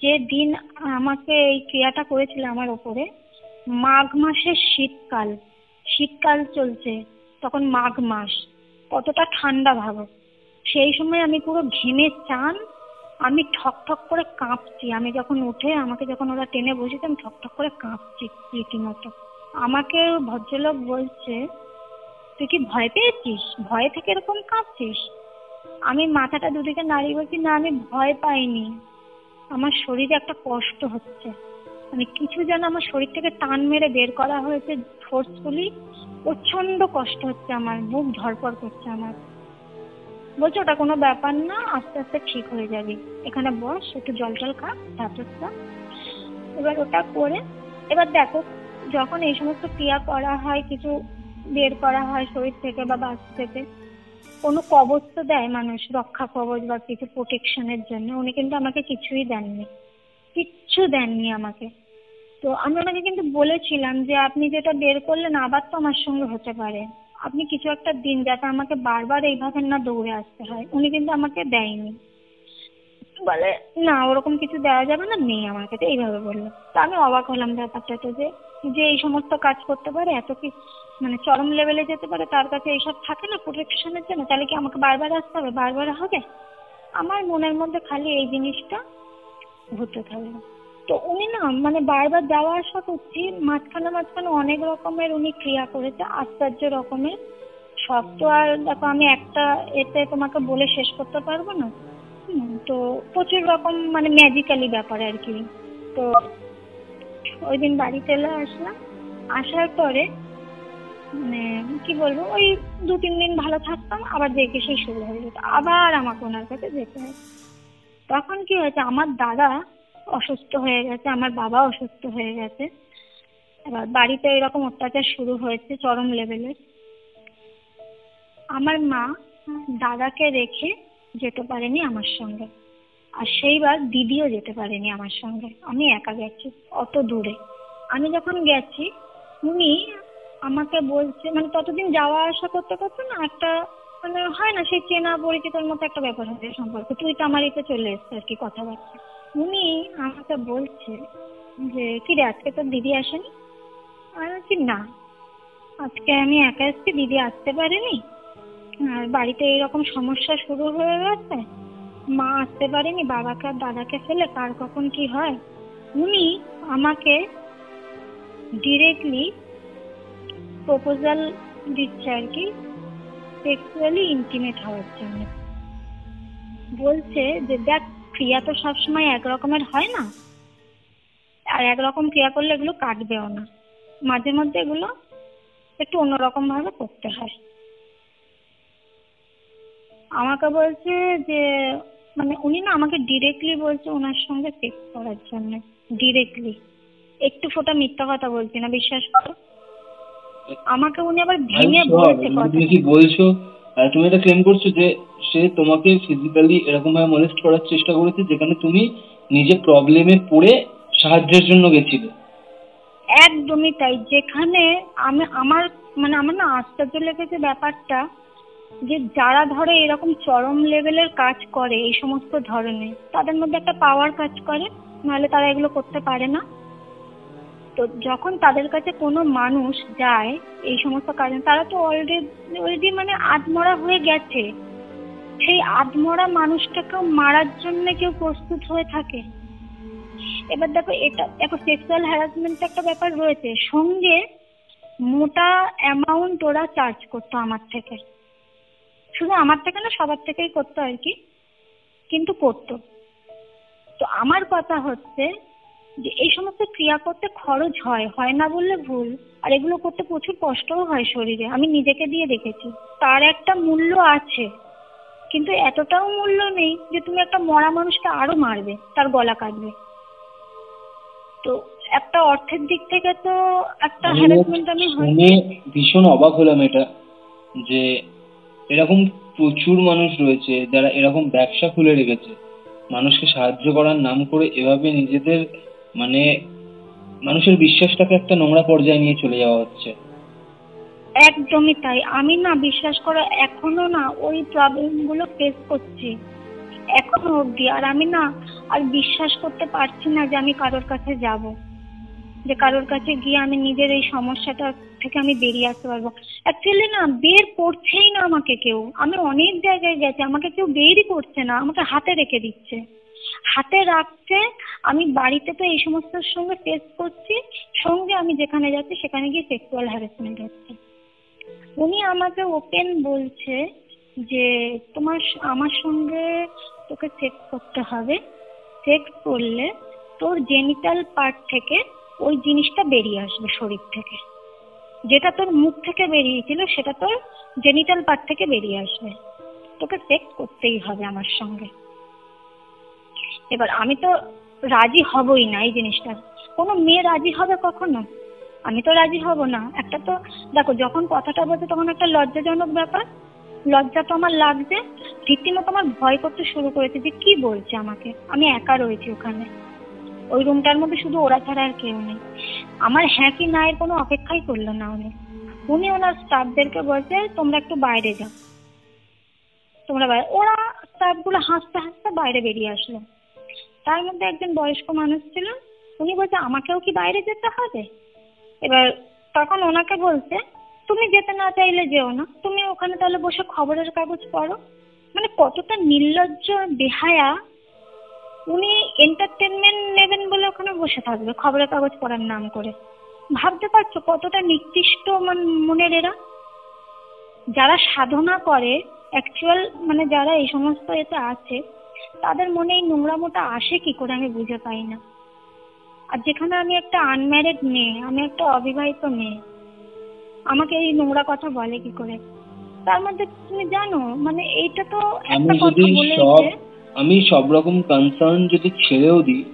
যে দিন আমাকে এই ক্রিয়াটা করেছিল আমার ওপরে, মাঘ মাসের শীতকাল, শীতকাল চলছে তখন, মাঘ মাস, কতটা ঠান্ডা ভাবো। সেই সময় আমি পুরো ঘেমে চান, আমি ঠক ঠক করে কাঁপছি, আমি যখন উঠে আমাকে যখন ওরা টেনে বসেছে আমি ঠক ঠক করে কাঁপছি রীতিমতো। আমাকে ভদ্রলোক বলছে তুই কি ভয় পেয়েছিস, ভয় থেকে এরকম কাঁপছিস? আমি মাথাটা দুদিকে নাড়িয়ে বলছি না আমি ভয় পাইনি, আমার শরীরে একটা কষ্ট হচ্ছে, মানে কিছু যেন আমার শরীর থেকে টান মেরে বের করা হয়েছে ফোর্সফুলি, প্রচন্ড কষ্ট হচ্ছে, আমার বুক ধড়ফড় করছে আমার। বলছে ওটা কোনো ব্যাপার না, আস্তে আস্তে ঠিক হয়ে যাবি, এখানে বস, একটু জল টল খা, ধাতস্থ। এবার ওটা করে এবার দেখো যখন এই সমস্ত ক্রিয়া করা হয়, কিছু বের করা হয় শরীর থেকে বা বাস থেকে, কোনো কবচ তো দেয় মানুষ, রক্ষা কবচ বা কিছু প্রোটেকশনের জন্য, উনি কিন্তু আমাকে কিছুই দেননি, কিচ্ছু দেননি আমাকে। তো আমি ওনাকে কিন্তু বলেছিলাম যে আপনি যেটা বের করলেন আবার তো আমার সঙ্গে হতে পারে, আপনি কিছু একটা দিন যাতে আমাকে বারবার এইভাবে না দৌড়ে আসতে হয়। উনি কিন্তু আমাকে দেয়নি, বলে না ওরকম কিছু দেওয়া যাবে না, নেই আমার কাছে, এইভাবে বললো। তো আমি অবাক হলাম ব্যাপারটাতে, যে এই সমস্ত কাজ করতে পারে, এত কি মানে চরম লেভেলে যেতে পারে, তার কাছে এইসব থাকে না প্রোটেকশনের জন্য, তাহলে কি আমাকে বারবার আসতে হবে, বারবার হবে? আমার মনের মধ্যে খালি এই জিনিসটা ঘুরতে থাকলো। তো উনি না মানে বারবার যাওয়া আসা করছি, মাঝখানে মাঝখানে অনেক রকমের উনি ক্রিয়া করেছে, আশ্চর্য রকমের। সব তো আর দেখো আমি একটা এতে তোমাকে বলে শেষ করতে পারবো না। তো প্রচুর রকম মানে ম্যাজিক্যালি ব্যাপার আর কি। তো ওই দিন বাড়ি চলে আসলাম, আসার পরে মানে কি বলবো, ওই 2-3 দিন ভালো থাকতাম, আবার দেখে সেই শুরু হয়ে যেত, আবার আমাকে ওনার কাছে যেতে হয়। তখন কি হয়েছে, আমার দাদা অসুস্থ হয়ে গেছে, আমার বাবা অসুস্থ হয়ে গেছে, এবার বাড়িতে এরকম অত্যাচার শুরু হয়েছে চরম লেভেলের। আমার মা দাদাকে রেখে যেতে পারেনি আমার সঙ্গে, আর সেইবার দিদিও যেতে পারেনি আমার সঙ্গে, আমি একা গেছি অত দূরে। আমি যখন গেছি উনি আমাকে বলছে, মানে ততদিন যাওয়া আসা করতে করতে না একটা মানে হয় না সেই চেনা পরিচিতের মতো একটা ব্যাপার হয়েছে সম্পর্ক, তুই তো আমার এতে চলে এসছে আর কি কথাবার্তা। উনি আমাকে বলছে যে কি রে আজকে তোর দিদি আসেনি? আমি বলছি না, আজকে আমি একা এসেছি, দিদি আসতে পারেনি। আর বাড়িতে এইরকম সমস্যা শুরু হয়ে গেছে, মা আসতে পারেনি, বাবাকে আর দাদাকে ফেলে কার কখন কি হয়। উনি আমাকে ডিরেক্টলি প্রপোজাল দিচ্ছে আর কি, সেক্সুয়ালি ইন্টিমেট হওয়ার জন্য। বলছে যে দেখ, ক্রিয়া তো সবসময় একরকমের হয় না, আর একরকম ক্রিয়া করলে এগুলো কাটবেও না, মাঝে মধ্যে এগুলো একটু অন্যরকম ভাবে করতে হয়। আমাকে বলছে যে মানে উনি না আমাকে ডিরেক্টলি বলছে ওনার সঙ্গে সেক্স করার জন্য, ডিরেক্টলি, একটু ফোঁটা মিথ্যা কথা বলছি না, বিশ্বাস করো। আমাকে উনি আবার ভেঙে বলছে কথা। তুমি কি বলছো? তুমি এটা ক্লেম করছো যে সে তোমাকে ফিজিক্যালি এরকম ভাবে মোলেস্ট করার চেষ্টা করেছে যেখানে তুমি নিজে প্রবলেমে পড়ে সাহায্যের জন্য গেছিলে? একদমই তাই। যেখানে আমার না আশ্চর্য লেগেছে ব্যাপারটা, যে যারা ধরে এরকম চরম লেভেলের কাজ করে এই সমস্ত ধরনের, তাদের মধ্যে একটা পাওয়ার কাজ করে, নাহলে তারা এগুলো করতে পারে না। তো যখন তাদের কাছে কোনো মানুষ যায় এই সমস্ত কাজে, তারা তো অলরেডি মানে আধমরা হয়ে গেছে। সেই আধমরা মানুষটাকেও মারার জন্য কেউ প্রস্তুত হয়ে থাকে। এবার দেখো সেক্সুয়াল হ্যারাসমেন্ট একটা ব্যাপার রয়েছে, সঙ্গে মোটা অ্যামাউন্ট ওরা চার্জ করতো আমার থেকে, শুধু আমার থেকে না, সবার থেকেই করতো আর কি, কিন্তু করতো। তো আমার কথা হচ্ছে যে এই সমস্ত ক্রিয়া করতে খরচ হয় না বললে ভুল, আর এগুলো করতে প্রচুর কষ্টও হয় শরীরে, আমি নিজেকে দিয়ে দেখেছি। তার একটা মূল্য আছে, কিন্তু এতটাও মূল্য নেই যে তুমি একটা মরা মানুষকে আরো মারবে, তার গলা কাটবে। তো একটা অর্থের দিক থেকে তো একটা হ্যারাসমেন্ট আমি শুনে ভীষণ অবাক হলাম এটা, যে এরকম প্রচুর মানুষ রয়েছে যারা এরকম ব্যবসা খুলে রেখেছে, মানুষকে সাহায্য করার নাম করে এভাবে নিজেদের মানে মানুষের বিশ্বাসটাকে একটা নোংরা পর্যায়ে নিয়ে চলে যাওয়া হচ্ছে। একদমই তাই। আমি না, বিশ্বাস করো, এখনো না ওই প্রবলেম গুলো ফেস করছি এখনো অব্দি। আর আমি না আর বিশ্বাস করতে পারছি না যে আমি কারোর কাছে যাব, যে কারোর কাছে গিয়ে আমি নিজের এই সমস্যাটা থেকে আমি বেরিয়ে আসতে পারবো। অ্যাকচুয়ালি না, বের করছেই না আমাকে কেউ। আমি অনেক জায়গায় গেছি, আমাকে কেউ বেরই করছে না, আমাকে হাতে রেখে দিচ্ছে, হাতে রাখছে। আমি বাড়িতে তো এই সমস্যার সঙ্গে ফেস করছি, সঙ্গে আমি যেখানে যাচ্ছি সেখানে গিয়ে সেক্সুয়াল হ্যারাসমেন্ট হচ্ছে। উনি আমাকে ওপেন বলছে যে আমার সঙ্গে তোকে সেক্স করতে হবে, সেক্স করলে তোর জেনিটাল পার্ট থেকে ওই জিনিসটা বেরিয়ে আসবে শরীর থেকে, যেটা তোর মুখ থেকে বেরিয়েছিল সেটা তোর জেনিটাল পার্ট থেকে বেরিয়ে আসবে, তোকে সেক্স করতেই হবে আমার সঙ্গে। এবার আমি তো রাজি হবই না এই জিনিসটা। কোনো মেয়ে রাজি হবে কখনো? আমি তো রাজি হব না। একটা তো দেখো, যখন কথাটা বলছে তখন একটা লজ্জাজনক ব্যাপার, লজ্জা তো আমার লাগছে, রীতিমতো আমার ভয় করতে শুরু করেছে যে কি বলছে আমাকে। আমি একা রয়েছি ওখানে, ওই রুমটার মধ্যে শুধু ওরা ছাড়া আর কেউ নেই। আমার হ্যাঁ কি না এর কোনো অপেক্ষাই করলো না উনি ওনার স্টাফদেরকে বলছে তোমরা একটু বাইরে যাও, তোমরা বাইরে। ওরা স্টাফগুলো হাসতে হাসতে বাইরে বেরিয়ে আসলো। তার মধ্যে একজন বয়স্ক মানুষ ছিল, উনি বলছে আমাকেও কি বাইরে যেতে হবে? এবার তখন ওনাকে বলছে তুমি যেতে না চাইলে যেও না, তুমি ওখানে তাহলে বসে খবরের কাগজ পড়ো। মানে কতটা নির্লজ্জ বেহায়া! উনি এন্টারটেনমেন্ট নেবেন বলে ওখানে বসে থাকবে খবরের কাগজ পড়ার নাম করে। ভাবতে পারছো কতটা নিকৃষ্ট মনের এরা? যারা সাধনা করে অ্যাকচুয়াল, মানে যারা এই সমস্ত এতে আছে, তাদের মনে এই নোংরামোটা আসে কি করে আমি বুঝে পাই না। আর যেখানে আমি একটা আনম্যারিড মেয়ে, আমি একটা অবিবাহিত মেয়ে, আমাকে এই নোংরা কথা বলে কি করে? তার মধ্যে তুমি জানো, মানে এইটা তো একটা কথা বলেছে। আমি সব রকম কনসার্ন যদি ছেড়েও দিই,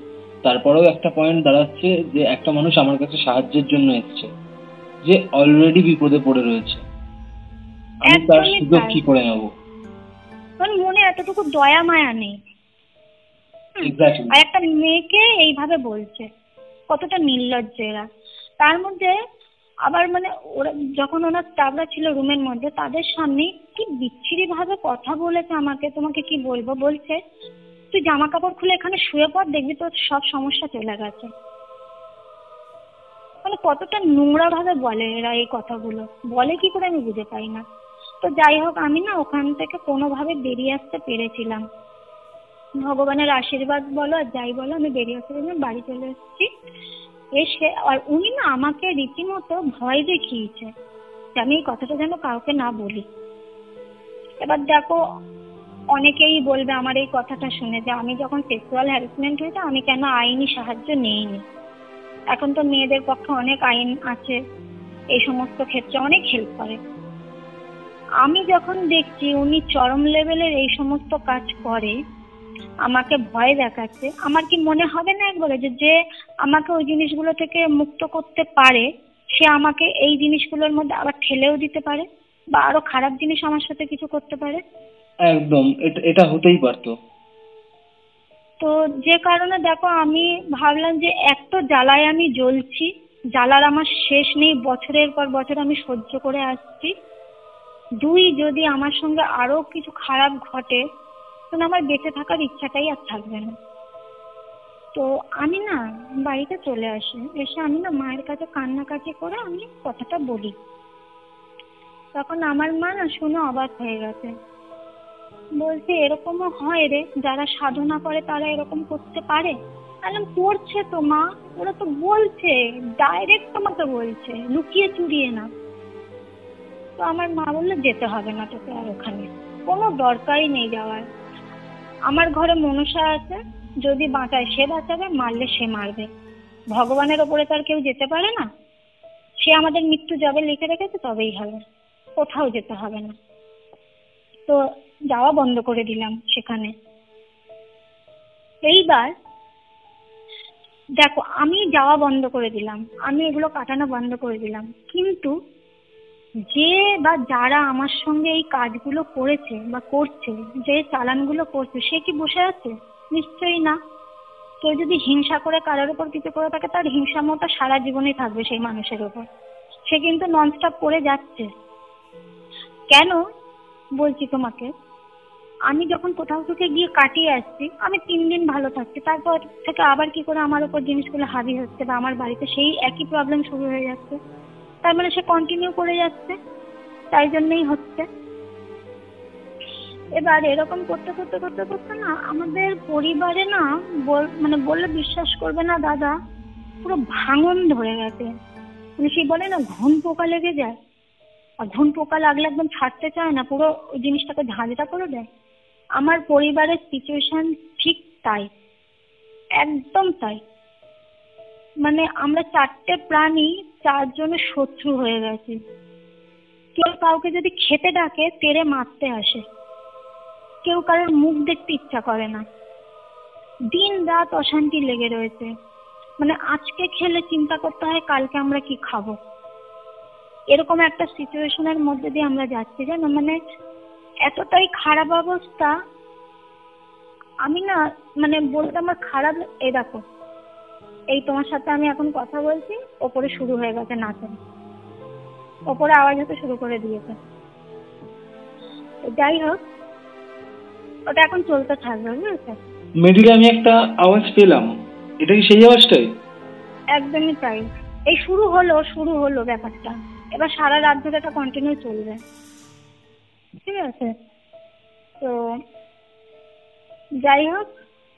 তারপরেও একটা পয়েন্ট দাঁড়াচ্ছে যে একটা মানুষ আমার কাছে সাহায্যের জন্য এসেছে, যে অলরেডি বিপদে পড়ে রয়েছে, আমি তার সুযোগ কি করে নেব? কারণ মনে এতটুকু দয়া মায়া নেই। আর একটা মেয়েকে এইভাবে বলছে, কতটা নির্লজ্জ এরা। তার মধ্যে আবার মানে ওরা যখন ওনার স্টাফরা ছিল রুমের মধ্যে, তাদের সামনে কি বিচ্ছিরি ভাবে কথা বলেছে আমাকে, তোমাকে কি বলবো। বলছে তুই জামা কাপড় খুলে এখানে শুয়ে পড়, দেখবি তোর সব সমস্যা চলে গেছে। মানে কতটা নোংরা ভাবে বলে এরা এই কথাগুলো, বলে কি করে আমি বুঝে পাই না। তো যাই হোক, আমি না ওখান থেকে কোনোভাবে বেরিয়ে আসতে পেরেছিলাম। ভগবানের আশীর্বাদ বলো আর যাই বলো, আমি বেরিয়ে আসতে পেরেছিলাম, বাড়ি চলে এসেছি। এসে আর উনি না আমাকে রীতিমতো ভয় দেখিয়েছে যে আমি এই কথাটা যেন কাউকে না বলি। এবার দেখো, অনেকেই বলবে আমার এই কথাটা শুনে যে আমি যখন সেক্সুয়াল হ্যারাসমেন্ট হয়েছে আমি কেন আইনি সাহায্য নিইনি। এখন তো মেয়েদের পক্ষে অনেক আইন আছে, এই সমস্ত ক্ষেত্রে অনেক হেল্প করে। আমি যখন দেখছি উনি চরম লেভেলের এই সমস্ত কাজ করে, আমাকে ভয় দেখাচ্ছে, আমার কি মনে হবে না একবারে যে যে আমাকে ওই জিনিসগুলো থেকে মুক্ত করতে পারে সে আমাকে এই জিনিসগুলোর মধ্যে আবার ঠেলেও দিতে পারে বা আরো খারাপ জিনিস আমার সাথে কিছু করতে পারে? একদম, এটা হতেই পারতো। তো যে কারণে দেখো, আমি ভাবলাম যে এক তো জ্বালায় আমি জ্বলছি, জ্বালার আমার শেষ নেই, বছরের পর বছর আমি সহ্য করে আসছি। দুই, যদি আমার সঙ্গে আরো কিছু খারাপ ঘটে তখন আমার বেঁচে থাকার ইচ্ছাটাই আর থাকবে না। তো আমি না বাড়িতে চলে আসি, এসে আমি না মায়ের কাছে কান্নাকাটি করে আমি কথাটা বলি। তখন আমার মা না শুনে অবাক হয়ে গেছে, বলছে এরকমও হয় রে, যারা সাধনা করে তারা এরকম করতে পারে? বললাম করছে তো মা, ওরা তো বলছে, ডাইরেক্ট তোমাকে বলছে, লুকিয়ে চুরিয়ে না। তো আমার মা বললো যেতে হবে না তোকে আর ওখানে, কোনো দরকারই নেই যাওয়ার। আমার ঘরে মনসা আছে, যদি বাঁচায় সে বাঁচাবে, মারলে সে মারবে। ভগবানের ওপরে তার কেউ যেতে পারে না, সে আমাদের মৃত্যু যবে লিখে রেখেছে তবেই হবে, কোথাও যেতে হবে না। তো যাওয়া বন্ধ করে দিলাম সেখানে। এইবার দেখো, আমি যাওয়া বন্ধ করে দিলাম, আমি এগুলো কাটানো বন্ধ করে দিলাম, কিন্তু যে বা যারা আমার সঙ্গে এই কাজগুলো করেছে বা করছে, যে চালানগুলো করছে, সে কি বসে আছে? নিশ্চয়ই না। কেউ যদি হিংসা করে কারোর উপর কিছু করে থাকে, তার হিংসামোটা সারা জীবনই থাকবে সেই মানুষের উপর। সে কিন্তু ননস্টপ করে যাচ্ছে। কেন বলছি তোমাকে, আমি যখন কোথাও থেকে গিয়ে কাটিয়ে আসছি, আমি 3 দিন ভালো থাকছি, তারপর থেকে আবার কি করে আমার উপর জিনিসগুলো হাবি হচ্ছে বা আমার বাড়িতে সেই একই প্রবলেম শুরু হয়ে যাচ্ছে। তার মানে সে কন্টিনিউ করে যাচ্ছে, তাই জন্যই হচ্ছে। এবার এরকম করতে করতে করতে করতে না আমাদের পরিবারে না মানে বললে বিশ্বাস করবে না দাদা, পুরো ভাঙন ধরে গেছে। মানে সেই বলে না ঘুন পোকা লেগে যায়, আর ঘুন পোকা লাগলে একদম ছাড়তে চায় না, পুরো ওই জিনিসটাকে ঝাঁঝরা করে দেয়। আমার পরিবারের সিচুয়েশন ঠিক তাই, একদম তাই। মানে আমরা 4টে প্রাণী 4 জনের শত্রু হয়ে গেছি। কেউ কাউকে যদি খেতে ডাকে তেড়ে মারতে আসে, কেউ কারোর মুখ দেখতে ইচ্ছা করে না, দিন রাত অশান্তি লেগে রয়েছে। মানে আজকে খেলে চিন্তা করতে হয় কালকে আমরা কি খাবো, এরকম একটা সিচুয়েশনের মধ্যে দিয়ে আমরা যাচ্ছি জানো। মানে এতটাই খারাপ অবস্থা, আমি না মানে বলতে আমার খারাপ। এই দেখো, এই তোমার সাথে আমি এখন কথা বলছি, ওপরে শুরু হয়ে গেছে নাচন, ওপরে আওয়াজ হতে শুরু করে দিয়েছে। যাই হোক, ওটা এখন চলতে থাকবে, বুঝেছো? মিডিলে আমি একটা আওয়াজ পেলাম, এটা কি সেই আওয়াজটাই? একদমই তাই। এই শুরু হলো ব্যাপারটা, এবার সারা রাত ধরে এটা কন্টিনিউ চলবে, ঠিক আছে? তো যাই হোক,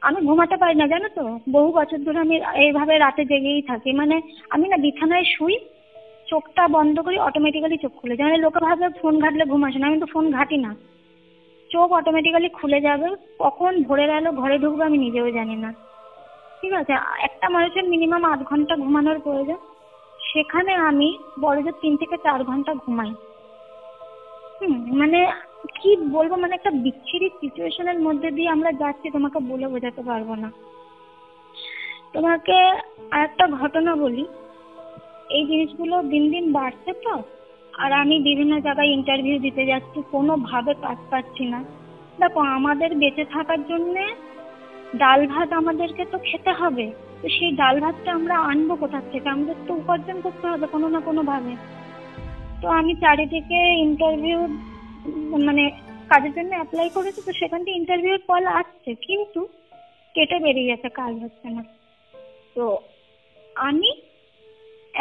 আমি ঘুমাতে পারি না জানো তো, বহু বছর ধরে আমি এইভাবে রাতে জেগেই থাকি। মানে আমি না বিছানায় শুই, চোখটা বন্ধ করি, অটোমেটিক্যালি চোখ খুলে যায়। মানে লোকে ভাবে ফোন ঘাটলে ঘুম আসে না, আমি তো ফোন ঘাটি না, চোখ অটোমেটিক্যালি খুলে যাবে, কখন ভোরে গেল ঘরে ঢুকবো আমি নিজেও জানি না, ঠিক আছে? একটা মানুষের মিনিমাম 8 ঘন্টা ঘুমানোর প্রয়োজন, সেখানে আমি বড় জোর 3 থেকে 4 ঘন্টা ঘুমাই। মানে কি বলবো, মানে একটা বিচ্ছিরি সিচুয়েশনের মধ্যে দিয়ে আমরা যাচ্ছি, তোমাকে বলে বোঝাতে পারবো না। তোমাকে আরেকটা ঘটনা বলি, এই জিনিসগুলো দিন দিন বাড়ছে তো, আর আমি বিভিন্ন জায়গায় ইন্টারভিউ দিতে যাচ্ছি, কোনোভাবে কাজ পাচ্ছি না। দেখো, আমাদের বেঁচে থাকার জন্য ডাল ভাত আমাদেরকে তো খেতে হবে, তো সেই ডাল ভাতটা আমরা আনবো কোথা থেকে? আমাদের তো উপার্জন করতে হবে কোনো না কোনো ভাবে। তো আমি চারিদিকে ইন্টারভিউ মানে কাজের জন্য অ্যাপ্লাই করেছি, তো সেখান থেকে ইন্টারভিউ কল আসছে, কিন্তু কেটে বেরিয়ে যাচ্ছে, কাজ হচ্ছে না। তো আমি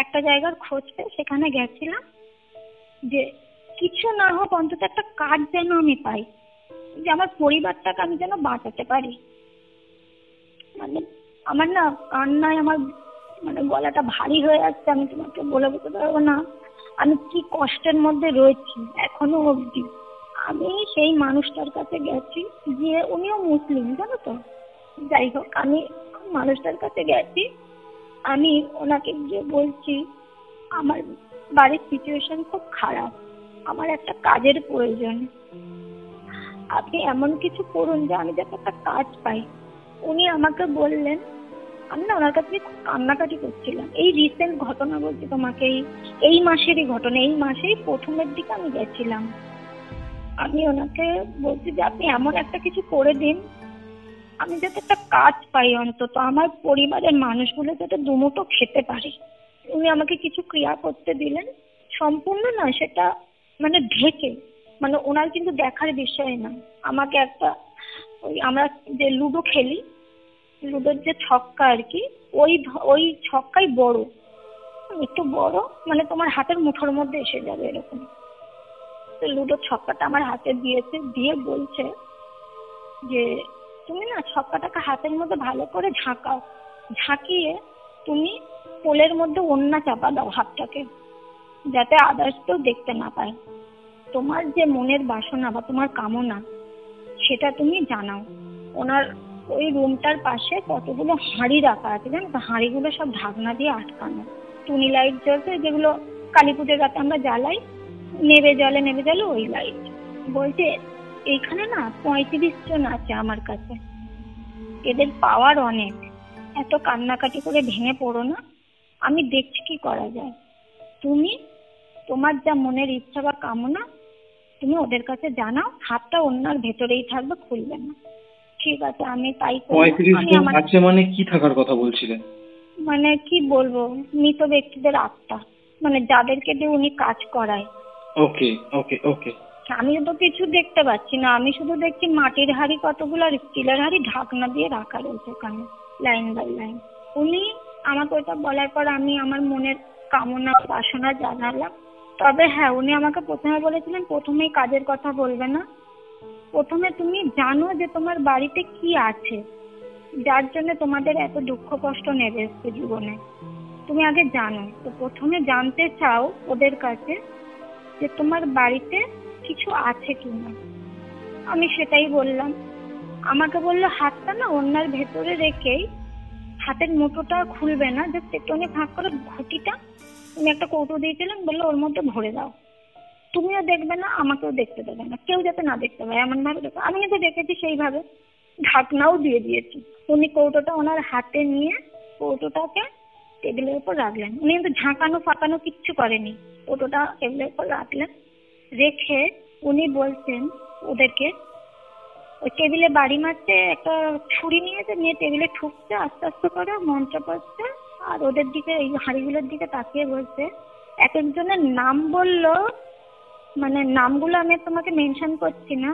একটা জায়গার খোঁজ পেয়ে সেখানে গেছিলাম, যে কিছু না হোক অন্তত একটা কাজ যেন আমি পাই, যে আমার পরিবারটাকে আমি যেন বাঁচাতে পারি। মানে আমার না কান্নায় আমার মানে গলাটা ভারী হয়ে যাচ্ছে, আমি তোমাকে বলে বলতে পারবো না আমি কি কষ্টের মধ্যে রয়েছি এখনো অবধি। আমি সেই মানুষটার কাছে গেছি, যে উনিও মুসলিম জানো তো, যাই হোক আমি মানুষটার কাছে গেছি, আমি ওনাকে গিয়ে বলছি আমার বাড়ির সিচুয়েশন খুব খারাপ, আমার একটা কাজের প্রয়োজন, আপনি এমন কিছু করুন যে আমি যাতে একটা কাজ পাই। উনি আমাকে বললেন, আমি না ওনার কাছে খুব কান্নাকাটি করছিলাম। এই রিসেন্ট ঘটনা বলছি তোমাকে, এই মাসেরই ঘটনা, এই মাসেই প্রথমের দিকে আমি গেছিলাম। আমি ওনাকে বলছি যে আপনি এমন একটা কিছু করে দিন আমি যাতে একটা কাজ পাই, অন্তত আমার পরিবারের মানুষগুলো যাতে দুমুঠো খেতে পারে। উনি আমাকে কিছু ক্রিয়া করতে দিলেন, সম্পূর্ণ না সেটা মানে ঢেকে, মানে ওনার কিন্তু দেখার বিষয় না। আমাকে একটা ওই আমরা যে লুডো খেলি, লুডোর যে ছক্কা আর কি, ওই ছক্কাই বড়, একটু বড়, মানে তোমার হাতের মুঠোর মধ্যে এসে যাবে এরকম। তো লুডোর ছক্কাটা আমার হাতে দিয়েছে, দিয়ে বলছে যে তুমি না ছক্কাটাকে হাতের মধ্যে ভালো করে ঝাঁকাও, ঝাঁকিয়ে তুমি পোলের মধ্যে ওড়না চাপা দাও হাতটাকে, যাতে আদার্স কেউ দেখতে না পায়। তোমার যে মনের বাসনা বা তোমার কামনা সেটা তুমি জানাও। ওনার ওই রুমটার পাশে কতগুলো হাঁড়ি রাখা আছে জানো তো, হাঁড়িগুলো সব ঢাকনা দিয়ে আটকানো, টুনি লাইট জ্বলছে, যেগুলো কালী পুজোর রাতে আমরা জ্বালাই, নেবে জলে ওই লাইট। বলছে এইখানে না 35 জন আছে আমার কাছে, এদের পাওয়ার অনেক, এত কান্নাকাটি করে ভেঙে পড়ো না, আমি দেখছি কি করা যায়। তুমি তোমার যা মনের ইচ্ছা বা কামনা তুমি ওদের কাছে জানাও, হাতটা ওনার ভেতরেই থাকবে, খুলবে না। ঠিক আছে, আমি তাই করব। 35 জন আছে মানে কি থাকার কথা বলছিলেন? মানে কি বলবো, মৃত ব্যক্তিদের আত্মা, মানে যাদেরকে দিয়ে উনি কাজ করায়। ওকে ওকে ওকে। আমি তো কিছু দেখতে পাচ্ছি না, আমি শুধু দেখছি মাটির হাঁড়ি কতগুলো আর স্টিলের হাঁড়ি ঢাকনা দিয়ে রাখা রয়েছে ওখানে লাইন বাই লাইন। উনি আমাকে ওটা বলার পর আমি আমার মনের কামনা বাসনা জানালাম। তবে হ্যাঁ, উনি আমাকে প্রথমে বলেছিলেন প্রথমেই কাজের কথা বলবে না, প্রথমে তুমি জানো যে তোমার বাড়িতে কি আছে যার জন্য তোমাদের এত দুঃখ কষ্ট নেবে এসছে জীবনে, তুমি আগে জানো। তো প্রথমে জানতে চাও ওদের কাছে যে তোমার বাড়িতে কিছু আছে কিনা। আমি সেটাই বললাম। আমাকে বললো হাতটা না ওনার ভেতরে রেখেই, হাতের মুঠোটা খুলবে না, যে একটুখানি ফাঁক করে ঘুটিটা উনি একটা কৌটো দিয়েছিলেন, বললো ওর মধ্যে ভরে দাও, তুমিও দেখবে না আমাকেও দেখতে দেবে না, কেউ যাতে না দেখতে পায় এমন ভাবে দেখো। আমি কিন্তু দেখেছি সেইভাবে, ঢাকনাও দিয়ে দিয়েছি। উনি কৌটোটা ওনার হাতে নিয়ে কৌটোটাকে টেবিলের উপর রাখলেন, উনি কিন্তু ঝাঁকানো ফাঁকানো কিচ্ছু করেনি, কৌটোটা টেবিলের উপর রাখলেন, রেখে উনি বলছেন ওদেরকে, ওই টেবিলে বাড়ি মারছে, একটা ছুরি নিয়েছে, নিয়ে টেবিলে ঠুকছে আস্তে আস্তে করে, মন্ত্র পড়ছে, আর ওদের দিকে এই হাঁড়িগুলোর দিকে তাকিয়ে বলছে, এক একজনের নাম বললো, মানে নামগুলো আমি তোমাকে মেনশন করছি না,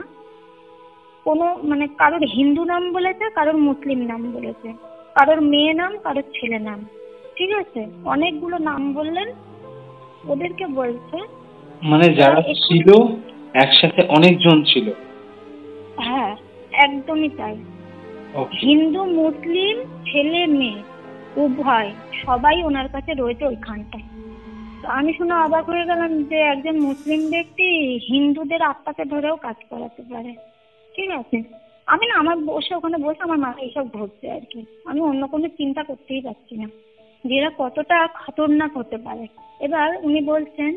কোনো মানে কারোর হিন্দু নাম বলেছে, কারোর মুসলিম নাম বলেছে, কারোর মেয়ে নাম, কারোর ছেলে নাম, ঠিক আছে, অনেকগুলো নাম বললেন। ওদেরকে বলছে মানে যারা ছিল একসাথে অনেকজন ছিল? হ্যাঁ একদমই তাই, হিন্দু মুসলিম ছেলে মেয়ে উভয় সবাই ওনার কাছে রয়েছে ওইখানটায়। তো আমি শুনে অবাক হয়ে গেলাম যে একজন মুসলিম ব্যক্তি হিন্দুদের আত্মাকে ধরেও কাজ করাতে পারে। ঠিক আছে, আমি না আমার বসে ওখানে বসে আমার মাথায় এইসব ঘটছে আর কি, আমি অন্য কোনো চিন্তা করতেই পারছি না যে এরা কতটা খতরনাক হতে পারে। এবার উনি বলছেন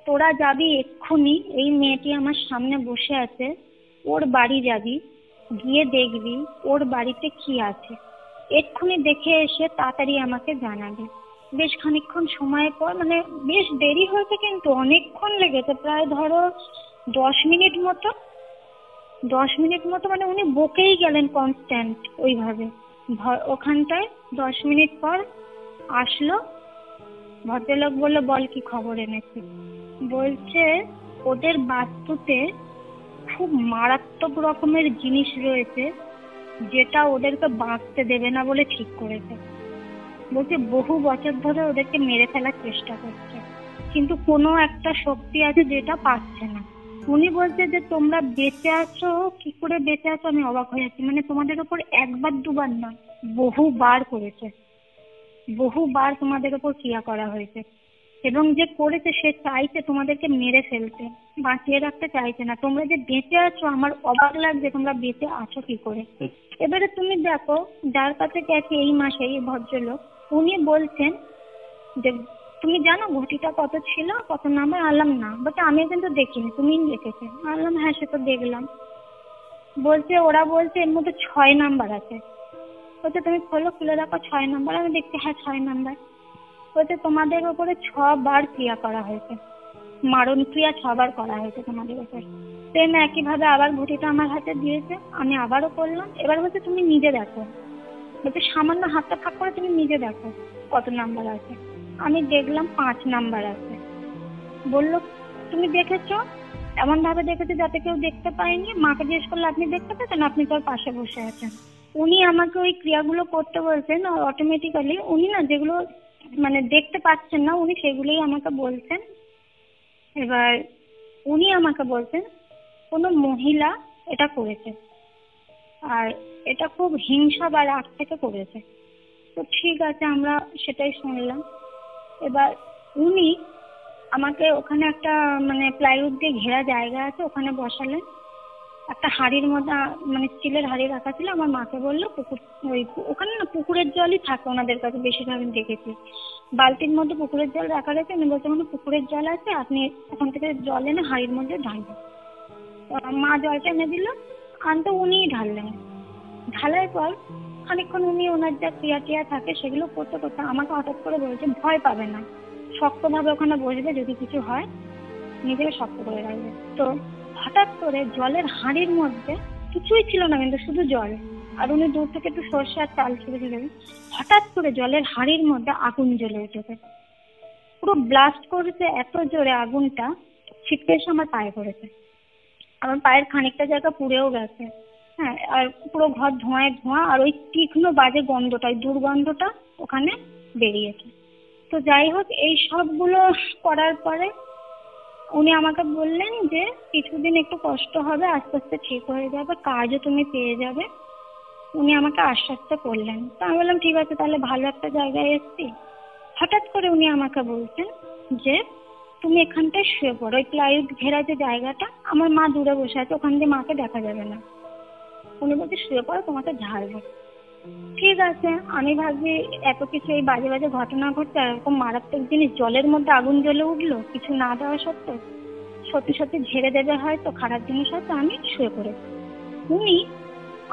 তোরা যাবি এক্ষুনি, এই মেয়েটি আমার সামনে বসে আছে, ওর বাড়ি যাবি, গিয়ে দেখবি ওর বাড়িতে কি আছে, এক্ষুনি দেখে এসে তাড়াতাড়ি আমাকে জানাবে। বেশ খানিকক্ষণ সময় পর, মানে বেশ দেরি হয়েছে কিন্তু অনেকক্ষণ লেগেছে, প্রায় ধরো 10 মিনিট মতো, 10 মিনিট মতো, মানে উনি বকেই গেলেন কনস্ট্যান্ট ওইভাবে ওখানটায়। 10 মিনিট পর আসলো ভদ্রলোক, বললো বল কি খবর এনেছি। বলছে ওদের বাস্তুতে খুব মারাত্মক রকমের জিনিস রয়েছে যেটা ওদেরকে বাঁচতে দেবে না বলে ঠিক করেছে। বলছে বহু বছর ধরে ওদেরকে মেরে ফেলার চেষ্টা করছে। 10 মিনিট পর বলছে বল কি খবর এনেছি। বলছে ওদের বাস্তুতে খুব মারাত্মক রকমের জিনিস রয়েছে যেটা ওদেরকে বাঁচতে দেবে না বলে ঠিক করেছে। কিন্তু কোনো একটা শক্তি আছে যেটা পাচ্ছে না। উনি বলছে যে তোমরা বেঁচে আছো, কি করে বেঁচে আছো আমি অবাক হয়ে যাচ্ছি। মানে তোমাদের উপর একবার দুবার নয়, বহুবার করেছে, বহুবার তোমাদের উপর ক্রিয়া করা হয়েছে। এবং যে করেছে সে চাইছে তোমাদেরকে মেরে ফেলতে, বাঁচিয়ে রাখতে চাইছে না। তোমরা যে বেঁচে আছো আমার অবাক লাগছে, তোমরা বেঁচে আছো কি করে। এবারে তুমি দেখো, যার কাছে গেছে এই মাসে এই ভদ্রলোক, উনি বলছেন যে তুমি জানো ঘটিটা কত ছিল, কত নাম্বার? আনলাম না, বাট আমি কিন্তু দেখিনি, তুমি দেখেছে। আনলাম হ্যাঁ, সে তো দেখলাম। বলছে ওরা বলছে এর মধ্যে 6 নাম্বার আছে। বলছে তুমি খোলো, খুলে দেখো 6 নাম্বার। আমি দেখছি হ্যাঁ 6 নাম্বার। বলছে তোমাদের উপরে 6 বার ক্রিয়া করা হয়েছে, মারণ ক্রিয়া 6 বার করা হয়েছে তোমাদের উপর। সেম একই ভাবে আবার ঘটিটা আমার হাতে দিয়েছে, আমি আবারও করলাম। এবার বলছে তুমি নিজে দেখো, বলছে সামান্য হাতটা ফাঁক করে তুমি নিজে দেখো কত নাম্বার আছে। আমি দেখলাম 5 নাম্বার আছে। বললো তুমি দেখেছো? এমন ভাবে দেখেছো যাতে কেউ দেখতে পায়নি। মাকে জিজ্ঞেস করলে আপনি দেখতে পেতেন? আপনি তোর পাশে বসে আছেন। উনি আমাকে ওই ক্রিয়াগুলো করতে বলছেন, অটোমেটিক্যালি উনি না যেগুলো মানে দেখতে পাচ্ছেন না, উনি সেগুলোই আমাকে বলছেন। এবার উনি আমাকে বলছেন কোনো মহিলা এটা করেছে, আর এটা খুব হিংসা বা রাগ থেকে করেছে। তো ঠিক আছে, আমরা সেটাই শুনলাম। এবার উনি আমাকে ওখানে একটা মানে প্লাইউড দিয়ে ঘেরা জায়গা আছে, ওখানে বসালেন। একটা হাঁড়ির মধ্যে মানে স্টিলের হাঁড়ি রাখা ছিল। আমার মাকে বললো পুকুর, ওই ওখানে না পুকুরের জলই থাকে ওনাদের কাছে, বেশিরভাগ আমি দেখেছি। বালতির মধ্যে পুকুরের জল রাখা রয়েছে। উনি বলছে মানে পুকুরের জল আছে, আপনি ওখান থেকে জল এনে হাঁড়ির মধ্যে ঢালবেন। মা জলটা এনে দিল, আনতে উনিই ঢাললেন। ঢালার পর খানিকক্ষণ উনি ওনার যা ক্রিয়া টিয়া থাকে সেগুলো করতে করতে আমাকে হঠাৎ করে বলছে ভয় পাবে না, শক্তভাবে ওখানে বসবে, যদি কিছু হয় নিজেকে শক্ত করে রাখবে। তো হঠাৎ করে জলের হাঁড়ির মধ্যে কিছুই ছিল না, কিন্তু শুধু জল, আর উনি দূর থেকে একটু সর্ষে আর চাল ছেড়ে দিলেন। হঠাৎ করে জলের হাঁড়ির মধ্যে আগুন জ্বলে উঠেছে, পুরো ব্লাস্ট করেছে এত জোরে, আগুনটা ছিটকে এসে আমার পায়ে পড়েছে। আমার পায়ের খানিকটা জায়গা পুড়েও গেছে। হ্যাঁ, আর পুরো ঘর ধোঁয়ায় ধোঁয়া, আর ওই তীক্ষ্ণ বাজে গন্ধটা, ওই দুর্গন্ধটা ওখানে বেরিয়েছে। তো যাই হোক, এই সবগুলো করার পরে উনি আমাকে বললেন যে কিছুদিন একটু কষ্ট হবে, আস্তে আস্তে ঠিক হয়ে যাবে, কাজও তুমি পেয়ে যাবে। উনি আমাকে আশ্বাসটা করলেন। তো আমি বললাম ঠিক আছে, তাহলে ভালো একটা জায়গায় এসছি। হঠাৎ করে উনি আমাকে বলছেন যে তুমি এখানটায় শুয়ে পড়ো, ওই প্লাইউড ঘেরা যে জায়গাটা, আমার মা দূরে বসে আছে, ওখান দিয়ে মাকে দেখা যাবে না। উনি বলছে শুয়ে পড়ো, তোমাকে ঝাড়বো। ঠিক আছে, আমি ভাবছি এত কিছু এই বাজে বাজে ঘটনা ঘটছে, এরকম মারাত্মক জিনিস, জলের মধ্যে আগুন জ্বলে উঠলো কিছু না দেওয়া সত্ত্বেও, সত্যি সত্যি ঝেড়ে দেবে হয়তো, খারাপ জিনিস হয়তো। আমি শুয়ে পড়েছি। উনি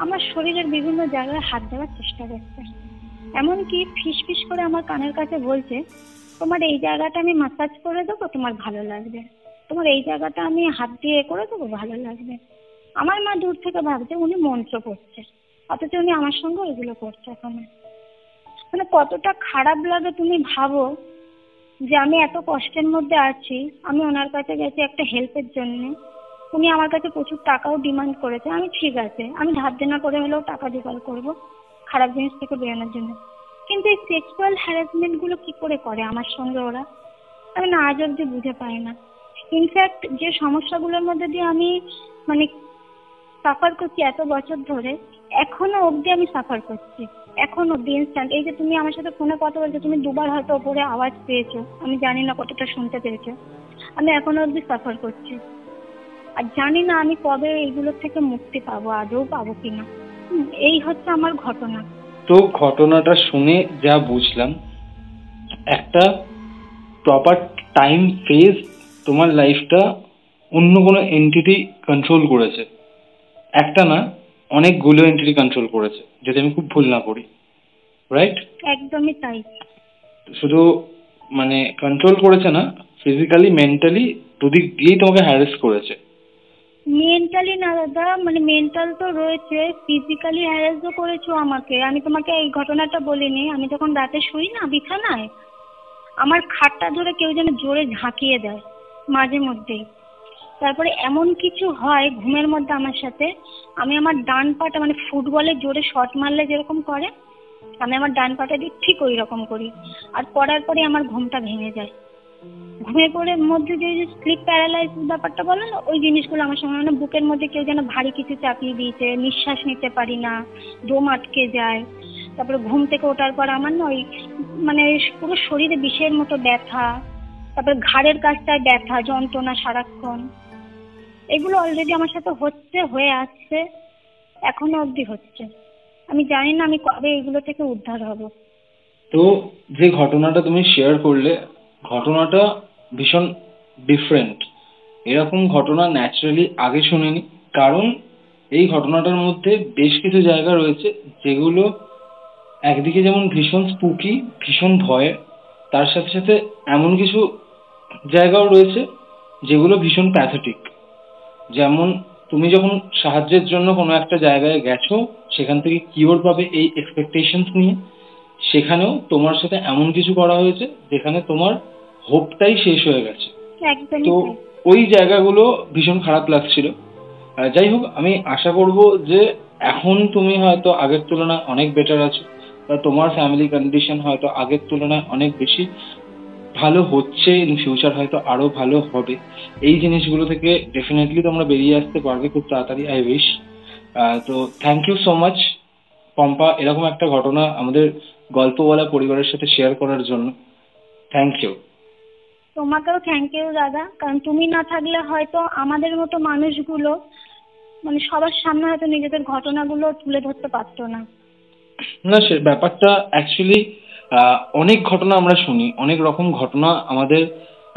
আমার শরীরের বিভিন্ন জায়গায় হাত দেওয়ার চেষ্টা করছে, এমনকি ফিস ফিস করে আমার কানের কাছে বলছে তোমার এই জায়গাটা আমি মাসাজ করে দেবো, তোমার ভালো লাগবে, তোমার এই জায়গাটা আমি হাত দিয়ে করে দেবো, ভালো লাগবে। আমার মা দূর থেকে ভাবছে উনি মন্ত্র পড়ছে, অথচ উনি আমার সঙ্গে ওইগুলো করছে। ওখানে মানে কতটা খারাপ লাগে তুমি ভাবো, যে আমি এত কষ্টের মধ্যে আছি, আমি ওনার কাছে গেছি একটা হেল্পের জন্য। উনি আমার কাছে প্রচুর টাকাও ডিমান্ড করেছে। আমি ঠিক আছে, আমি ধার দেনা করে হলেও টাকা জোগাড় করবো খারাপ জিনিস থেকে বেরোনোর জন্য। কিন্তু এই সেক্সুয়াল হ্যারাসমেন্ট গুলো কি করে করে আমার সঙ্গে ওরা, আমি না আজ অব্দি বুঝে পাই না। ইনফ্যাক্ট যে সমস্যাগুলোর মধ্যে দিয়ে আমি মানে সাফার করছি এত বছর ধরে, এখনো অব্দি আমি সাফার করছি, এখনো অব্দি ইনস্ট্যান্ট। এই যে তুমি আমার সাথে ফোনে কথা বলছো, তুমি দুবার হয়তো ওপরে আওয়াজ পেয়েছো, আমি জানি না কতটা শুনতে পেয়েছো। আমি এখনো অব্দি সাফার করছি, আর জানি না আমি কবে এইগুলোর থেকে মুক্তি পাবো, আদৌ পাবো কিনা। এই হচ্ছে আমার ঘটনা। তো ঘটনাটা শুনে যা বুঝলাম, একটা প্রপার টাইম ফেজ তোমার লাইফটা অন্য কোনো এন্টিটি কন্ট্রোল করেছে। একটা না, অনেকগুলো এন্টিটি কন্ট্রোল করেছে, যদি আমি খুব ভুল না করি, রাইট? একদমই তাই। শুধু মানে কন্ট্রোল করেছে না, ফিজিক্যালি মেন্টালি দুদিক দিয়েই তোমাকে হ্যারাস করেছে। মেন্টালি না দাদা, মানে মেন্টাল তো রয়েছে, ফিজিক্যালি হ্যারাসও করেছো আমাকে। আমি তোমাকে এই ঘটনাটা বলিনি, আমি যখন রাতে শুই না বিছানায়, আমার খাটটা ধরে কেউ যেন জোরে ঝাঁকিয়ে দেয় মাঝে মধ্যেই। তারপরে এমন কিছু হয় ঘুমের মধ্যে আমার সাথে, আমি আমার ডান পাটা মানে ফুটবলে জোরে শট মারলে যেরকম করে, আমি আমার ডান পাটা দিয়ে ঠিক ওই রকম করি, আর করার পরে আমার ঘুমটা ভেঙে যায়। ঘুমিয়ে পড়ে মধ্যে যে স্লিপ প্যারালাইসিস ব্যাপারটা বলে না, ওই জিনিসগুলো আমার সঙ্গে, মানে বুকের মধ্যে কেউ যেন ভারী কিছু চাপিয়ে দিয়েছে, নিঃশ্বাস নিতে পারি না, দম আটকে যায়। তারপরে ঘুম থেকে ওঠার পর আমার না ওই মানে পুরো শরীরে বিষের মতো ব্যথা, তারপরে ঘাড়ের কাছটায় ব্যথা, যন্ত্রণা সারাক্ষণ। এগুলো অলরেডি আমার সাথে হয়ে আসছে, এখনো অবধি হচ্ছে। আমি জানি না আমি কবে এগুলো থেকে উদ্ধার হব। তো যে ঘটনাটা তুমি শেয়ার করলে, ঘটনাটা ভীষণ ডিফারেন্ট। এরকম ঘটনা ন্যাচারালি আগে শুনিনি। কারণ এই ঘটনাটার মধ্যে বেশ কিছু জায়গা রয়েছে যেগুলো একদিকে যেমন ভীষণ স্পুকি, ভীষণ ভয়ের, তার সাথে সাথে এমন কিছু জায়গাও রয়েছে যেগুলো ভীষণ প্যাথেটিক। যেমন তুমি যখন সাহায্যের জন্য কোনো একটা জায়গায় গেছো, সেখান থেকে কিওর পাবে এই এক্সপেকটেশনস নিয়ে, সেখানেও তোমার সাথে এমন কিছু করা হয়েছে যেখানে তোমার হোপটাই শেষ হয়ে গেছে। একদমই তো তাই। ওই জায়গাগুলো ভীষণ খারাপ লাগছিল। যাই হোক, আমি আশা করব যে এখন তুমি হয়তো আগের তুলনায় অনেক বেটার আছো, বা তোমার ফ্যামিলি কন্ডিশন হয়তো আগের তুলনায় অনেক বেশি ভালো হচ্ছে, ইন ফিউচার হয়তো আরো ভালো হবে। এই জিনিসগুলো থেকে ডেফিনেটলি তোমরা বেরিয়ে আসতে পারবে খুব তাড়াতাড়ি, আই উইশ। তো thank you so much Pompa, এরকম একটা ঘটনা আমাদের গল্পওয়ালা পরিবারের সাথে শেয়ার করার জন্য। Thank you. তোমাকেও থ্যাংক ইউ দাদা, কারণ তুমি না থাকলে হয়তো আমাদের মতো মানুষগুলো মানে সবার সামনে হয়তো নিজেদের ঘটনাগুলো তুলে ধরতে পারতো না। না, সে ব্যাপারটা অ্যাকচুয়ালি অনেক ঘটনা আমরা শুনি, অনেক রকম ঘটনা আমাদের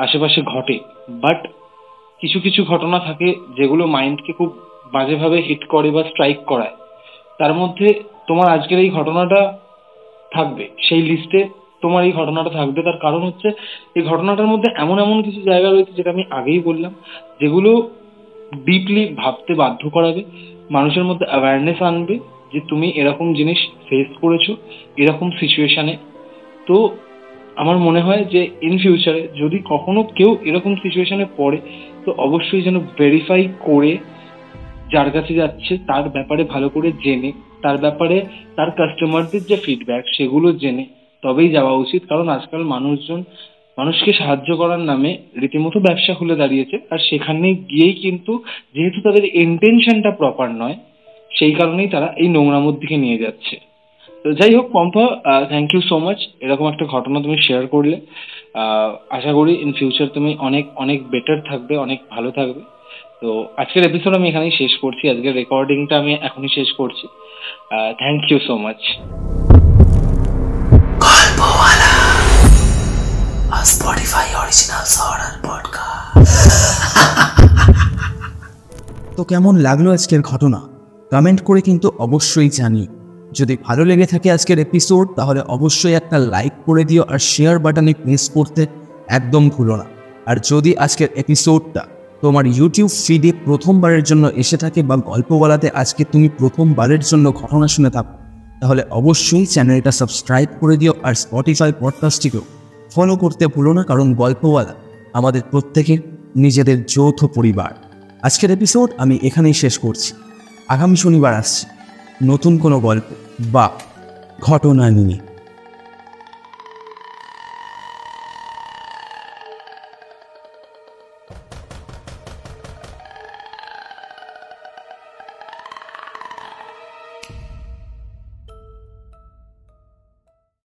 আশেপাশে ঘটে, বাট কিছু কিছু ঘটনা থাকে যেগুলো মাইন্ডকে খুব বাজেভাবে হিট করে বা স্ট্রাইক করায়। তার মধ্যে তোমার আজকের এই ঘটনাটা থাকবে সেই লিস্টে, তোমার এই ঘটনাটা থাকবে। তার কারণ হচ্ছে এই ঘটনাটার মধ্যে এমন এমন কিছু জায়গা রয়েছে, যেটা আমি আগেই বললাম, যেগুলো ডিপলি ভাবতে বাধ্য করাবে, মানুষের মধ্যে অ্যাওয়ারনেস আনবে যে তুমি এরকম জিনিস ফেস করেছো এরকম সিচুয়েশনে। তো আমার মনে হয় যে ইন ফিউচারে যদি কখনো কেউ এরকম সিচুয়েশনে পড়ে, তো অবশ্যই যেন ভেরিফাই করে যার কাছে যাচ্ছে তার ব্যাপারে ভালো করে জেনে, তার ব্যাপারে তার কাস্টমারদের যে ফিডব্যাক সেগুলো জেনে তবেই যাওয়া উচিত। কারণ আজকাল মানুষজন মানুষকে সাহায্য করার নামে রীতিমতো ব্যবসা খুলে দাঁড়িয়েছে, আর সেখানে গিয়েই কিন্তু যেহেতু তাদের ইন্টেনশনটা প্রপার নয়, সেই কারণেই তারা এই নোংরামোর দিকে নিয়ে যাচ্ছে। তো যাই হোক Pompa, thank you so much, এরকম একটা ঘটনা তুমি শেয়ার করলে। আশা করি ইন ফিউচার তুমি অনেক অনেক বেটার থাকবে, অনেক ভালো থাকবে। তো আজকের এপিসোড আমি এখানেই শেষ করছি, আজকের রেকর্ডিংটা আমি এখনই শেষ করছি। Thank you so much. Spotify original horror podcast. তো কেমন লাগলো আজকের ঘটনা? কমেন্ট করে কিন্তু অবশ্যই জানিও। যদি ভালো লেগে থাকে আজকের এপিসোড, তাহলে অবশ্যই একটা লাইক করে দিও, আর শেয়ার বাটনে প্রেস করতে একদম ভুলো না। আর যদি আজকের এপিসোডটা তোমার ইউটিউব ফিডে প্রথমবারের জন্য এসে থাকে, বা গল্পওয়ালাতে আজকে তুমি প্রথমবারের জন্য ঘটনা শুনে থাকো, তাহলে অবশ্যই চ্যানেলটা সাবস্ক্রাইব করে দিও, আর স্পটিফাই পডকাস্টটিকেও ফলো করতে ভুলো না। কারণ গল্পওয়ালা আমাদের প্রত্যেকের নিজেদের যৌথ পরিবার। আজকের এপিসোড আমি এখানেই শেষ করছি। আগামী শনিবার আসছি নতুন কোনো গল্প বা ঘটনা নিয়ে।